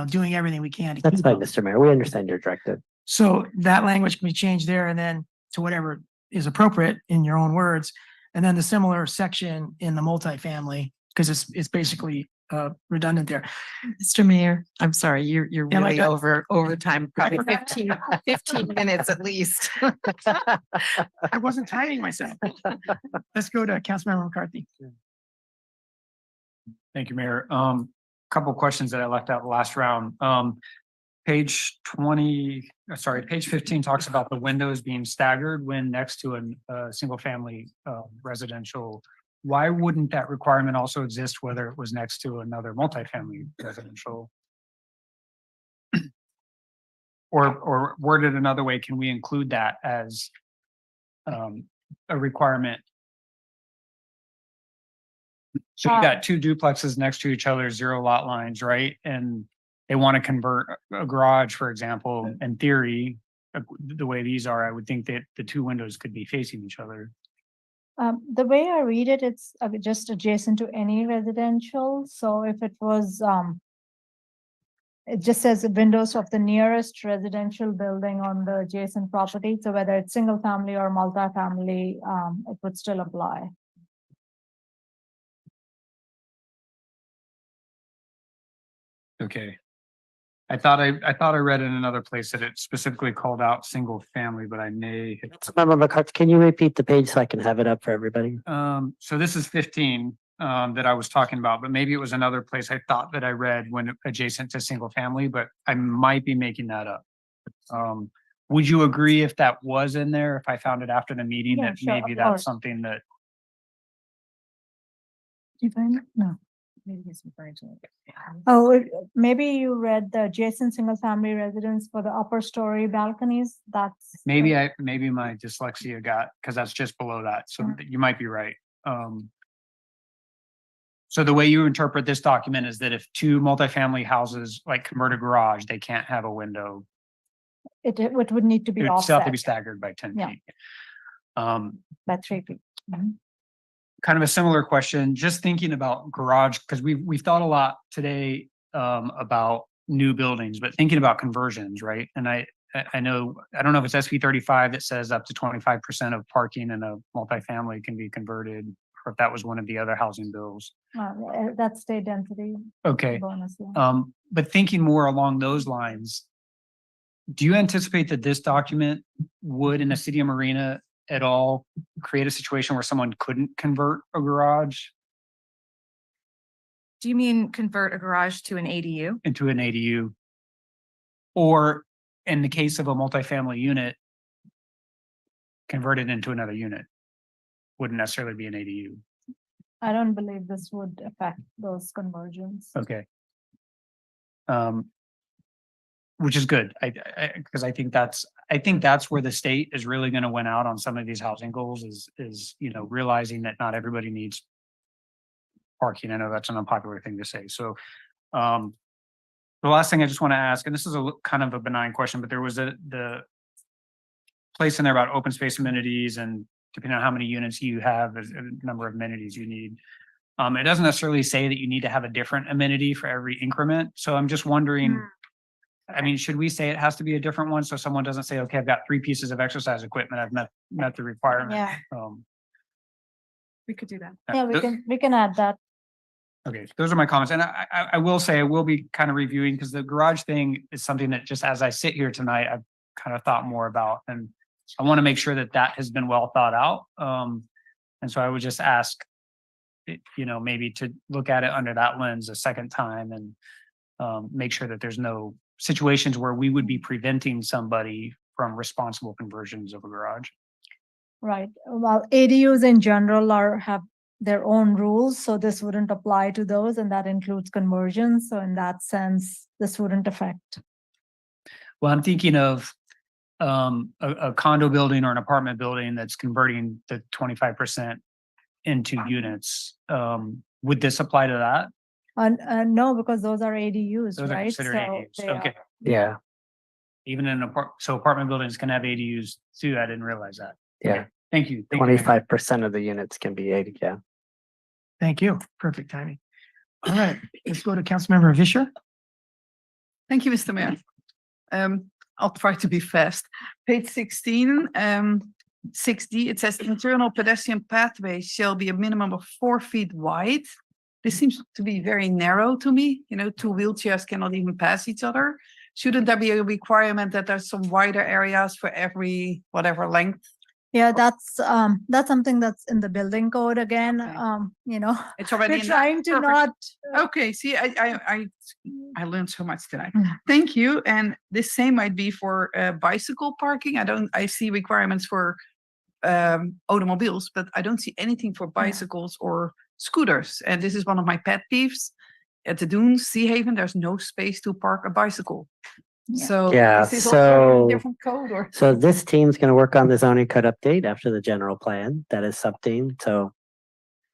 Speaker 3: doing everything we can to
Speaker 5: That's
Speaker 3: keep
Speaker 5: fine,
Speaker 3: them.
Speaker 5: Mr. Mayor. We understand your directive.
Speaker 3: So that language can be changed there and then to whatever is appropriate in your own words. And then the similar section in the multifamily, because it's basically redundant there.
Speaker 15: Mr. Mayor, I'm sorry, you're
Speaker 3: Yeah,
Speaker 15: really
Speaker 3: like,
Speaker 15: over time, probably
Speaker 3: forgot.
Speaker 15: 15 minutes at least.
Speaker 3: I wasn't timing myself. Let's go to Councilmember McCarthy.
Speaker 13: Thank you, Mayor. Couple questions that I left out last round. Page 15 talks about the windows being staggered when next to a single family residential. Why wouldn't that requirement also exist whether it was next to another multifamily residential? Or worded another way, can we include that as a requirement? So you got 2 duplexes next to each other, 0 lot lines, right? And they want to convert a garage, for example. In theory, the way these are, I would think that the 2 windows could be facing each other.
Speaker 1: The way I read it, it's just adjacent to any residential. So if it was, it just says the windows of the nearest residential building on the adjacent property. So whether it's single family or multifamily, it would still apply.
Speaker 13: Okay. I thought I read in another place that it specifically called out single family, but I may.
Speaker 5: Councilmember McCarthy, can you repeat the page so I can have it up for everybody?
Speaker 13: So this is 15 that I was talking about, but maybe it was another place I thought that I read when adjacent to single family, but I might be making that up. Would you agree if that was in there, if I found it after the meeting,
Speaker 1: Yeah,
Speaker 13: that
Speaker 1: sure,
Speaker 13: maybe
Speaker 1: of
Speaker 13: that's
Speaker 1: course.
Speaker 13: something that,
Speaker 1: Do you find it? No.
Speaker 2: Maybe he's referring to it.
Speaker 1: Oh, maybe you read the adjacent single family residence for the upper story balconies. That's.
Speaker 13: maybe my dyslexia got, because that's just below that. So you might be right. So the way you interpret this document is that if two multifamily houses like convert a garage, they can't have a window.
Speaker 1: It would need to be
Speaker 13: It would still have to be
Speaker 1: offset
Speaker 13: staggered by 10
Speaker 1: Yeah.
Speaker 13: feet.
Speaker 1: by 3 feet. Mhm.
Speaker 13: Kind of a similar question, just thinking about garage, because we've thought a lot today about new buildings, but thinking about conversions, right? And I know, I don't know if it's SB 35 that says up to 25% of parking in a multifamily can be converted, or if that was one of the other housing bills.
Speaker 1: That's state density.
Speaker 13: Okay.
Speaker 1: Bonus. Yeah.
Speaker 13: But thinking more along those lines, do you anticipate that this document would, in the city of Marina at all, create a situation where someone couldn't convert a garage
Speaker 2: Do you mean convert a garage to an ADU?
Speaker 13: into an ADU? Or in the case of a multifamily unit, convert it into another unit? Wouldn't necessarily be an ADU.
Speaker 1: I don't believe this would affect those conversions.
Speaker 13: Okay. Which is good. Because I think that's where the state is really going to win out on some of these housing goals is, realizing that not everybody needs parking. I know that's an unpopular thing to say. So, the last thing I just want to ask, and this is kind of a benign question, but there was the place in there about open space amenities, and depending on how many units you have, there's a number of amenities you need. It doesn't necessarily say that you need to have a different amenity for every increment. So I'm just wondering, I mean, should we say it has to be a different one? So someone doesn't say, okay, I've got 3 pieces of exercise equipment. I've met the requirement.
Speaker 1: Yeah.
Speaker 2: We could do that.
Speaker 1: Yeah, we can add that.
Speaker 13: Okay, those are my comments. And I will say, I will be kind of reviewing, because the garage thing is something that just as I sit here tonight, I've kind of thought more about, and I want to make sure that that has been well thought out. And so I would just ask, maybe to look at it under that lens a second time, and make sure that there's no situations where we would be preventing somebody from responsible conversions of a garage.
Speaker 1: Right. Well, ADUs in general have their own rules, so this wouldn't apply to those, and that includes conversions. So in that sense, this wouldn't affect.
Speaker 13: Well, I'm thinking of a condo building or an apartment building that's converting the 25% into units. Would this apply to that?
Speaker 1: No, because those are ADUs,
Speaker 13: Those are
Speaker 1: right?
Speaker 13: considered ADUs.
Speaker 1: they are-
Speaker 13: Okay.
Speaker 5: Yeah,
Speaker 13: Even in apartment buildings can have ADUs too. I didn't realize that.
Speaker 5: yeah.
Speaker 13: Okay. Thank you. Thank you, Mayor.
Speaker 5: 25% of the units can be 80, yeah.
Speaker 3: Thank you. Perfect timing. All right, let's go to Councilmember Vischer.
Speaker 15: Thank you, Mr. Mayor. I'll try to be fast. Page 16, 6D, it says internal pedestrian pathways shall be a minimum of 4 feet wide. This seems to be very narrow to me. 2 wheelchairs cannot even pass each other. Shouldn't there be a requirement that there's some wider areas for every whatever length?
Speaker 1: Yeah, that's something that's in the building code again.
Speaker 15: Okay. It's already
Speaker 1: We're
Speaker 15: in
Speaker 1: trying to
Speaker 15: Perfect.
Speaker 1: not.
Speaker 15: Okay, see, I learned so much tonight. Thank you. And the same might be for bicycle parking. I see requirements for automobiles, but I don't see anything for bicycles or scooters. And this is one of my pet peeves. At the Dunes, Sea Haven, there's no space to park a bicycle. So
Speaker 5: Yeah,
Speaker 15: is this also in
Speaker 5: so-
Speaker 15: a different code or?
Speaker 5: So this team's gonna work on the zoning code update after the general plan. That is something, so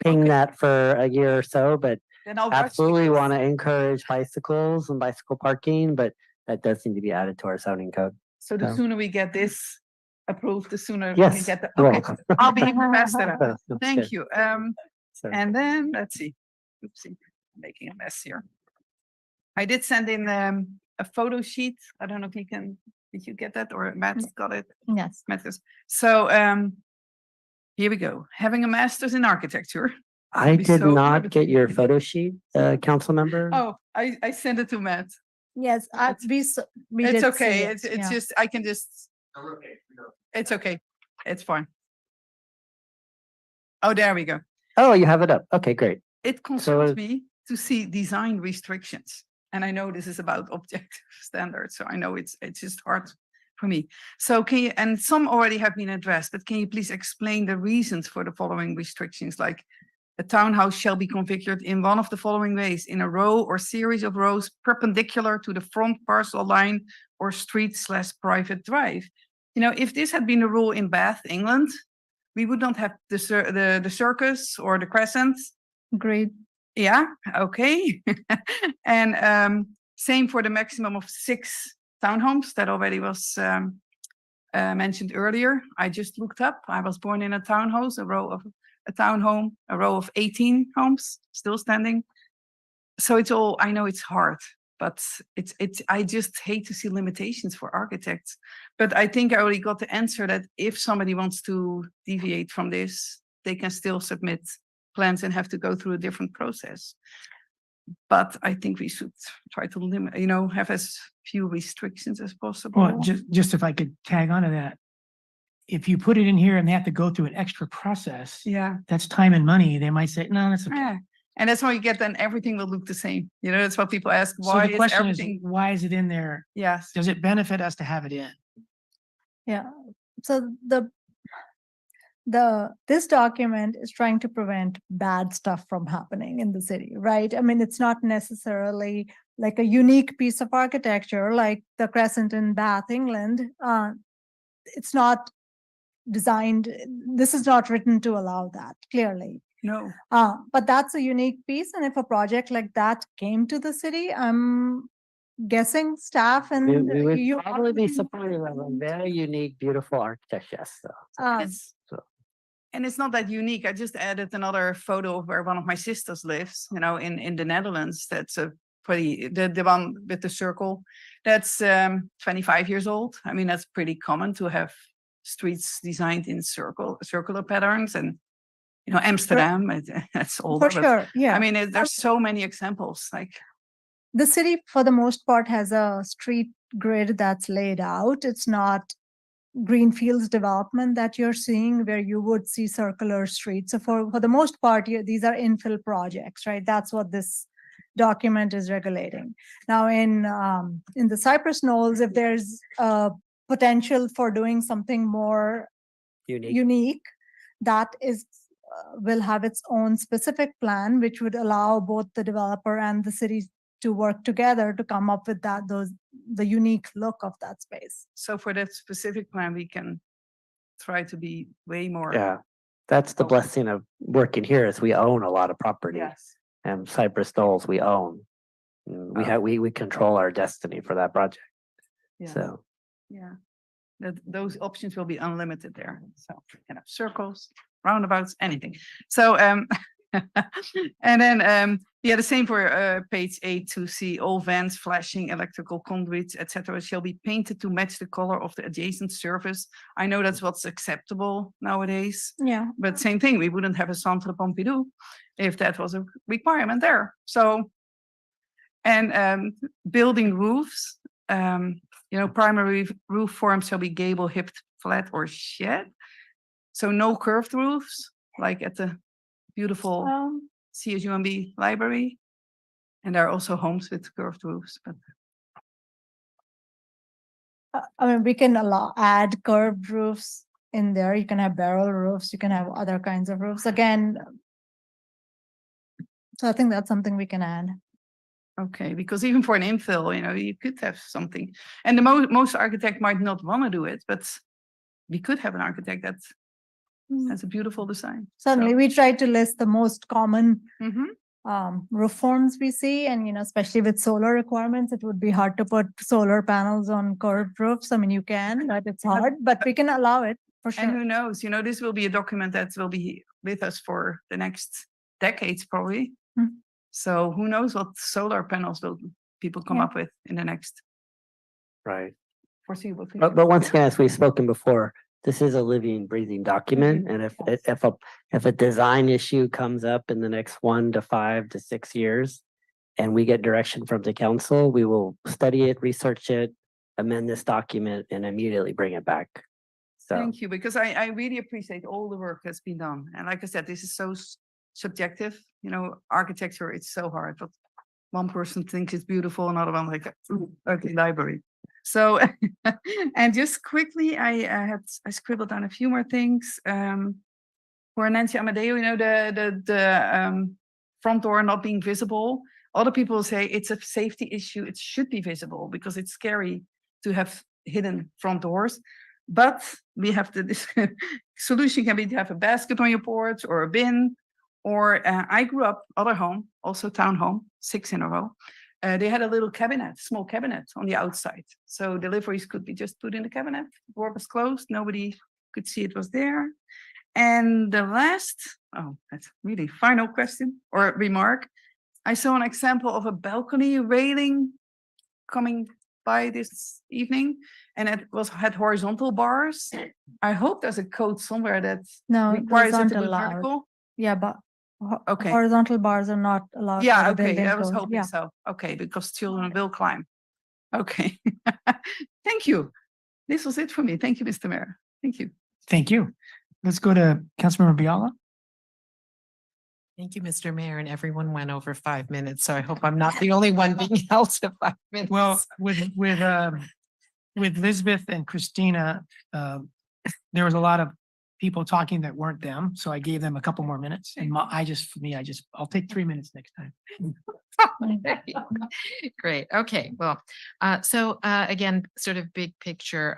Speaker 5: ping that for a year or so, but
Speaker 15: Then I'll rush
Speaker 5: absolutely
Speaker 15: because-
Speaker 5: want to encourage bicycles and bicycle parking, but that does need to be added to our zoning code.
Speaker 15: So the sooner we get this approved, the sooner we
Speaker 5: Yes,
Speaker 15: get the,
Speaker 5: you're
Speaker 15: okay,
Speaker 5: welcome.
Speaker 15: I'll be even faster.
Speaker 5: That's
Speaker 15: Thank
Speaker 5: good.
Speaker 15: you.
Speaker 5: So-
Speaker 15: And then, let's see. Oopsie, I'm making a mess here. I did send in a photo sheet. I don't know if did you get that or Matt got it?
Speaker 1: Yes.
Speaker 15: So here we go. Having a master's in architecture.
Speaker 5: I
Speaker 15: be
Speaker 5: did
Speaker 15: so
Speaker 5: not
Speaker 15: proud of
Speaker 5: get
Speaker 15: you.
Speaker 5: your photo sheet, council member.
Speaker 15: Oh, I sent it to Matt.
Speaker 1: Yes, we
Speaker 15: It's
Speaker 1: did see
Speaker 15: okay.
Speaker 1: it,
Speaker 15: It's
Speaker 1: yeah.
Speaker 15: just, I can just, it's okay. It's fine. Oh, there we go.
Speaker 5: Oh, you have it up. Okay, great.
Speaker 15: It concerns me to see design restrictions. And I know this is about objective standards, so I know it's just hard for me. So can you, and some already have been addressed, but can you please explain the reasons for the following restrictions? Like a townhouse shall be configured in one of the following ways: in a row or series of rows perpendicular to the front parcel line or street/private drive. You know, if this had been a rule in Bath, England, we would not have the circus or the crescent.
Speaker 1: Great.
Speaker 15: Yeah, okay. And same for the maximum of 6 townhomes that already was mentioned earlier. I just looked up. I was born in a townhouse, a townhome, a row of 18 homes still standing. So it's all, I know it's hard, but I just hate to see limitations for architects. But I think I already got the answer that if somebody wants to deviate from this, they can still submit plans and have to go through a different process. But I think we should try to limit, you know, have as few restrictions as possible.
Speaker 3: Well, just if I could tag onto that. If you put it in here and they have to go through an extra process,
Speaker 15: Yeah.
Speaker 3: that's time and money. They might say, no, that's okay.
Speaker 15: Yeah. And that's why you get, then everything will look the same. You know, that's what people ask.
Speaker 3: So
Speaker 15: Why
Speaker 3: the
Speaker 15: is
Speaker 3: question is,
Speaker 15: everything?
Speaker 3: why is it in there?
Speaker 15: Yes.
Speaker 3: Does it benefit us to have it in?
Speaker 1: Yeah, so this document is trying to prevent bad stuff from happening in the city, right? I mean, it's not necessarily like a unique piece of architecture like the Crescent in Bath, England. It's not designed, this is not written to allow that, clearly.
Speaker 15: No.
Speaker 1: But that's a unique piece, and if a project like that came to the city, I'm guessing staff and
Speaker 5: We would
Speaker 1: you
Speaker 5: probably be supportive of a very unique, beautiful architecture, so.
Speaker 15: And it's not that unique. I just added another photo of where one of my sisters lives, you know, in the Netherlands. That's a pretty, the one with the circle, that's 25 years old. I mean, that's pretty common to have streets designed in circular patterns. And, you know, Amsterdam, that's older.
Speaker 1: For sure, yeah.
Speaker 15: I mean, there's so many examples, like.
Speaker 1: The city, for the most part, has a street grid that's laid out. It's not greenfields development that you're seeing where you would see circular streets. So for the most part, these are infill projects, right? That's what this document is regulating. Now in the Cypress Knolls, if there's a potential for doing something more unique, that is will have its own specific plan, which would allow both the developer and the city to work together to come up with the unique look of that space.
Speaker 15: So for that specific plan, we can try to be way more.
Speaker 5: Yeah, that's the blessing of working here is we own a lot of property.
Speaker 15: Yes.
Speaker 5: And Cypress Knolls, we own. We control our destiny for that project.
Speaker 15: Yeah.
Speaker 5: So.
Speaker 15: Yeah, those options will be unlimited there. So, you know, circles, roundabouts, anything. So, and then, yeah, the same for page 8 to see all vents, flashing, electrical conduits, etc. shall be painted to match the color of the adjacent surface. I know that's what's acceptable nowadays.
Speaker 1: Yeah.
Speaker 15: But same thing, we wouldn't have a Centre Pompidou if that was a requirement there. So, and building roofs, you know, primary roof forms shall be gable, hipped, flat, or shed. So no curved roofs, like at the beautiful CSUMB library. And there are also homes with curved roofs. But
Speaker 1: I mean, we can add curved roofs in there. You can have barrel roofs. You can have other kinds of roofs. Again, so I think that's something we can add.
Speaker 15: okay, because even for an infill, you know, you could have something. And the most architect might not want to do it, but we could have an architect that has a beautiful design.
Speaker 1: Certainly, we tried to list the most common
Speaker 15: Mhm.
Speaker 1: roof forms we see, and especially with solar requirements, it would be hard to put solar panels on curved roofs. I mean, you can, but it's hard, but we can allow it for sure.
Speaker 15: And who knows, you know, this will be a document that will be with us for the next decades, probably. So who knows what solar panels will people come up with in the next
Speaker 5: Right.
Speaker 15: foreseeable future.
Speaker 5: But once again, as we've spoken before, this is a living, breathing document. And if a design issue comes up in the next 1 to 5 to 6 years, and we get direction from the council, we will study it, research it, amend this document, and immediately bring it back. So,
Speaker 15: Thank you, because I really appreciate all the work that's been done. And like I said, this is so subjective, you know, architecture, it's so hard, but one person thinks it's beautiful, another one like, "Ooh, okay, library." So, and just quickly, I scribbled down a few more things. For Nancy Amadeo, you know, the front door not being visible. Other people say it's a safety issue. It should be visible because it's scary to have hidden front doors. But we have this solution can be to have a basket on your porch or a bin. Or I grew up, other home, also town home, 6 in a row. They had a little cabinet, small cabinet on the outside. So deliveries could be just put in the cabinet. Door was closed. Nobody could see it was there. And the last, oh, that's really final question or remark. I saw an example of a balcony railing coming by this evening, and it had horizontal bars. I hope there's a code somewhere that
Speaker 1: No,
Speaker 15: requires
Speaker 1: those
Speaker 15: it
Speaker 1: aren't
Speaker 15: to be
Speaker 1: allowed.
Speaker 15: vertical.
Speaker 1: Yeah, but
Speaker 15: Okay.
Speaker 1: horizontal bars are not allowed.
Speaker 15: Yeah,
Speaker 1: by the
Speaker 15: okay,
Speaker 1: building
Speaker 15: I was
Speaker 1: code.
Speaker 15: hoping
Speaker 1: Yeah.
Speaker 15: so. Okay, because children will climb. Okay. Thank you. This was it for me. Thank you, Mr. Mayor. Thank you.
Speaker 3: Thank you. Let's go to Councilmember Biala.
Speaker 17: Thank you, Mr. Mayor, and everyone went over 5 minutes, so I hope I'm not the only one being held to 5 minutes.
Speaker 3: Well, with Elizabeth and Christina, there was a lot of people talking that weren't them, so I gave them a couple more minutes. And I'll take 3 minutes next time.
Speaker 17: Great. Okay. Well, again, sort of big picture.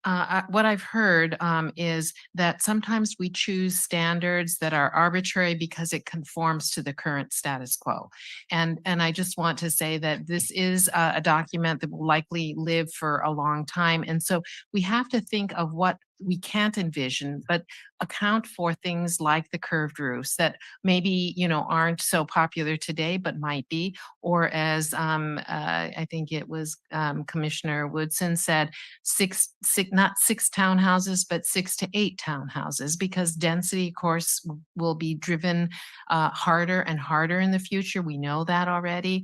Speaker 17: What I've heard is that sometimes we choose standards that are arbitrary because it conforms to the current status quo. And I just want to say that this is a document that will likely live for a long time. And so we have to think of what we can't envision, but account for things like the curved roofs that maybe, aren't so popular today, but might be, or as I think it was Commissioner Woodson said, not 6 townhouses, but 6 to 8 townhouses, because density, of course, will be driven harder and harder in the future. We know that already.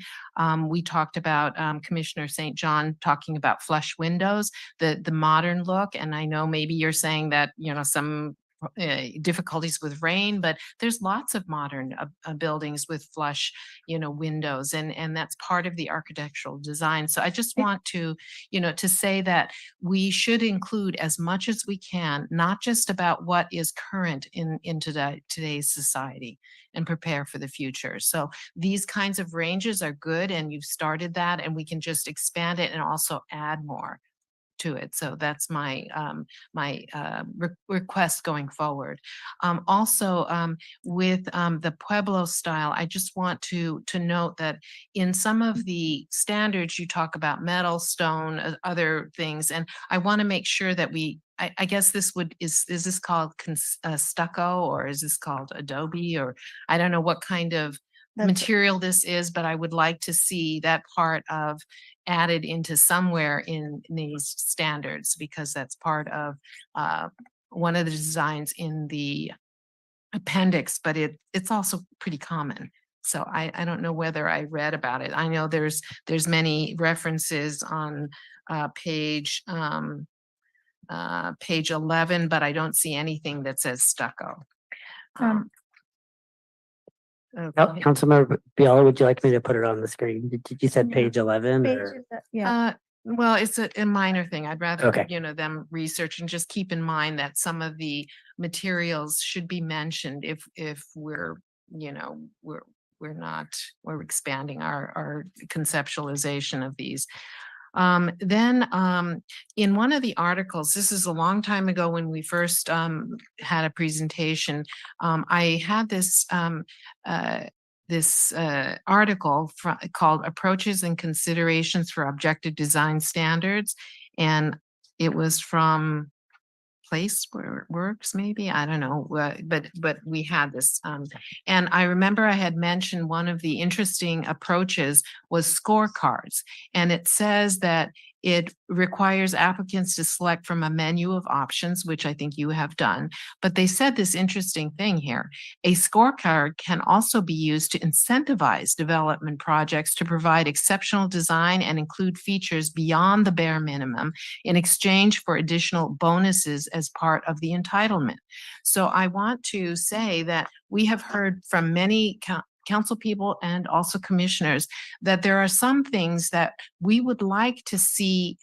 Speaker 17: We talked about Commissioner St. John talking about flush windows, the modern look, and I know maybe you're saying that, some difficulties with rain, but there's lots of modern buildings with flush, windows, and that's part of the architectural design. So I just want to, to say that we should include as much as we can, not just about what is current in today's society, and prepare for the future. So these kinds of ranges are good, and you've started that, and we can just expand it and also add more to it. So that's my request going forward. Also, with the Pueblo style, I just want to note that in some of the standards you talk about metal, stone, other things, and I want to make sure that I guess this is this called stucco, or is this called adobe, or I don't know what kind of material this is, but I would like to see that part of added into somewhere in these standards, because that's part of one of the designs in the appendix, but it's also pretty common. So I don't know whether I read about it. I know there's many references on page 11, but I don't see anything that says stucco. Okay.
Speaker 5: Councilmember Biala, would you like me to put it on the screen? Did you said page 11? Or?
Speaker 17: Well, it's a minor thing. I'd rather,
Speaker 5: Okay.
Speaker 17: them research, and just keep in mind that some of the materials should be mentioned if we're expanding our conceptualization of these. Then in one of the articles, this is a long time ago when we first had a presentation, I had this article called Approaches and Considerations for Objective Design Standards. And it was from Place Where It Works, maybe, I don't know, but we had this, and I remember I had mentioned one of the interesting approaches was scorecards, and it says that It requires applicants to select from a menu of options, which I think you have done. But they said this interesting thing here. A scorecard can also be used to incentivize development projects to provide exceptional design and include features beyond the bare minimum in exchange for additional bonuses as part of the entitlement. So I want to say that we have heard from many council people and also commissioners that there are some things that we would like to see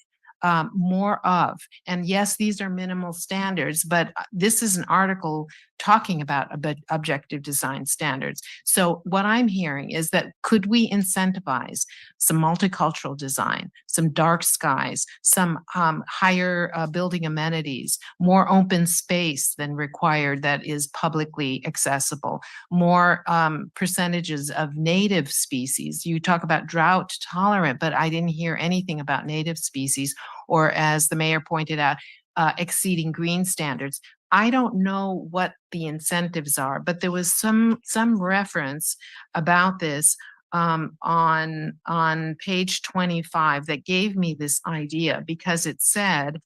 Speaker 17: more of. And yes, these are minimal standards, but this is an article talking about objective design standards. So what I'm hearing is that could we incentivize some multicultural design, some dark skies, some higher building amenities, more open space than required that is publicly accessible, more percentages of native species. You talk about drought tolerant, but I didn't hear anything about native species, or as the mayor pointed out, exceeding green standards. I don't know what the incentives are, but there was some reference about this on page 25 that gave me this idea, because it said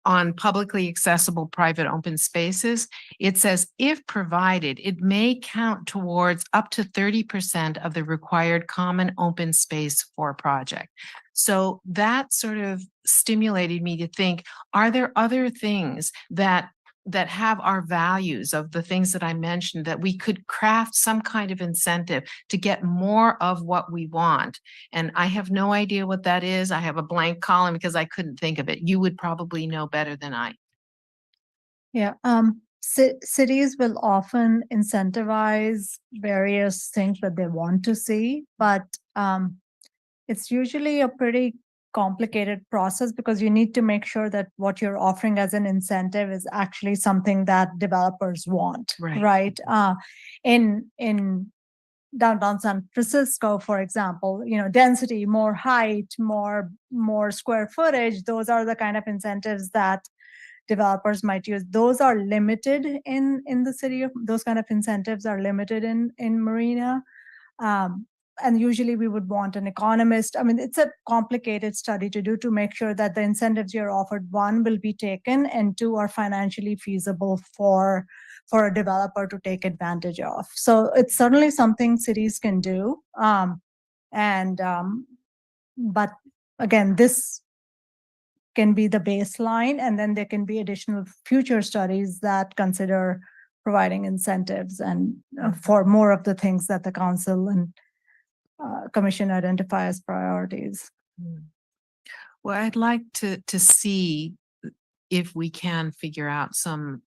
Speaker 17: on publicly accessible private open spaces, it says if provided, it may count towards up to 30% of the required common open space for a project. So that sort of stimulated me to think, are there other things that have our values of the things that I mentioned, that we could craft some kind of incentive to get more of what we want? And I have no idea what that is. I have a blank column because I couldn't think of it. You would probably know better than I.
Speaker 1: Yeah, cities will often incentivize various things that they want to see, but it's usually a pretty complicated process, because you need to make sure that what you're offering as an incentive is actually something that developers want, right? In downtown San Francisco, for example, density, more height, more square footage, those are the kind of incentives that developers might use. Those are limited in the city of, those kind of incentives are limited in Marina. And usually we would want an economist. I mean, it's a complicated study to do to make sure that the incentives you're offered, one, will be taken, and two, are financially feasible for a developer to take advantage of. So it's certainly something cities can do. But again, this can be the baseline, and then there can be additional future studies that consider providing incentives and for more of the things that the council and commission identify as priorities.
Speaker 17: Well, I'd like to see if we can figure out some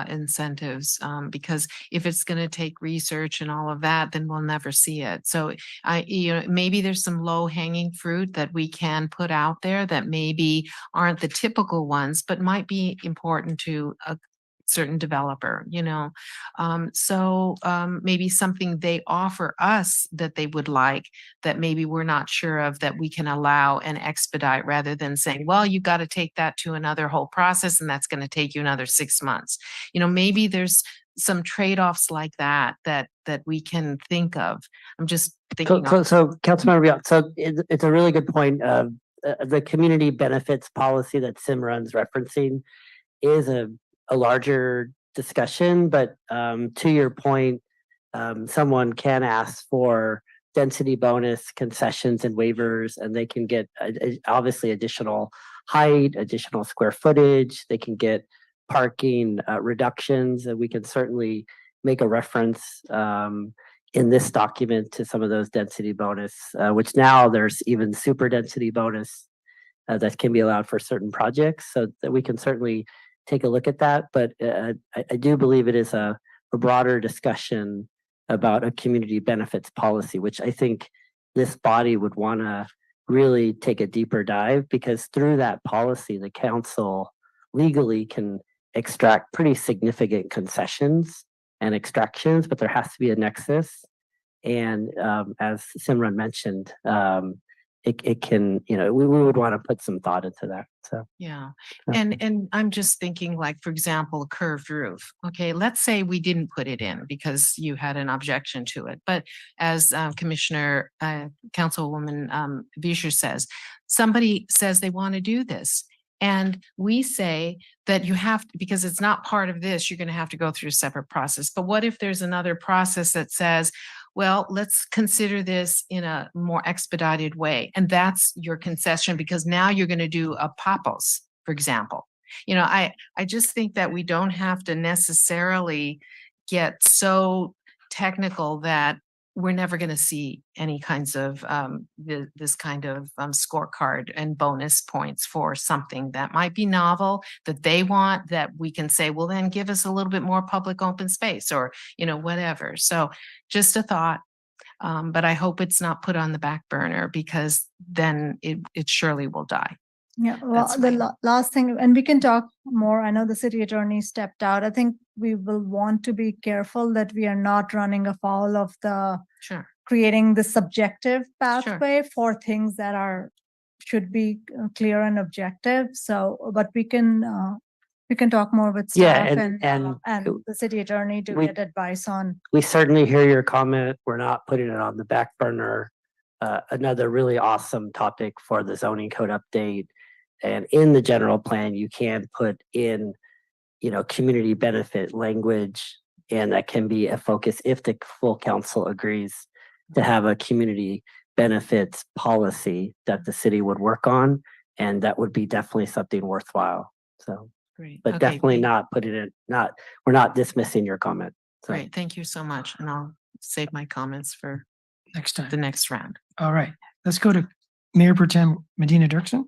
Speaker 17: incentives, because if it's going to take research and all of that, then we'll never see it. So maybe there's some low hanging fruit that we can put out there that maybe aren't the typical ones, but might be important to a certain developer, maybe something they offer us that they would like, that maybe we're not sure of, that we can allow and expedite, rather than saying, well, you got to take that to another whole process and that's going to take you another 6 months. Maybe there's some trade-offs like that we can think of. I'm just thinking.
Speaker 5: So Councilmember, so it's a really good point. The community benefits policy that Simran's referencing is a larger discussion, but to your point, someone can ask for density bonus concessions and waivers, and they can get obviously additional height, additional square footage. They can get parking reductions, and we can certainly make a reference in this document to some of those density bonus, which now there's even super density bonus that can be allowed for certain projects, so that we can certainly take a look at that. But I do believe it is a broader discussion about a community benefits policy, which I think this body would want to really take a deeper dive, because through that policy, the council legally can extract pretty significant concessions and extractions, but there has to be a nexus. And as Simran mentioned, it can, we would want to put some thought into that. So.
Speaker 17: Yeah,
Speaker 5: Okay.
Speaker 17: and I'm just thinking like, for example, a curved roof. Okay, let's say we didn't put it in because you had an objection to it. But as Commissioner, Councilwoman Vischer says, somebody says they want to do this. And we say that you have to, because it's not part of this, you're going to have to go through a separate process. But what if there's another process that says, well, let's consider this in a more expedited way. And that's your concession because now you're going to do a PAPOS, for example. I just think that we don't have to necessarily get so technical that we're never going to see any kinds of this kind of scorecard and bonus points for something that might be novel that they want, that we can say, well, then give us a little bit more public open space or, whatever. So just a thought. But I hope it's not put on the back burner because then it surely will die.
Speaker 1: Yeah, well,
Speaker 17: That's
Speaker 1: the
Speaker 17: my-
Speaker 1: last thing, and we can talk more. I know the city attorney stepped out. I think we will want to be careful that we are not running afoul of the
Speaker 17: Sure.
Speaker 1: creating the subjective pathway for things that should be clear and objective. So, but we can talk more with
Speaker 5: Yeah,
Speaker 1: staff
Speaker 5: and
Speaker 1: and the city attorney to
Speaker 5: we-
Speaker 1: get advice on.
Speaker 5: We certainly hear your comment. We're not putting it on the back burner. Another really awesome topic for the zoning code update. And in the general plan, you can put in, community benefit language, and that can be a focus if the full council agrees to have a community benefits policy that the city would work on. And that would be definitely something worthwhile. So,
Speaker 17: Great.
Speaker 5: but
Speaker 17: Okay,
Speaker 5: definitely
Speaker 17: thank-
Speaker 5: not putting it, we're not dismissing your comment. So.
Speaker 17: Great. Thank you so much. And I'll save my comments for
Speaker 3: Next time.
Speaker 17: the next round.
Speaker 3: All right, let's go to Mayor Pro Tem Medina Dirksen.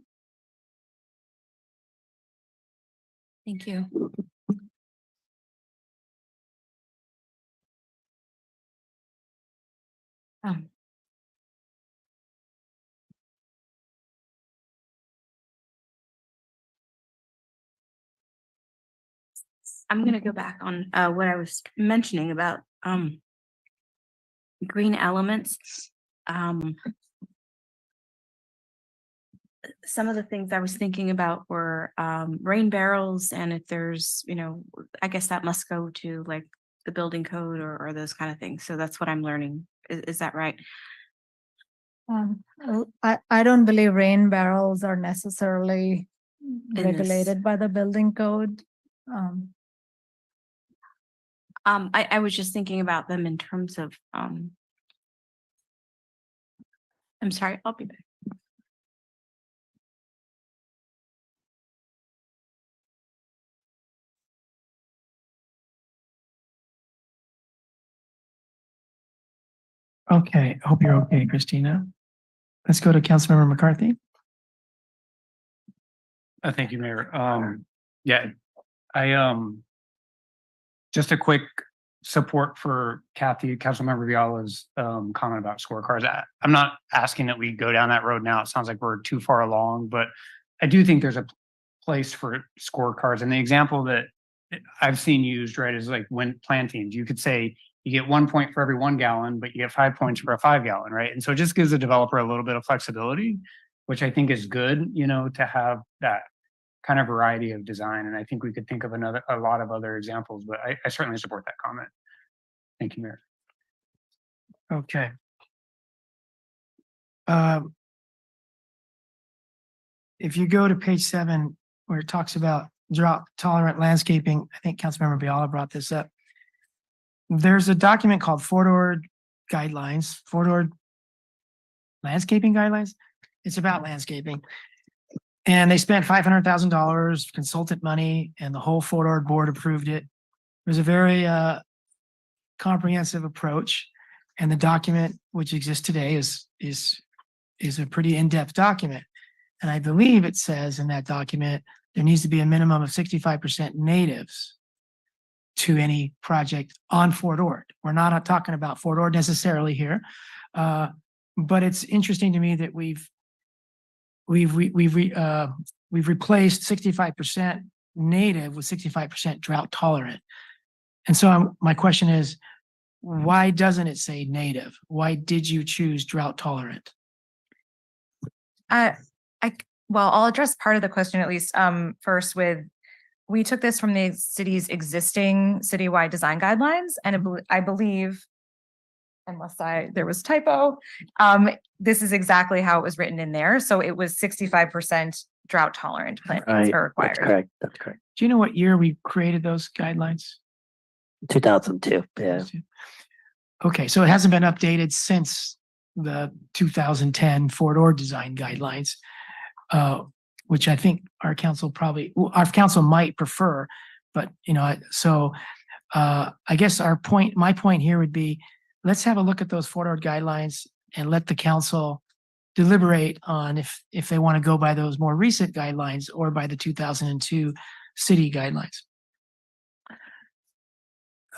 Speaker 18: Thank you. Um, I'm gonna go back on what I was mentioning about green elements. Some of the things I was thinking about were rain barrels, and if there's, I guess that must go to like the building code or those kind of things. So that's what I'm learning. Is that right?
Speaker 1: I don't believe rain barrels are necessarily
Speaker 18: this-
Speaker 1: regulated by the building code.
Speaker 18: I was just thinking about them in terms of I'm sorry, I'll be back.
Speaker 3: Okay, I hope you're okay, Christina. Let's go to Councilmember McCarthy.
Speaker 13: Thank you, Mayor. Yeah, just a quick support for Councilmember Viala's comment about scorecards. I'm not asking that we go down that road now. It sounds like we're too far along, but I do think there's a place for scorecards. And the example that I've seen used, right, is like when plantings. You could say you get 1 point for every 1 gallon, but you get 5 points for a 5 gallon, right? And so it just gives the developer a little bit of flexibility, which I think is good, to have that kind of variety of design. And I think we could think of a lot of other examples, but I certainly support that comment. Thank you, Mayor.
Speaker 3: Okay. If you go to page 7, where it talks about drought tolerant landscaping, I think Councilmember Biala brought this up. There's a document called Fort Ord Guidelines, Fort Ord Landscaping Guidelines. It's about landscaping. And they spent $500,000 consultant money, and the whole Fort Ord board approved it. It was a very comprehensive approach, and the document which exists today is a pretty in-depth document. And I believe it says in that document there needs to be a minimum of 65% natives to any project on Fort Ord. We're not talking about Fort Ord necessarily here, but it's interesting to me that we've replaced 65% native with 65% drought tolerant. And so my question is, why doesn't it say native? Why did you choose drought tolerant?
Speaker 2: Well, I'll address part of the question at least, first with, we took this from the city's existing citywide design guidelines, and I believe, unless there was typo, this is exactly how it was written in there. So it was 65% drought tolerant plantings
Speaker 5: Right,
Speaker 2: are required.
Speaker 5: that's correct, that's correct.
Speaker 3: Do you know what year we created those guidelines?
Speaker 5: 2002, yeah.
Speaker 3: Okay, so it hasn't been updated since the 2010 four-door design guidelines, which I think our council might prefer, but I guess my point here would be, let's have a look at those four-door guidelines and let the council deliberate on if they want to go by those more recent guidelines or by the 2002 city guidelines.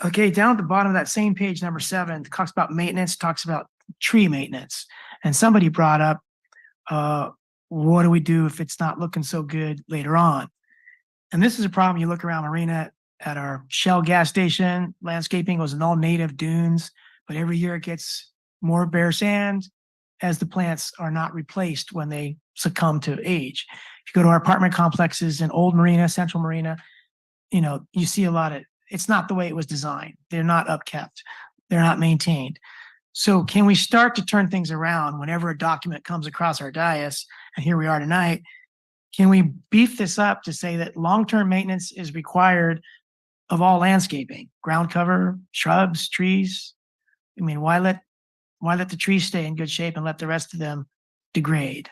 Speaker 3: Okay, down at the bottom of that same page, number 7, talks about maintenance, talks about tree maintenance. And somebody brought up, what do we do if it's not looking so good later on? And this is a problem. You look around Marina at our Shell gas station, landscaping was an all native dunes, but every year it gets more bare sand as the plants are not replaced when they succumb to age. If you go to our apartment complexes in Old Marina, Central Marina, you see a lot of, it's not the way it was designed. They're not upkept. They're not maintained. So can we start to turn things around whenever a document comes across our dais, and here we are tonight, can we beef this up to say that long-term maintenance is required of all landscaping, ground cover, shrubs, trees? I mean, why let the trees stay in good shape and let the rest of them degrade?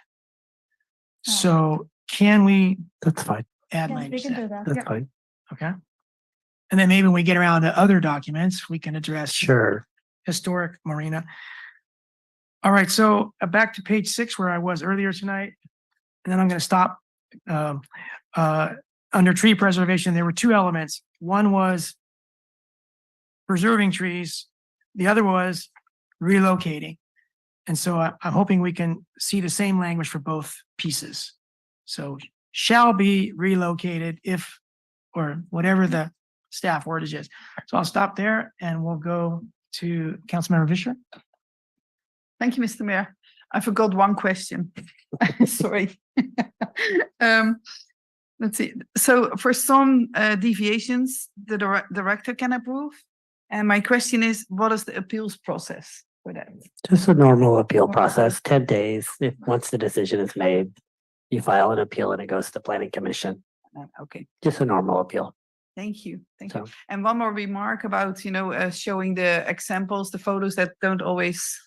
Speaker 3: So can we?
Speaker 5: That's fine.
Speaker 3: Add
Speaker 1: Yes,
Speaker 3: language
Speaker 1: we can
Speaker 3: to
Speaker 1: do
Speaker 3: that?
Speaker 1: that.
Speaker 5: That's fine.
Speaker 3: Okay. And then maybe when we get around to other documents, we can address
Speaker 5: Sure.
Speaker 3: historic Marina. All right, so back to page 6 where I was earlier tonight, and then I'm going to stop. Under tree preservation, there were 2 elements. One was preserving trees. The other was relocating. And so I'm hoping we can see the same language for both pieces. So shall be relocated if, or whatever the staff wordage is. So I'll stop there and we'll go to Councilmember Fisher.
Speaker 15: Thank you, Mr. Mayor. I forgot one question. Sorry. Let's see. So for some deviations, the director can approve. And my question is, what is the appeals process for that?
Speaker 5: Just a normal appeal process, 10 days. If once the decision is made, you file an appeal and it goes to the planning commission.
Speaker 15: Okay.
Speaker 5: Just a normal appeal.
Speaker 15: Thank you. Thank you.
Speaker 5: So,
Speaker 15: And one more remark about, showing the examples, the photos that don't always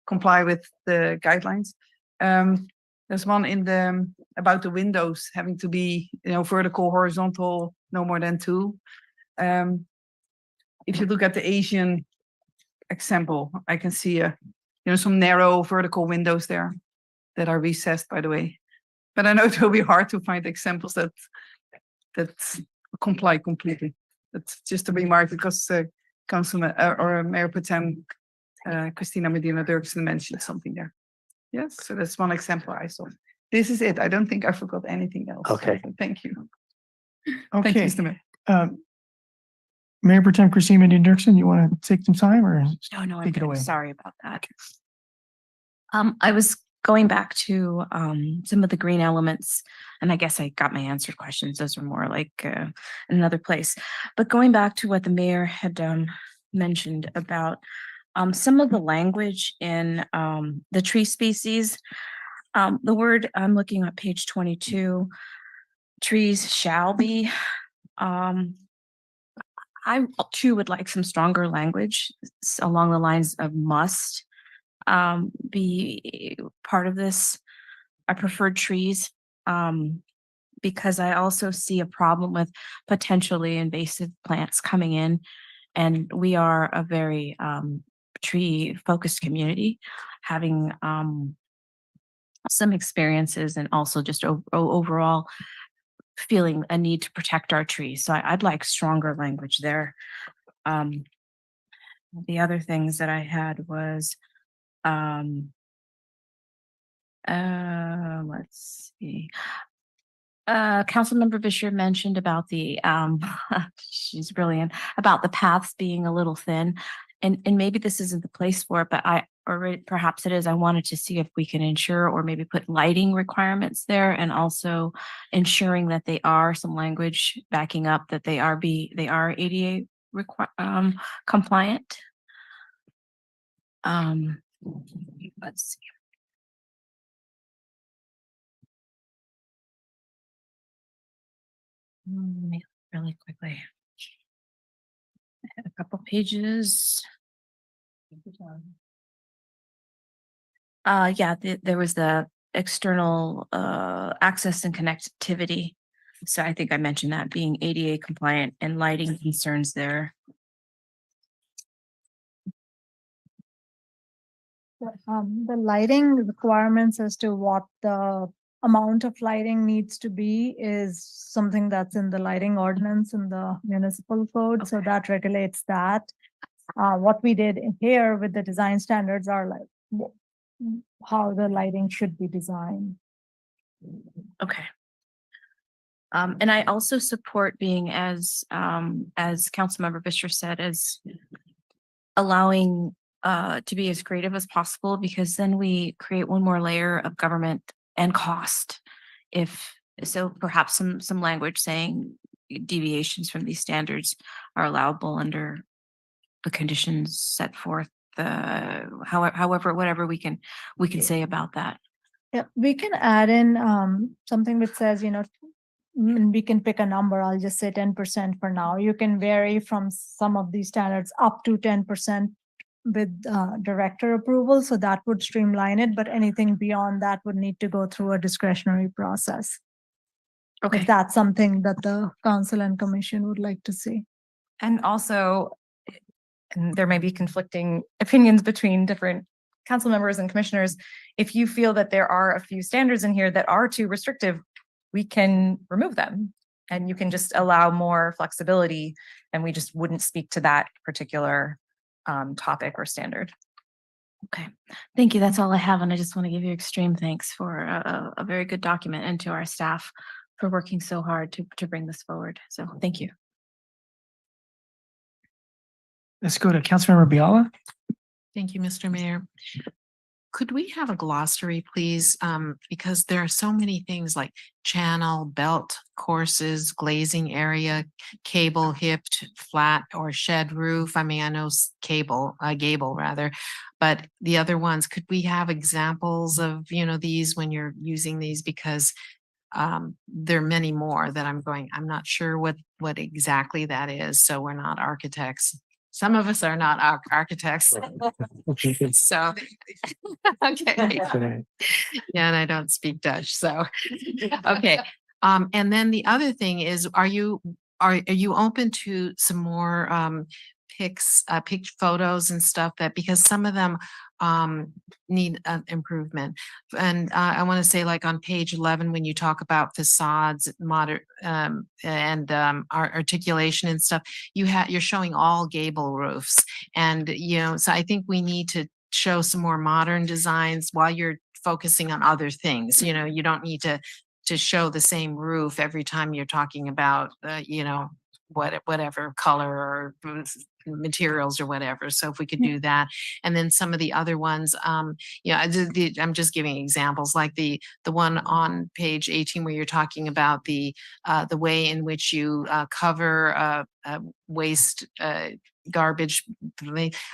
Speaker 15: comply with the guidelines. There's one about the windows having to be, vertical, horizontal, no more than 2. If you look at the Asian example, I can see some narrow vertical windows there that are recessed, by the way. But I know it will be hard to find examples that comply completely. That's just a remark because Councilman or Mayor Pro Tem Christina Medina Dirksen mentioned something there. Yes, so that's one example I saw. This is it. I don't think I forgot anything else.
Speaker 5: Okay.
Speaker 15: So thank you.
Speaker 3: Okay.
Speaker 15: Thank you, Mr. Mayor.
Speaker 3: Mayor Pro Tem Christina Medina Dirksen, you want to take some time or
Speaker 18: No,
Speaker 3: take it away?
Speaker 18: sorry about that. I was going back to some of the green elements, and I guess I got my answered questions. Those are more like in another place. But going back to what the mayor had mentioned about some of the language in the tree species, the word I'm looking at page 22, trees shall be. I too would like some stronger language along the lines of must be part of this. I prefer trees because I also see a problem with potentially invasive plants coming in, and we are a very tree focused community, having some experiences and also just overall feeling a need to protect our trees. So I'd like stronger language there. The other things that I had was, let's see. Councilmember Fisher mentioned about the, she's brilliant, about the paths being a little thin. and maybe this isn't the place for it, but perhaps it is. I wanted to see if we can ensure or maybe put lighting requirements there, and also ensuring that they are some language backing up that they are ADA compliant. Let's see. Let me really quickly. I had a couple pages. Yeah, there was the external access and connectivity. So I think I mentioned that being ADA compliant and lighting concerns there.
Speaker 1: The lighting requirements as to what the amount of lighting needs to be is something that's in the lighting ordinance in the municipal code. So that regulates that. What we did here with the design standards are like how the lighting should be designed.
Speaker 18: Okay. And I also support being as Councilmember Fisher said, as allowing to be as creative as possible, because then we create one more layer of government and cost. If so, perhaps some language saying deviations from these standards are allowable under the conditions set forth. However, whatever we can say about that.
Speaker 1: Yeah, we can add in something which says, we can pick a number. I'll just say 10% for now. You can vary from some of these standards up to 10% with director approval. So that would streamline it, but anything beyond that would need to go through a discretionary process.
Speaker 18: Okay.
Speaker 1: If that's something that the council and commission would like to see.
Speaker 2: And also, and there may be conflicting opinions between different council members and commissioners. If you feel that there are a few standards in here that are too restrictive, we can remove them and you can just allow more flexibility, and we just wouldn't speak to that particular topic or standard.
Speaker 18: Okay, thank you. That's all I have. And I just want to give you extreme thanks for a very good document, and to our staff for working so hard to bring this forward. So thank you.
Speaker 3: Let's go to Councilmember Biala.
Speaker 17: Thank you, Mr. Mayor. Could we have a glossary, please? Because there are so many things like channel, belt, courses, glazing area, cable, hipped, flat, or shed roof. I mean, I know gable rather, but the other ones, could we have examples of, these when you're using these? Because there are many more that I'm not sure what exactly that is. So we're not architects. Some of us are not architects. So, okay. Yeah, and I don't speak Dutch, so, okay. And then the other thing is, are you open to some more pics, photos and stuff because some of them need improvement. And I want to say, like on page 11, when you talk about facades, modern and articulation and stuff, you're showing all gable roofs, and so I think we need to show some more modern designs while you're focusing on other things. You don't need to show the same roof every time you're talking about whatever color or materials or whatever. So if we could do that. And then some of the other ones, I'm just giving examples, like the one on page 18 where you're talking about the way in which you cover waste garbage.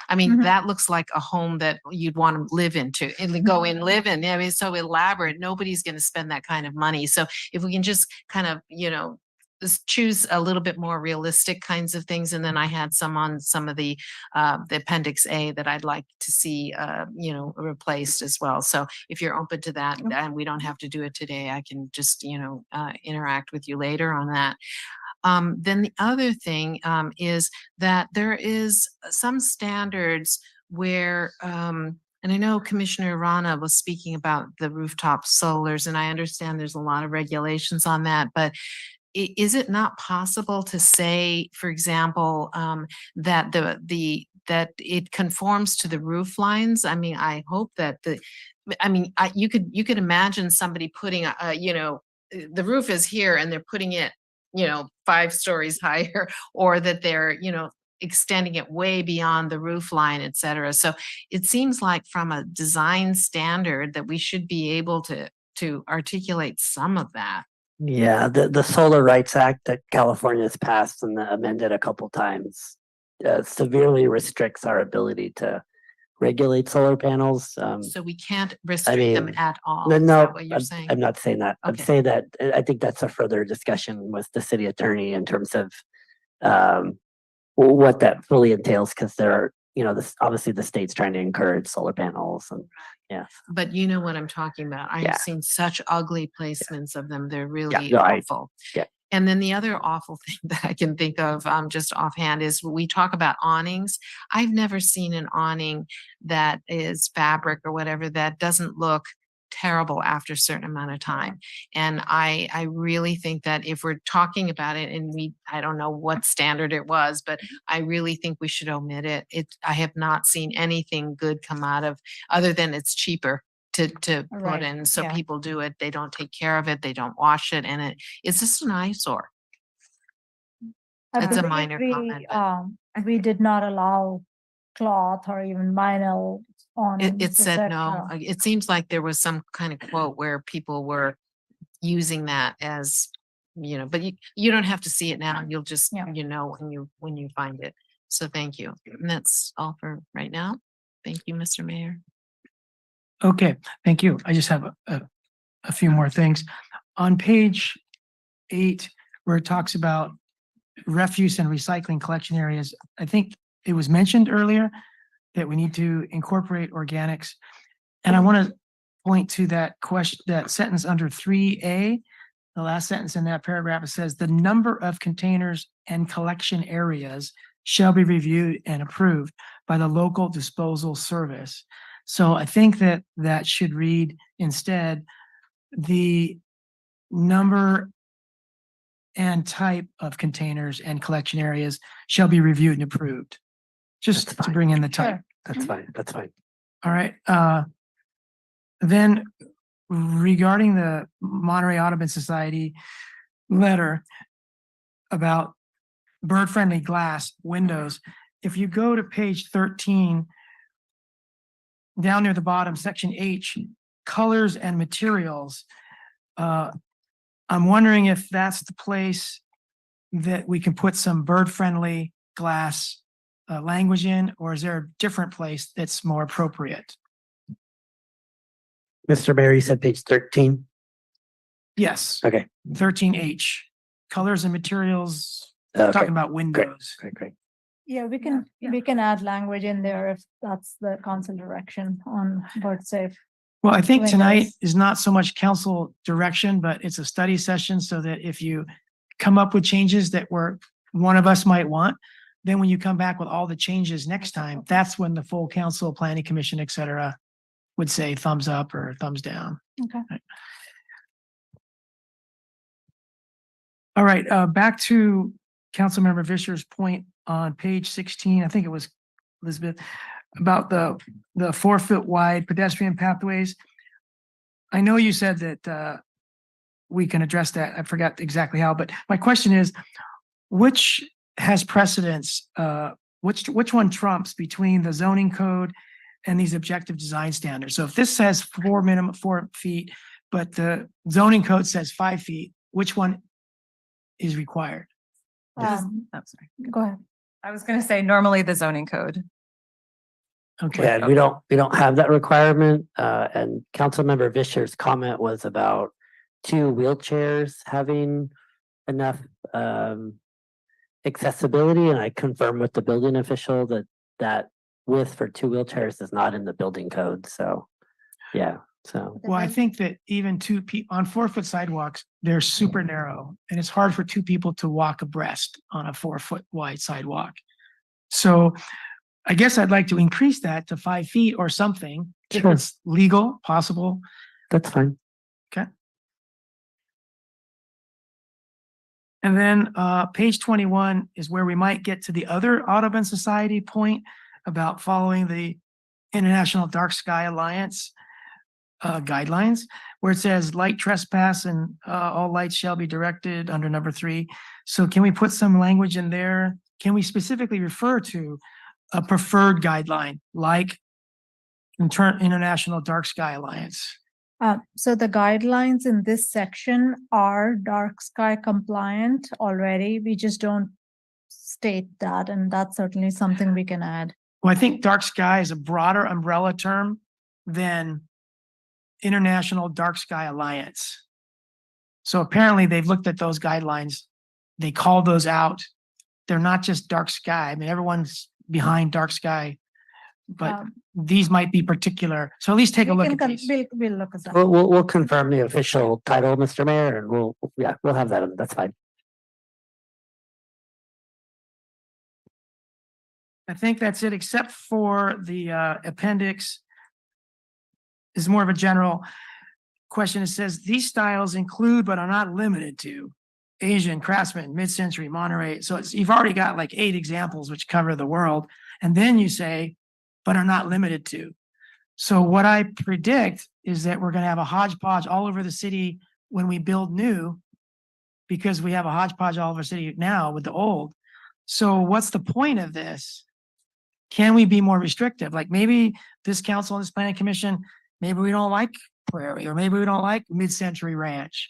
Speaker 17: I mean, that looks like a home that you'd want to live into and go in, live in. I mean, so elaborate. Nobody's going to spend that kind of money. So if we can just kind of, just choose a little bit more realistic kinds of things. And then I had some on some of the Appendix A that I'd like to see, replaced as well. So if you're open to that, and we don't have to do it today, I can just, interact with you later on that. Then the other thing is that there is some standards where, and I know Commissioner Rana was speaking about the rooftop solars, and I understand there's a lot of regulations on that, but is it not possible to say, for example, that that it conforms to the roof lines? I mean, I hope that you could imagine somebody putting the roof is here and they're putting it 5 stories higher, or that they're extending it way beyond the roof line, et cetera. So it seems like from a design standard that we should be able to articulate some of that.
Speaker 5: Yeah, the Solar Rights Act that California has passed and amended a couple times severely restricts our ability to regulate solar panels.
Speaker 17: So we can't restrict them
Speaker 5: mean,
Speaker 17: at all.
Speaker 5: No,
Speaker 17: Is
Speaker 5: no,
Speaker 17: that what you're saying?
Speaker 5: I'm not saying that. I'm
Speaker 17: Okay.
Speaker 5: saying that I think that's a further discussion with the city attorney in terms of what that fully entails, because there are, this obviously the state's trying to encourage solar panels and yeah.
Speaker 17: But you know what I'm talking about. I
Speaker 5: Yeah.
Speaker 17: have seen such ugly placements of them. They're really
Speaker 5: no,
Speaker 17: awful.
Speaker 5: yeah.
Speaker 17: And then the other awful thing that I can think of, just offhand, is we talk about awnings. I've never seen an awning that is fabric or whatever that doesn't look terrible after a certain amount of time. And I really think that if we're talking about it and I don't know what standard it was, but I really think we should omit it. I have not seen anything good come out of, other than it's cheaper to put
Speaker 1: Right,
Speaker 17: in. So
Speaker 1: yeah.
Speaker 17: people do it, they don't take care of it, they don't wash it, and it's just an eyesore.
Speaker 1: I
Speaker 17: It's a
Speaker 1: believe
Speaker 17: minor comment, but-
Speaker 1: we did not allow cloth or even vinyl on.
Speaker 17: It said no. It seems like there was some kind of quote where people were using that as, but you don't have to see it now. You'll just,
Speaker 1: Yeah.
Speaker 17: when you find it. So thank you. And that's all for right now. Thank you, Mr. Mayor.
Speaker 3: Okay, thank you. I just have a few more things. On page 8, where it talks about refuse and recycling collection areas, I think it was mentioned earlier that we need to incorporate organics. And I want to point to that sentence under 3A, the last sentence in that paragraph. It says the number of containers and collection areas shall be reviewed and approved by the local disposal service. So I think that should read instead, the number and type of containers and collection areas shall be reviewed and approved. Just
Speaker 5: That's
Speaker 3: to
Speaker 5: fine.
Speaker 3: bring in the type.
Speaker 5: That's fine. That's fine.
Speaker 3: All right. Then regarding the Monterey Audubon Society letter about bird-friendly glass windows, if you go to page 13, down near the bottom, section H, colors and materials, I'm wondering if that's the place that we can put some bird-friendly glass language in, or is there a different place that's more appropriate?
Speaker 5: Mr. Mayor, you said page 13.
Speaker 3: Yes,
Speaker 5: Okay,
Speaker 3: 13H, colors and materials,
Speaker 5: Okay,
Speaker 3: talking about windows.
Speaker 5: great.
Speaker 1: Yeah, we can add language in there if that's the council direction on bird safe.
Speaker 3: Well, I think tonight
Speaker 1: windows.
Speaker 3: is not so much council direction, but it's a study session so that if you come up with changes that one of us might want, then when you come back with all the changes next time, that's when the full council, planning commission, et cetera, would say thumbs up or thumbs down.
Speaker 1: Okay.
Speaker 3: All right, back to Councilmember Vischer's point on page 16, I think it was Elizabeth, about the 4-foot wide pedestrian pathways. I know you said that we can address that. I forgot exactly how, but my question is, which has precedence? Which one trumps between the zoning code and these objective design standards? So if this says 4 feet, but the zoning code says 5 feet, which one is required?
Speaker 2: I'm sorry.
Speaker 1: Go ahead.
Speaker 2: I was going to say normally the zoning code.
Speaker 3: Okay,
Speaker 5: Yeah, we don't have that requirement. And Councilmember Vischer's comment was about 2 wheelchairs having enough accessibility, and I confirmed with the building official that width for 2 wheelchairs is not in the building code. So, yeah. So
Speaker 3: well, I think that even 2 people on 4-foot sidewalks, they're super narrow, and it's hard for 2 people to walk abreast on a 4-foot wide sidewalk. So I guess I'd like to increase that to 5 feet or something. If
Speaker 5: Sure.
Speaker 3: it's legal, possible.
Speaker 5: that's fine.
Speaker 3: Okay. And then page 21 is where we might get to the other Audubon Society point about following the International Dark Sky Alliance guidelines, where it says light trespass and all lights shall be directed under number 3. So can we put some language in there can we specifically refer to a preferred guideline like International Dark Sky Alliance?
Speaker 1: So the guidelines in this section are dark sky compliant already. We just don't state that, and that's certainly something we can add.
Speaker 3: Well, I think dark sky is a broader umbrella term than International Dark Sky Alliance. So apparently they've looked at those guidelines. They call those out. They're not just dark sky. I mean, everyone's behind dark sky, but these might be particular. So at least take a look at these.
Speaker 1: We'll look at that.
Speaker 5: We'll confirm the official title, Mr. Mayor, and we'll have that. That's fine.
Speaker 3: I think that's it, except for the appendix. Is more of a general question. It says these styles include but are not limited to Asian, Craftsman, mid-century, Monterey. So you've already got like 8 examples which cover the world. And then you say, but are not limited to. So what I predict is that we're going to have a hodgepodge all over the city when we build new, because we have a hodgepodge all over the city now with the old. So what's the point of this? Can we be more restrictive? Like maybe this council and this planning commission, maybe we don't like Prairie, or maybe we don't like mid-century ranch.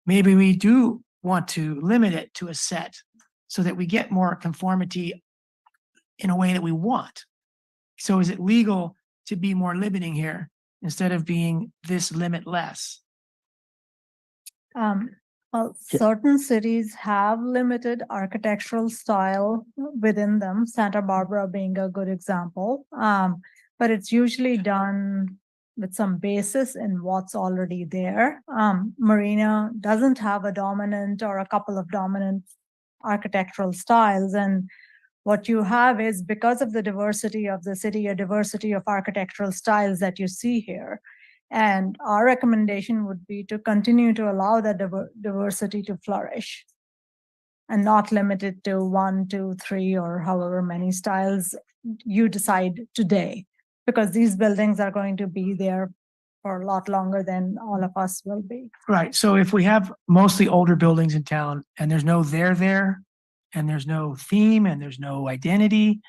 Speaker 3: Maybe we do want to limit it to a set so that we get more conformity in a way that we want. So is it legal to be more limiting here instead of being this limitless?
Speaker 1: Well, certain cities have limited architectural style within them, Santa Barbara being a good example. But it's usually done with some basis in what's already there. Marina doesn't have a dominant or a couple of dominant architectural styles. And what you have is, because of the diversity of the city, a diversity of architectural styles that you see here. And our recommendation would be to continue to allow that diversity to flourish and not limit it to 1, 2, 3, or however many styles you decide today, because these buildings are going to be there for a lot longer than all of us will be.
Speaker 3: Right. So if we have mostly older buildings in town and there's no there, and there's no theme and there's no identity,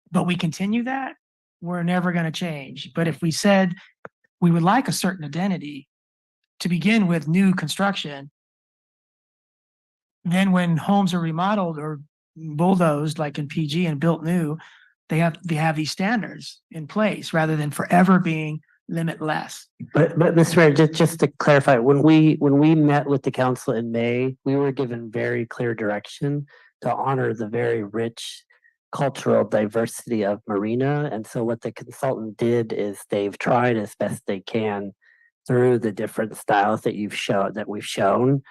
Speaker 3: but we continue that, we're never going to change. But if we said we would like a certain identity to begin with new construction, then when homes are remodeled or bulldozed like in PG and built new, they have these standards in place rather than forever being limitless.
Speaker 5: But Mr. Mayor, just to clarify, when we met with the council in May, we were given very clear direction to honor the very rich cultural diversity of Marina. And so what the consultant did is they've tried as best they can through the different styles that we've shown.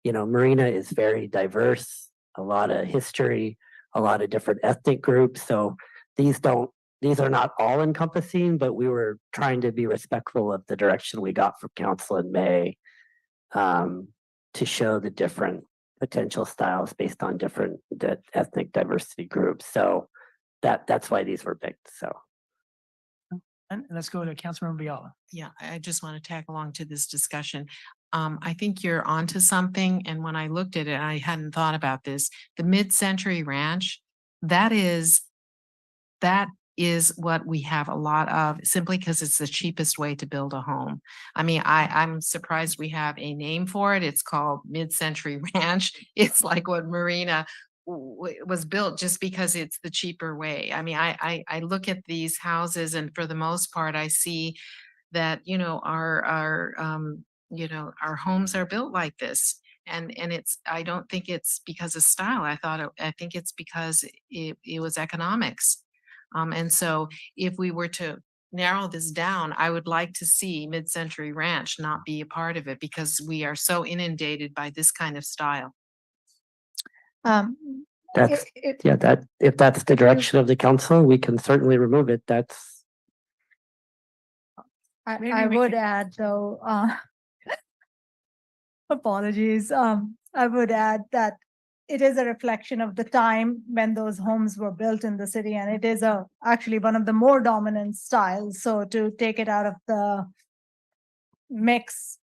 Speaker 5: You know, Marina is very diverse, a lot of history, a lot of different ethnic groups. So these are not all encompassing, but we were trying to be respectful of the direction we got from council in May, to show the different potential styles based on different ethnic diversity groups. So that's why these were picked. So.
Speaker 3: And let's go to Councilmember Biala.
Speaker 17: Yeah, I just want to tag along to this discussion. I think you're onto something. And when I looked at it, I hadn't thought about this. The mid-century ranch, that is what we have a lot of, simply because it's the cheapest way to build a home. I mean, I'm surprised we have a name for it. It's called Mid-Century Ranch. It's like what Marina was built just because it's the cheaper way. I mean, I look at these houses, and for the most part, I see that, our homes are built like this. And I don't think it's because of style. I think it's because it was economics. And so if we were to narrow this down, I would like to see Mid-Century Ranch not be a part of it, because we are so inundated by this kind of style.
Speaker 5: If that's the direction of the council, we can certainly remove it.
Speaker 1: I would add though, apologies. I would add that it is a reflection of the time when those homes were built in the city, and it is actually one of the more dominant styles. So to take it out of the mix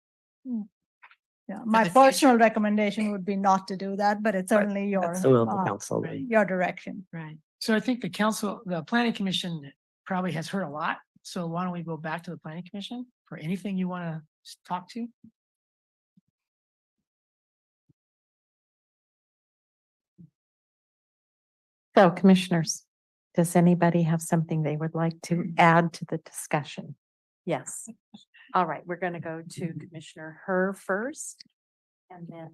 Speaker 1: Yeah, my
Speaker 17: the future.
Speaker 1: personal recommendation would be not to do that, but it's certainly your,
Speaker 5: That's the will of the
Speaker 1: uh,
Speaker 5: council.
Speaker 1: your direction.
Speaker 17: Right.
Speaker 3: So I think the planning commission probably has heard a lot. So why don't we go back to the planning commission for anything you want to talk to?
Speaker 8: So commissioners, does anybody have something they would like to add to the discussion? Yes. All right, we're going to go to Commissioner Her first. And then.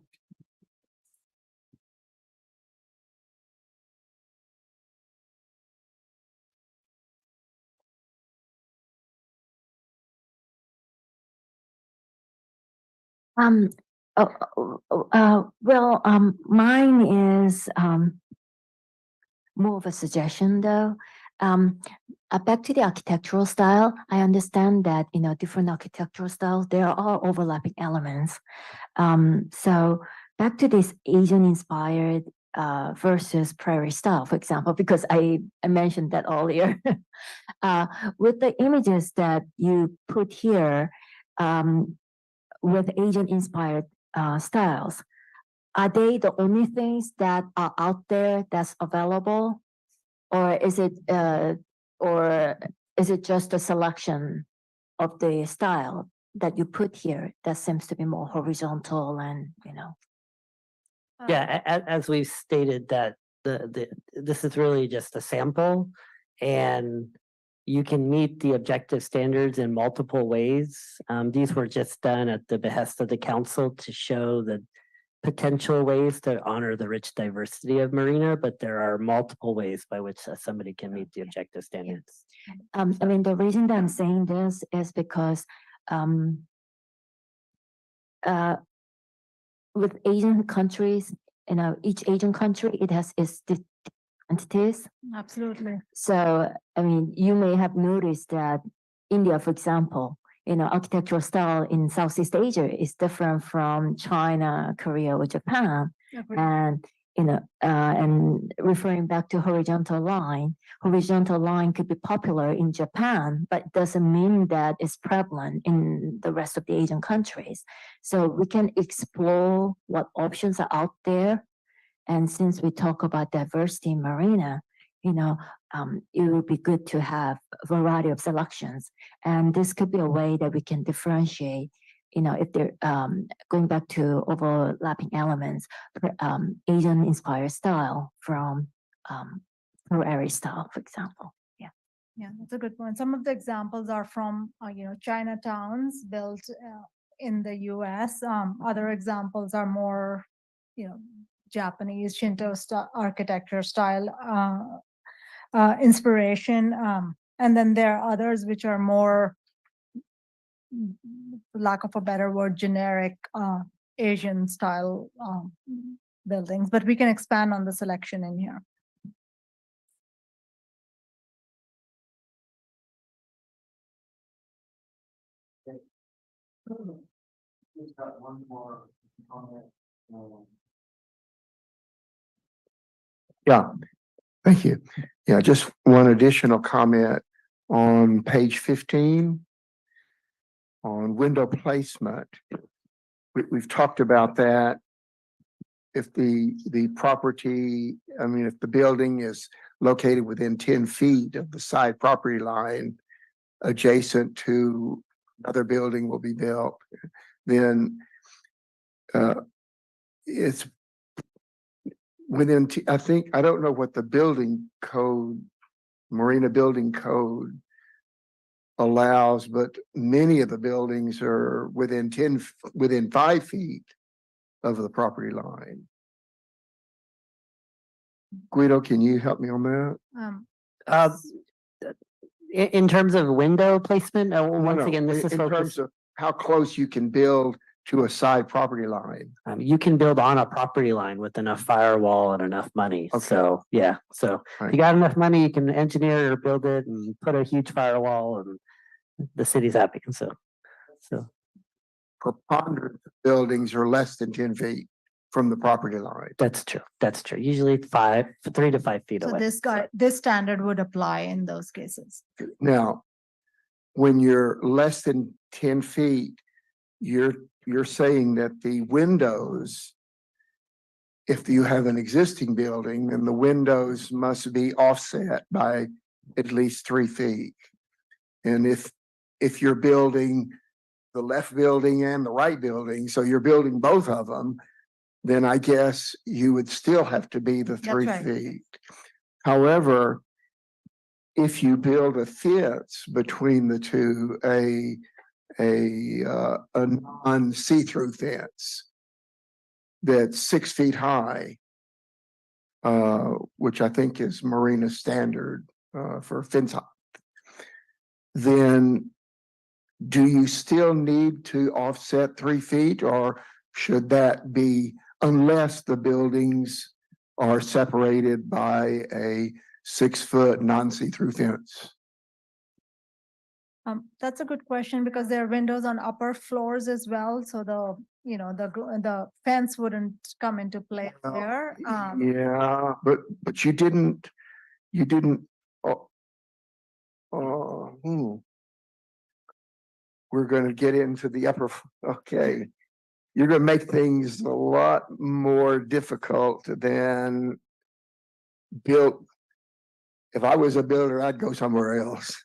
Speaker 9: Um, mine is, more of a suggestion though. Back to the architectural style, I understand that, different architectural styles, there are overlapping elements. So back to this Asian inspired versus prairie style, for example, because I mentioned that earlier. With the images that you put here, with Asian inspired styles, are they the only things that are out there that's available? Or is it just a selection of the style that you put here that seems to be more horizontal and,
Speaker 5: Yeah, as we've stated that this is really just a sample and you can meet the objective standards in multiple ways. These were just done at the behest of the council to show the potential ways to honor the rich diversity of Marina, but there are multiple ways by which somebody can meet the objective standards.
Speaker 9: the reason that I'm saying this is because with Asian countries, each Asian country, it has its entities.
Speaker 1: Absolutely.
Speaker 9: So, you may have noticed that India, for example, architectural style in Southeast Asia is different from China, Korea, or Japan.
Speaker 1: Agreed.
Speaker 9: And, and referring back to horizontal line could be popular in Japan, but doesn't mean that it's prevalent in the rest of the Asian countries. So we can explore what options are out there. And since we talk about diversity in Marina, it would be good to have a variety of selections. And this could be a way that we can differentiate, if they're going back to overlapping elements, Asian inspired style from prairie style, for example. Yeah.
Speaker 1: Yeah, that's a good point. Some of the examples are from, Chinatowns built in the US. Other examples are more, Japanese Shinto architecture style inspiration. And then there are others which are more, lack of a better word, generic Asian style buildings, but we can expand on the selection in here.
Speaker 10: Yeah, thank you. Yeah, just one additional comment on page 15 on window placement. We've talked about that. If the property, if the building is located within 10 feet of the side property line adjacent to another building will be built, then it's within, I don't know what the building code, Marina building code allows, but many of the buildings are within 5 feet of the property line. Guido, can you help me on that?
Speaker 5: In terms of window placement, once
Speaker 10: No,
Speaker 5: again, this is
Speaker 10: in terms
Speaker 5: focused.
Speaker 10: of how close you can build to a side property line.
Speaker 5: You can build on a property line with enough firewall and enough money.
Speaker 10: Okay.
Speaker 5: So, yeah, so if you got enough money, you can engineer or build it and put a huge firewall and the city's happy. So.
Speaker 10: Preponderance of buildings are less than 10 feet from the property line.
Speaker 5: That's true. That's true. Usually 3 to 5 feet
Speaker 1: So
Speaker 5: away.
Speaker 1: this standard would apply in those cases.
Speaker 10: Now, when you're less than 10 feet, you're saying that the windows, if you have an existing building, then the windows must be offset by at least 3 feet. And if you're building the left building and the right building, so you're building both of them, then I guess you would still have to be the 3
Speaker 1: right.
Speaker 10: feet. However, if you build a fence between the two, a non-see-through fence that's 6 feet high, which I think is Marina standard for fence height, then do you still need to offset 3 feet, or should that be unless the buildings are separated by a 6-foot non-see-through fence?
Speaker 1: That's a good question because there are windows on upper floors as well. So the fence wouldn't come into play there.
Speaker 10: Yeah, but you didn't, oh, we're gonna get into the okay. You're gonna make things a lot more difficult than built. If I was a builder, I'd go somewhere else.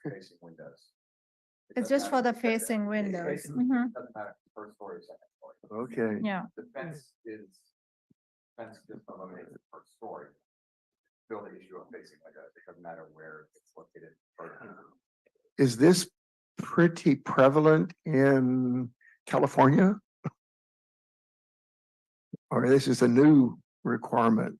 Speaker 12: Facing windows.
Speaker 1: It's just for the facing windows. Mhm.
Speaker 12: Doesn't matter, first story or second story.
Speaker 10: Okay.
Speaker 1: Yeah.
Speaker 12: The fence just eliminates the first story. Building issue of facing windows, it doesn't matter where it's located.
Speaker 10: Is this pretty prevalent in California? Or this is a new requirement?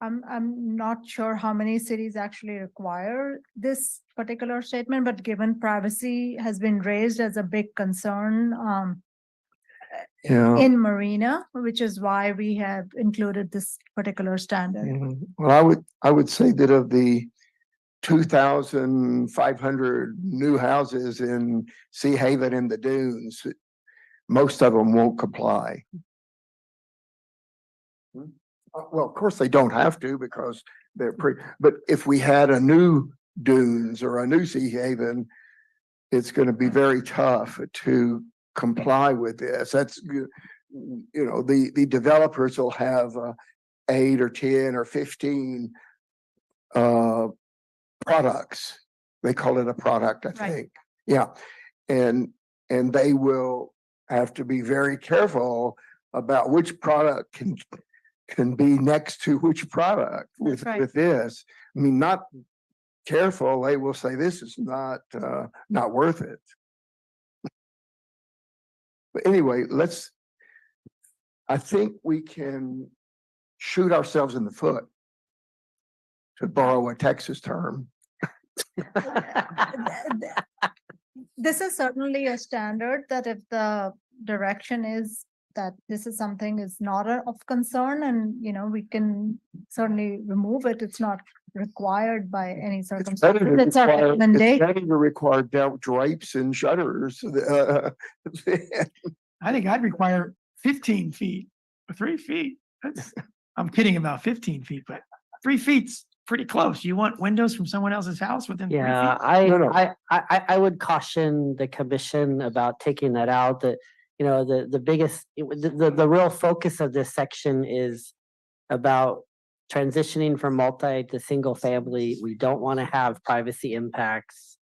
Speaker 1: I'm not sure how many cities actually require this particular statement, but given privacy has been raised as a big concern
Speaker 10: Yeah.
Speaker 1: in Marina, which is why we have included this particular standard.
Speaker 10: Well, I would say that of the 2,500 new houses in Sea Haven and the Dunes, most of them won't comply. Well, of course, they don't have to because they're but if we had a new Dunes or a new Sea Haven, it's going to be very tough to comply with this. That's, the developers will have 8 or 10 or 15 products. They call it a product, I think. Yeah. And they will have to be very careful about which product can be next to which product with this. I mean, not careful, they will say this is not worth it. But anyway, I think we can shoot ourselves in the foot, to borrow a Texas term.
Speaker 1: This is certainly a standard that if the direction is that this is something is not of concern and, we can certainly remove it. It's not required by any circumstance. It's our
Speaker 10: It's
Speaker 1: recommendation.
Speaker 10: better to require drapes and shutters.
Speaker 3: I think I'd require 15 feet or 3 feet. I'm kidding about 15 feet, but 3 feet's pretty close. You want windows from someone else's house within 3 feet?
Speaker 5: Yeah, I would caution the commission about taking that out, that, the biggest, the real focus of this section is about transitioning from multi to single family. We don't want to have privacy impacts.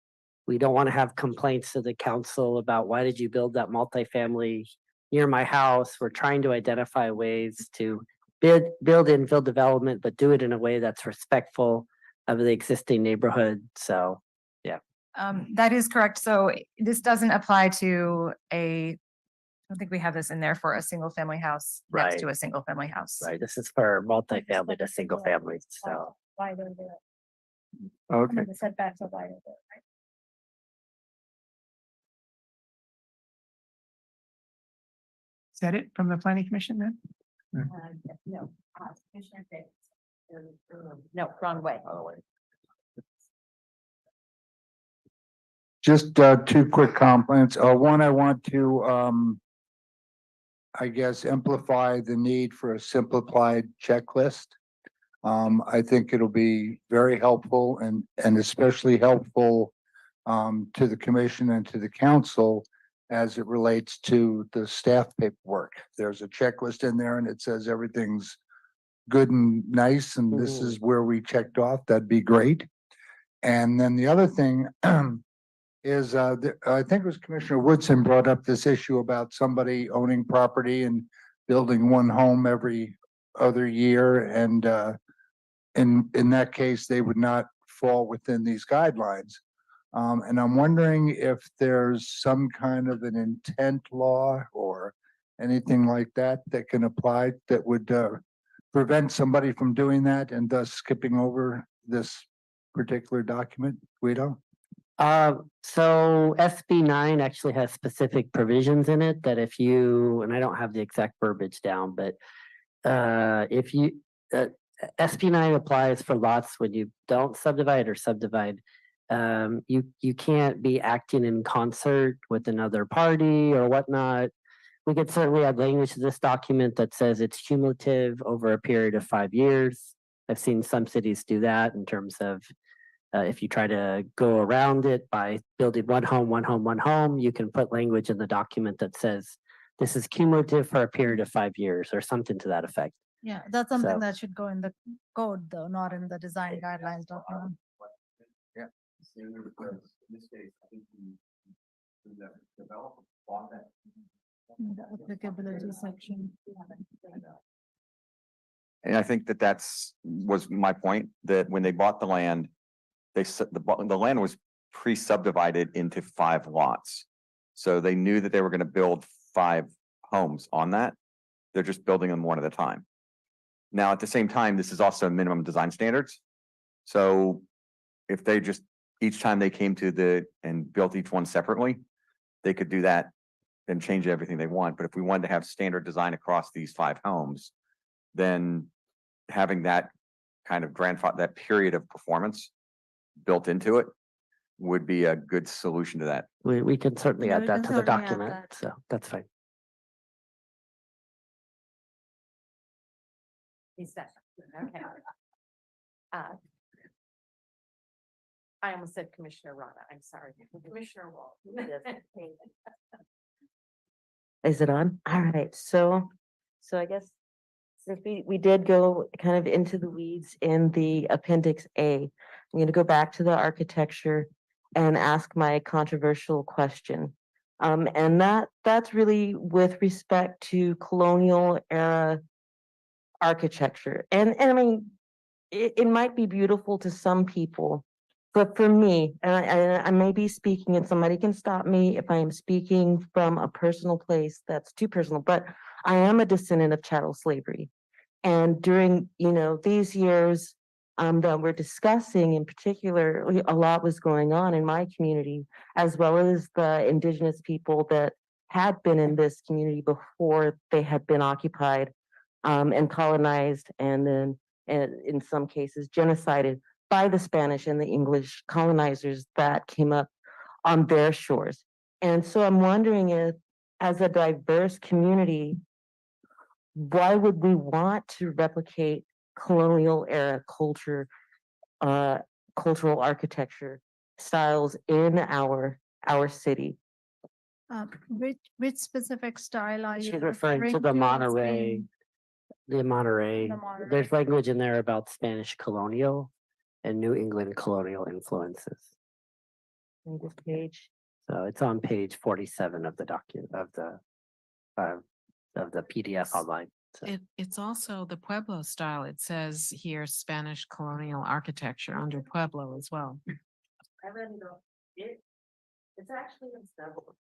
Speaker 5: We don't want to have complaints to the council about why did you build that multifamily near my house? We're trying to identify ways to build infill development, but do it in a way that's respectful of the existing neighborhood. So, yeah.
Speaker 2: That is correct. So this doesn't apply to I don't think we have this in there for a single family house next to a single family house.
Speaker 5: Right. This is for multifamily to single family. So,
Speaker 1: Why they're there.
Speaker 10: Okay.
Speaker 1: The setbacks are wider there, right?
Speaker 3: Is that it from the planning commission then?
Speaker 9: No, no, wrong way.
Speaker 7: Just 2 quick comments. One, I want to, I guess, amplify the need for a simplified checklist. I think it'll be very helpful and especially helpful to the commission and to the council as it relates to the staff paperwork. There's a checklist in there and it says everything's good and nice, and this is where we checked off. That'd be great. And then the other thing is, I think it was Commissioner Woodson brought up this issue about somebody owning property and building one home every other year. And in that case, they would not fall within these guidelines. And I'm wondering if there's some kind of an intent law or anything like that that can apply that would prevent somebody from doing that and thus skipping over this particular document, Guido?
Speaker 5: So SB 9 actually has specific provisions in it that if you, and I don't have the exact verbiage down, but if you, SB 9 applies for lots when you don't subdivide or subdivide. You can't be acting in concert with another party or whatnot. We could certainly add language to this document that says it's cumulative over a period of 5 years. I've seen some cities do that in terms of if you try to go around it by building one home, one home, one home, you can put language in the document that says this is cumulative for a period of 5 years or something to that effect.
Speaker 1: Yeah, that's something
Speaker 5: So-
Speaker 1: that should go in the code though, not in the design guidelines document.
Speaker 7: Yeah.
Speaker 12: In this case, I think the developer bought that.
Speaker 1: In the applicability section.
Speaker 12: And I think that was my point, that when they bought the land, they said the land was pre-subdivided into 5 lots. So they knew that they were going to build 5 homes on that. They're just building them one at a time. Now, at the same time, this is also minimum design standards. So if they just, each time they came to and built each one separately, they could do that and change everything they want. But if we wanted to have standard design across these 5 homes, then having that kind of grandfather, that period of performance built into it would be a good solution to that.
Speaker 5: We can certainly
Speaker 1: Yeah,
Speaker 5: add
Speaker 1: we
Speaker 5: that
Speaker 1: can
Speaker 5: to the
Speaker 1: certainly add
Speaker 5: document,
Speaker 1: that.
Speaker 5: so that's fine.
Speaker 6: Is that, okay. I almost said Commissioner Rana, I'm sorry. Commissioner Wall. Is it on? All right, so I guess since we did go kind of into the weeds in the Appendix A, I'm gonna go back to the architecture and ask my controversial question. And that's really with respect to colonial era architecture. And I mean, it might be beautiful to some people, but for me, and I may be speaking, and somebody can stop me if I am speaking from a personal place that's too personal, but I am a descendant of chattel slavery. And during, these years that we're discussing in particular, a lot was going on in my community, as well as the indigenous people that had been in this community before they had been occupied and colonized, and then in some cases genocided by the Spanish and the English colonizers that came up on their shores. And so I'm wondering if, as a diverse community, why would we want to replicate colonial era culture, cultural architecture styles in our city?
Speaker 1: Which specific style are you?
Speaker 5: She's referring to the
Speaker 1: You're
Speaker 5: Monterey,
Speaker 1: saying
Speaker 5: the Monterey.
Speaker 1: the Monterey.
Speaker 5: There's language in there about Spanish colonial and New England colonial influences.
Speaker 6: On this page.
Speaker 5: So it's on page 47 of the document of the PDF online. So
Speaker 17: It's also the Pueblo style. It says here Spanish colonial architecture under Pueblo as well.
Speaker 6: I read it off. It's actually in several.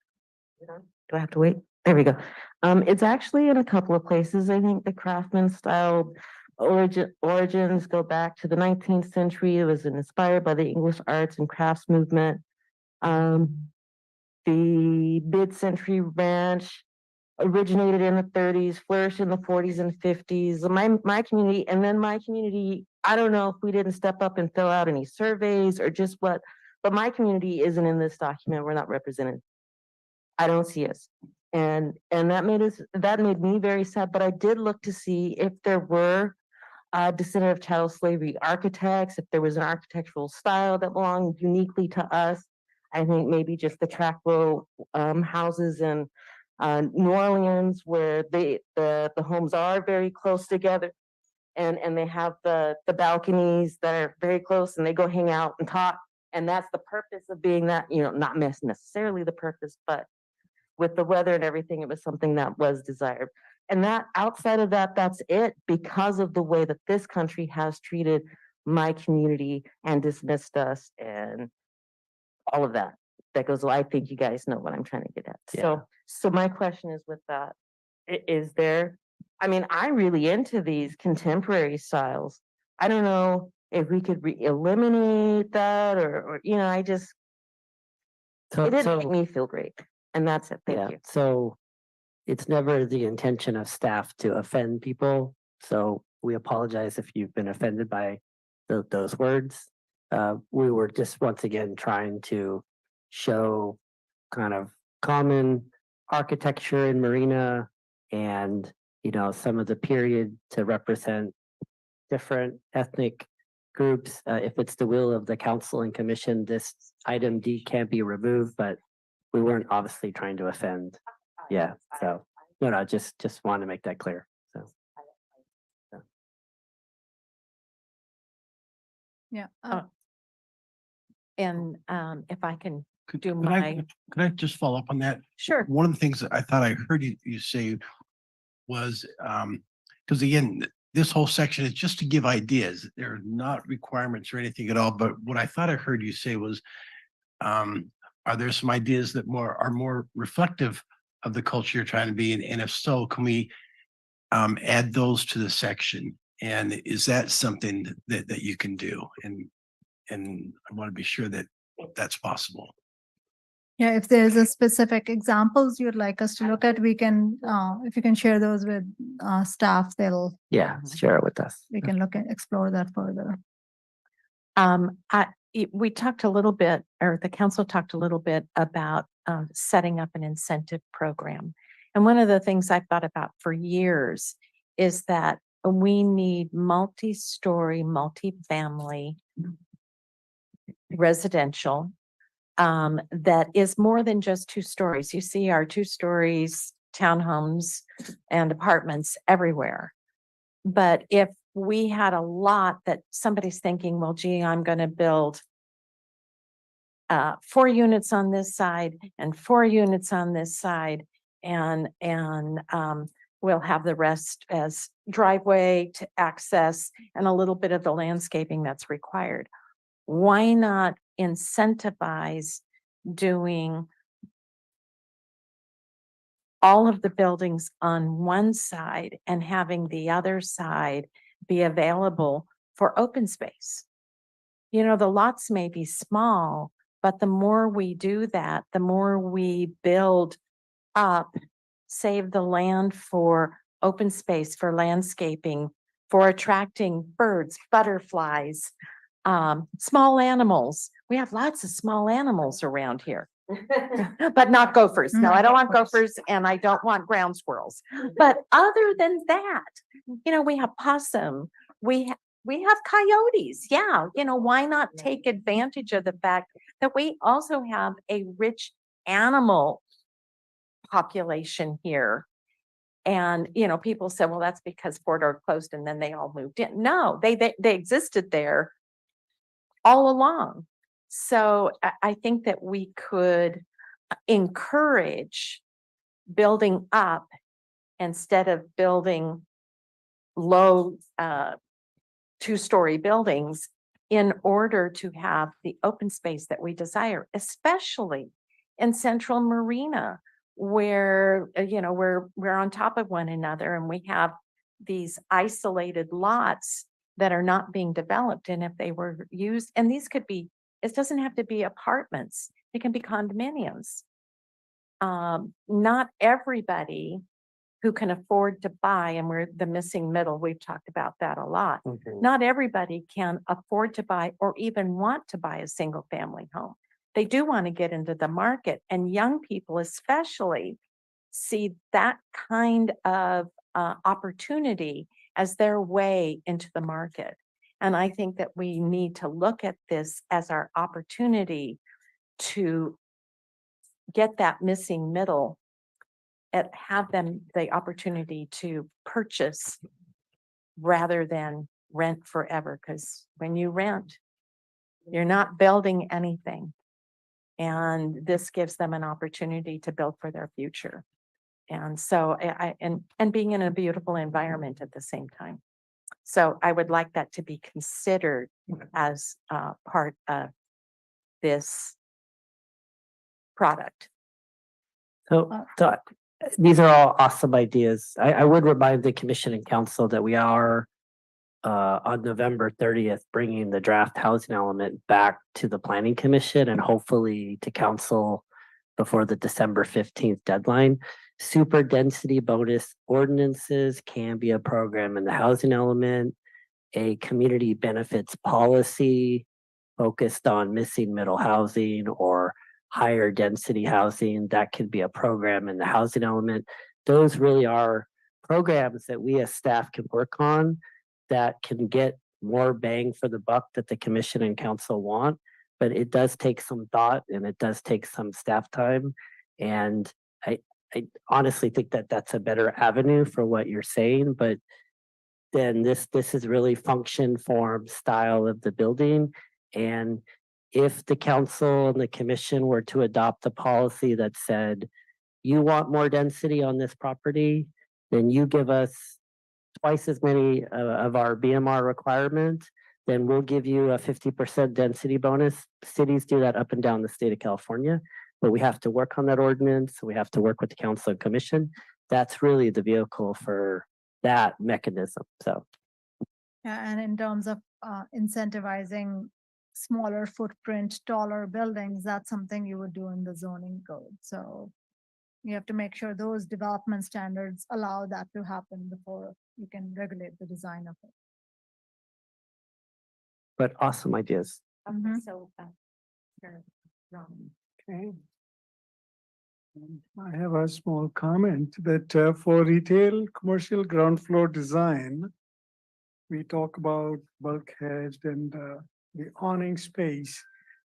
Speaker 6: Do I have to wait? There we go. It's actually in a couple of places. I think the craftsman style origins go back to the 19th century. It was inspired by the English arts and crafts movement. The mid-century ranch originated in the 30s, flourished in the 40s and 50s. My community, and then my community, I don't know if we didn't step up and fill out any surveys or just what, but my community isn't in this document. We're not represented. I don't see us. And that made me very sad, but I did look to see if there were descendant of chattel slavery architects, if there was an architectural style that belonged uniquely to us. I think maybe just the track row houses in New Orleans where the homes are very close together and they have the balconies that are very close and they go hang out and talk. And that's the purpose of being that, you know, not necessarily the purpose, but with the weather and everything, it was something that was desired. And that outside of that, that's it because of the way that this country has treated my community and dismissed us and all of that. That goes, well, I think you guys know what I'm trying to get at.
Speaker 5: Yeah.
Speaker 6: So my question is with that, is there, I mean, I'm really into these contemporary styles. I don't know if we could eliminate that or, you know, I just,
Speaker 5: So,
Speaker 6: it didn't
Speaker 5: so
Speaker 6: make me feel great. And that's it. Thank
Speaker 5: yeah,
Speaker 6: you.
Speaker 5: so it's never the intention of staff to offend people. So we apologize if you've been offended by those words. We were just once again trying to show kind of common architecture in Marina and, you know, some of the period to represent different ethnic groups. If it's the will of the council and commission, this item D can be removed, but we weren't obviously trying to offend. Yeah, so, no, just want to make that clear, so.
Speaker 1: Yeah.
Speaker 8: And if I can do
Speaker 16: Could I,
Speaker 8: my,
Speaker 16: could I just follow up on that?
Speaker 8: sure.
Speaker 16: One of the things that I thought I heard you say was, because again, this whole section is just to give ideas. They're not requirements or anything at all, but what I thought I heard you say was, are there some ideas that are more reflective of the culture you're trying to be in? And if so, can we add those to the section? And is that something that you can do? And I want to be sure that that's possible.
Speaker 1: Yeah, if there's a specific examples you'd like us to look at, we can, if you can share those with staff,
Speaker 5: Yeah, share it with us.
Speaker 1: we can look and explore that further.
Speaker 8: We talked a little bit, or the council talked a little bit about setting up an incentive program. And one of the things I've thought about for years is that we need multi-story, multi-family residential that is more than just 2 stories. You see our 2 stories, townhomes and apartments everywhere. But if we had a lot that somebody's thinking, well, gee, I'm going to build 4 units on this side and 4 units on this side, and we'll have the rest as driveway to access and a little bit of the landscaping that's required. Why not incentivize doing all of the buildings on one side and having the other side be available for open space? You know, the lots may be small, but the more we do that, the more we build up, save the land for open space, for landscaping, for attracting birds, butterflies, small animals. We have lots of small animals around here. But not gophers. No, I don't want gophers and I don't want ground squirrels. But other than that, you know, we have possum, we have coyotes. Yeah, you know, why not take advantage of the fact that we also have a rich animal population here? And, you know, people say, well, that's because Fort Ord closed and then they all moved in. No, they existed there all along. So I think that we could encourage building up instead of building low 2-story buildings in order to have the open space that we desire, especially in Central Marina, where, you know, we're on top of one another and we have these isolated lots that are not being developed. And if they were used, and these could be, it doesn't have to be apartments, it can be condominiums. Not everybody who can afford to buy, and we're the missing middle, we've talked about that a lot. Not everybody can afford to buy or even want to buy a single family home. They do want to get into the market, and young people especially see that kind of opportunity as their way into the market. And I think that we need to look at this as our opportunity to get that missing middle and have them the opportunity to purchase rather than rent forever. Because when you rent, you're not building anything. And this gives them an opportunity to build for their future. And so and being in a beautiful environment at the same time. So I would like that to be considered as part of this product.
Speaker 5: So these are all awesome ideas. I would remind the commission and council that we are on November 30th, bringing the draft housing element back to the planning commission and hopefully to council before the December 15th deadline. Super density bonus ordinances can be a program in the housing element, a community benefits policy focused on missing middle housing or higher density housing. That could be a program in the housing element. Those really are programs that we as staff can work on that can get more bang for the buck that the commission and council want. But it does take some thought and it does take some staff time. And I honestly think that that's a better avenue for what you're saying, but then this is really function, form, style of the building. And if the council and the commission were to adopt a policy that said, you want more density on this property, then you give us twice as many of our BMR requirements, then we'll give you a 50% density bonus. Cities do that up and down the state of California, but we have to work on that ordinance. We have to work with the council and commission. That's really the vehicle for that mechanism. So.
Speaker 1: Yeah, and in terms of incentivizing smaller footprint, taller buildings, that's something you would do in the zoning code. So you have to make sure those development standards allow that to happen before you can regulate the design of it.
Speaker 5: But awesome ideas.
Speaker 1: Mhm.
Speaker 8: So,
Speaker 11: Okay. I have a small comment that for retail commercial ground floor design, we talk about bulkhead and the awning space,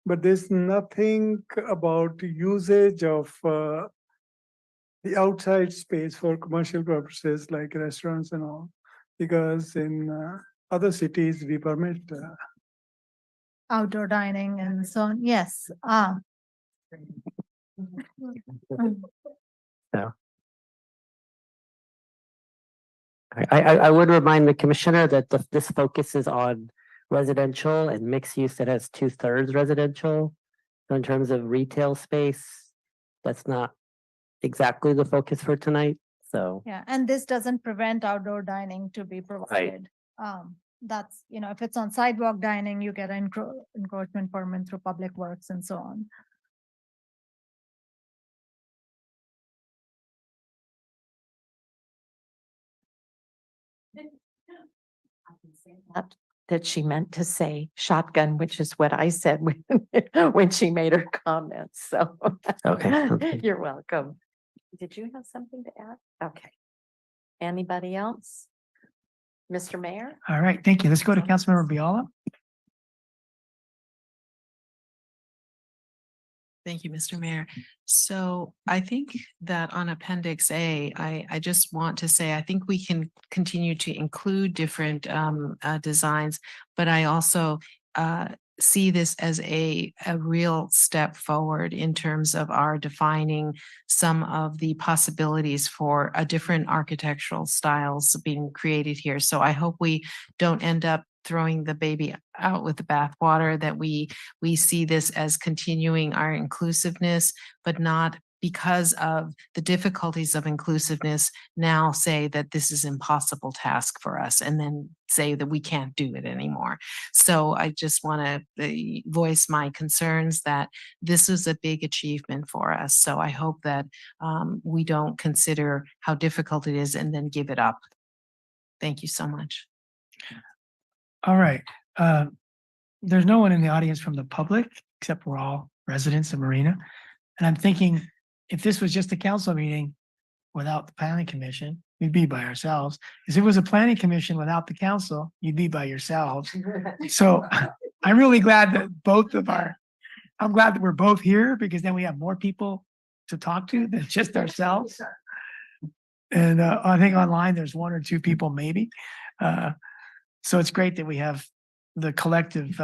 Speaker 11: but there's nothing about usage of the outside space for commercial purposes like restaurants and all, because in other cities we permit
Speaker 1: Outdoor dining and so on. Yes.
Speaker 5: So. I would remind the commissioner that this focuses on residential and mixed use that has 2/3 residential. So in terms of retail space, that's not exactly the focus for tonight. So.
Speaker 1: Yeah, and this doesn't prevent outdoor dining to be provided. That's, if it's on sidewalk dining, you get an encroachment permit through public works and so on.
Speaker 8: that she meant to say shotgun, which is what I said when she made her comments. So.
Speaker 5: Okay.
Speaker 8: You're welcome. Did you have something to add? Okay. Anybody else? Mr. Mayor?
Speaker 3: All right, thank you. Let's go to Councilmember Biala.
Speaker 17: Thank you, Mr. Mayor. So I think that on Appendix A, I just want to say, I think we can continue to include different designs, but I also see this as a real step forward in terms of our defining some of the possibilities for a different architectural styles being created here. So I hope we don't end up throwing the baby out with the bathwater, that we see this as continuing our inclusiveness, but not because of the difficulties of inclusiveness now say that this is impossible task for us and then say that we can't do it anymore. So I just want to voice my concerns that this is a big achievement for us. So I hope that we don't consider how difficult it is and then give it up. Thank you so much.
Speaker 3: All right. There's no one in the audience from the public, except we're all residents of Marina. And I'm thinking, if this was just a council meeting without the planning commission, we'd be by ourselves. If it was a planning commission without the council, you'd be by yourselves. So I'm really glad that I'm glad that we're both here because then we have more people to talk to than just ourselves. And I think online there's one or two people maybe. So it's great that we have the collective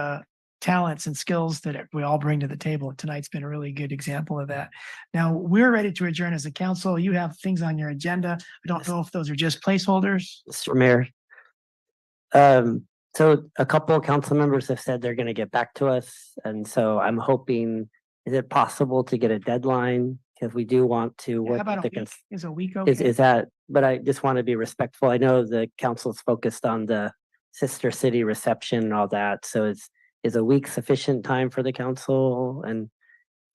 Speaker 3: talents and skills that we all bring to the table. Tonight's been a really good example of that. Now, we're ready to adjourn as a council. You have things on your agenda. I don't know if those are just placeholders.
Speaker 5: Mr. Mayor. So a couple of council members have said they're gonna get back to us, and so I'm hoping, is it possible to get a deadline? Because we do want to
Speaker 3: How
Speaker 5: work
Speaker 3: about
Speaker 5: with
Speaker 3: a
Speaker 5: the,
Speaker 3: week? Is a week okay?
Speaker 5: is that, but I just want to be respectful. I know the council's focused on the sister city reception and all that, so is a week sufficient time for the council and,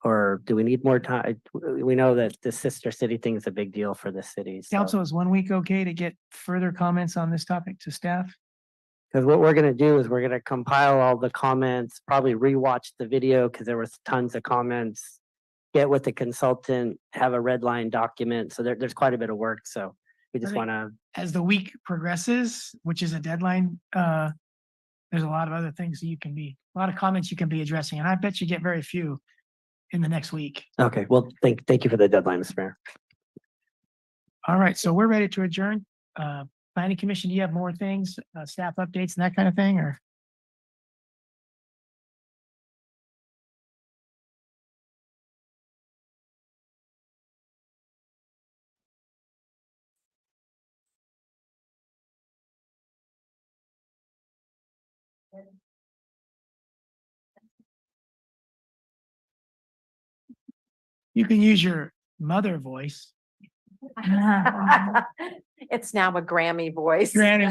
Speaker 5: or do we need more time? We know that the sister city thing is a big deal for the city.
Speaker 3: Council, is 1 week okay to get further comments on this topic to staff?
Speaker 5: Because what we're gonna do is we're gonna compile all the comments, probably rewatch the video because there was tons of comments. Get with the consultant, have a red line document. So there's quite a bit of work. So we just
Speaker 3: Okay.
Speaker 5: wanna,
Speaker 3: As the week progresses, which is a deadline, there's a lot of other things that a lot of comments you can be addressing, and I bet you get very few in the next week.
Speaker 5: okay, well, thank you for the deadline, Mr. Mayor.
Speaker 3: All right, so we're ready to adjourn. Planning Commission, do you have more things, staff updates and that kind of thing, or? You can use your mother voice.
Speaker 6: It's now a Grammy voice.
Speaker 3: Granny.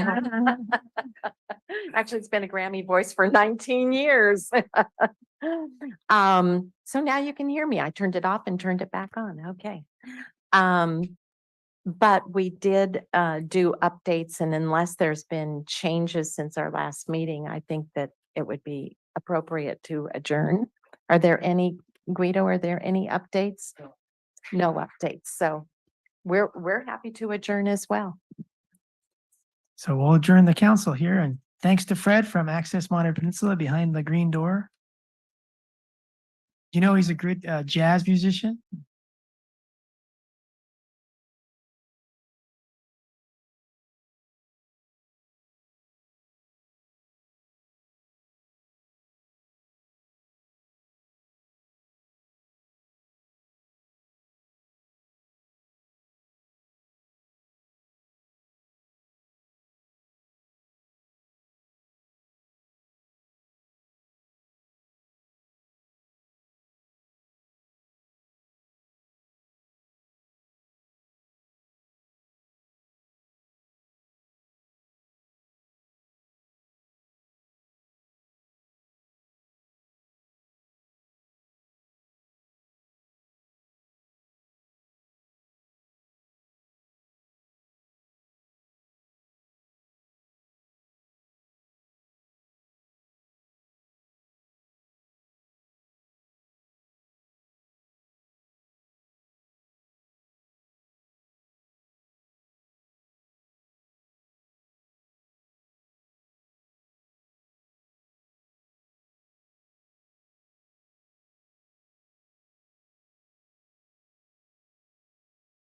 Speaker 6: Actually, it's been a Grammy voice for 19 years. So now you can hear me. I turned it off and turned it back on. Okay. But we did do updates, and unless there's been changes since our last meeting, I think that it would be appropriate to adjourn. Are there any, Guido, are there any updates? No updates. So we're happy to adjourn as well.
Speaker 3: So we'll adjourn the council here, and thanks to Fred from Access Monterey Peninsula behind the green door. You know, he's a good jazz musician.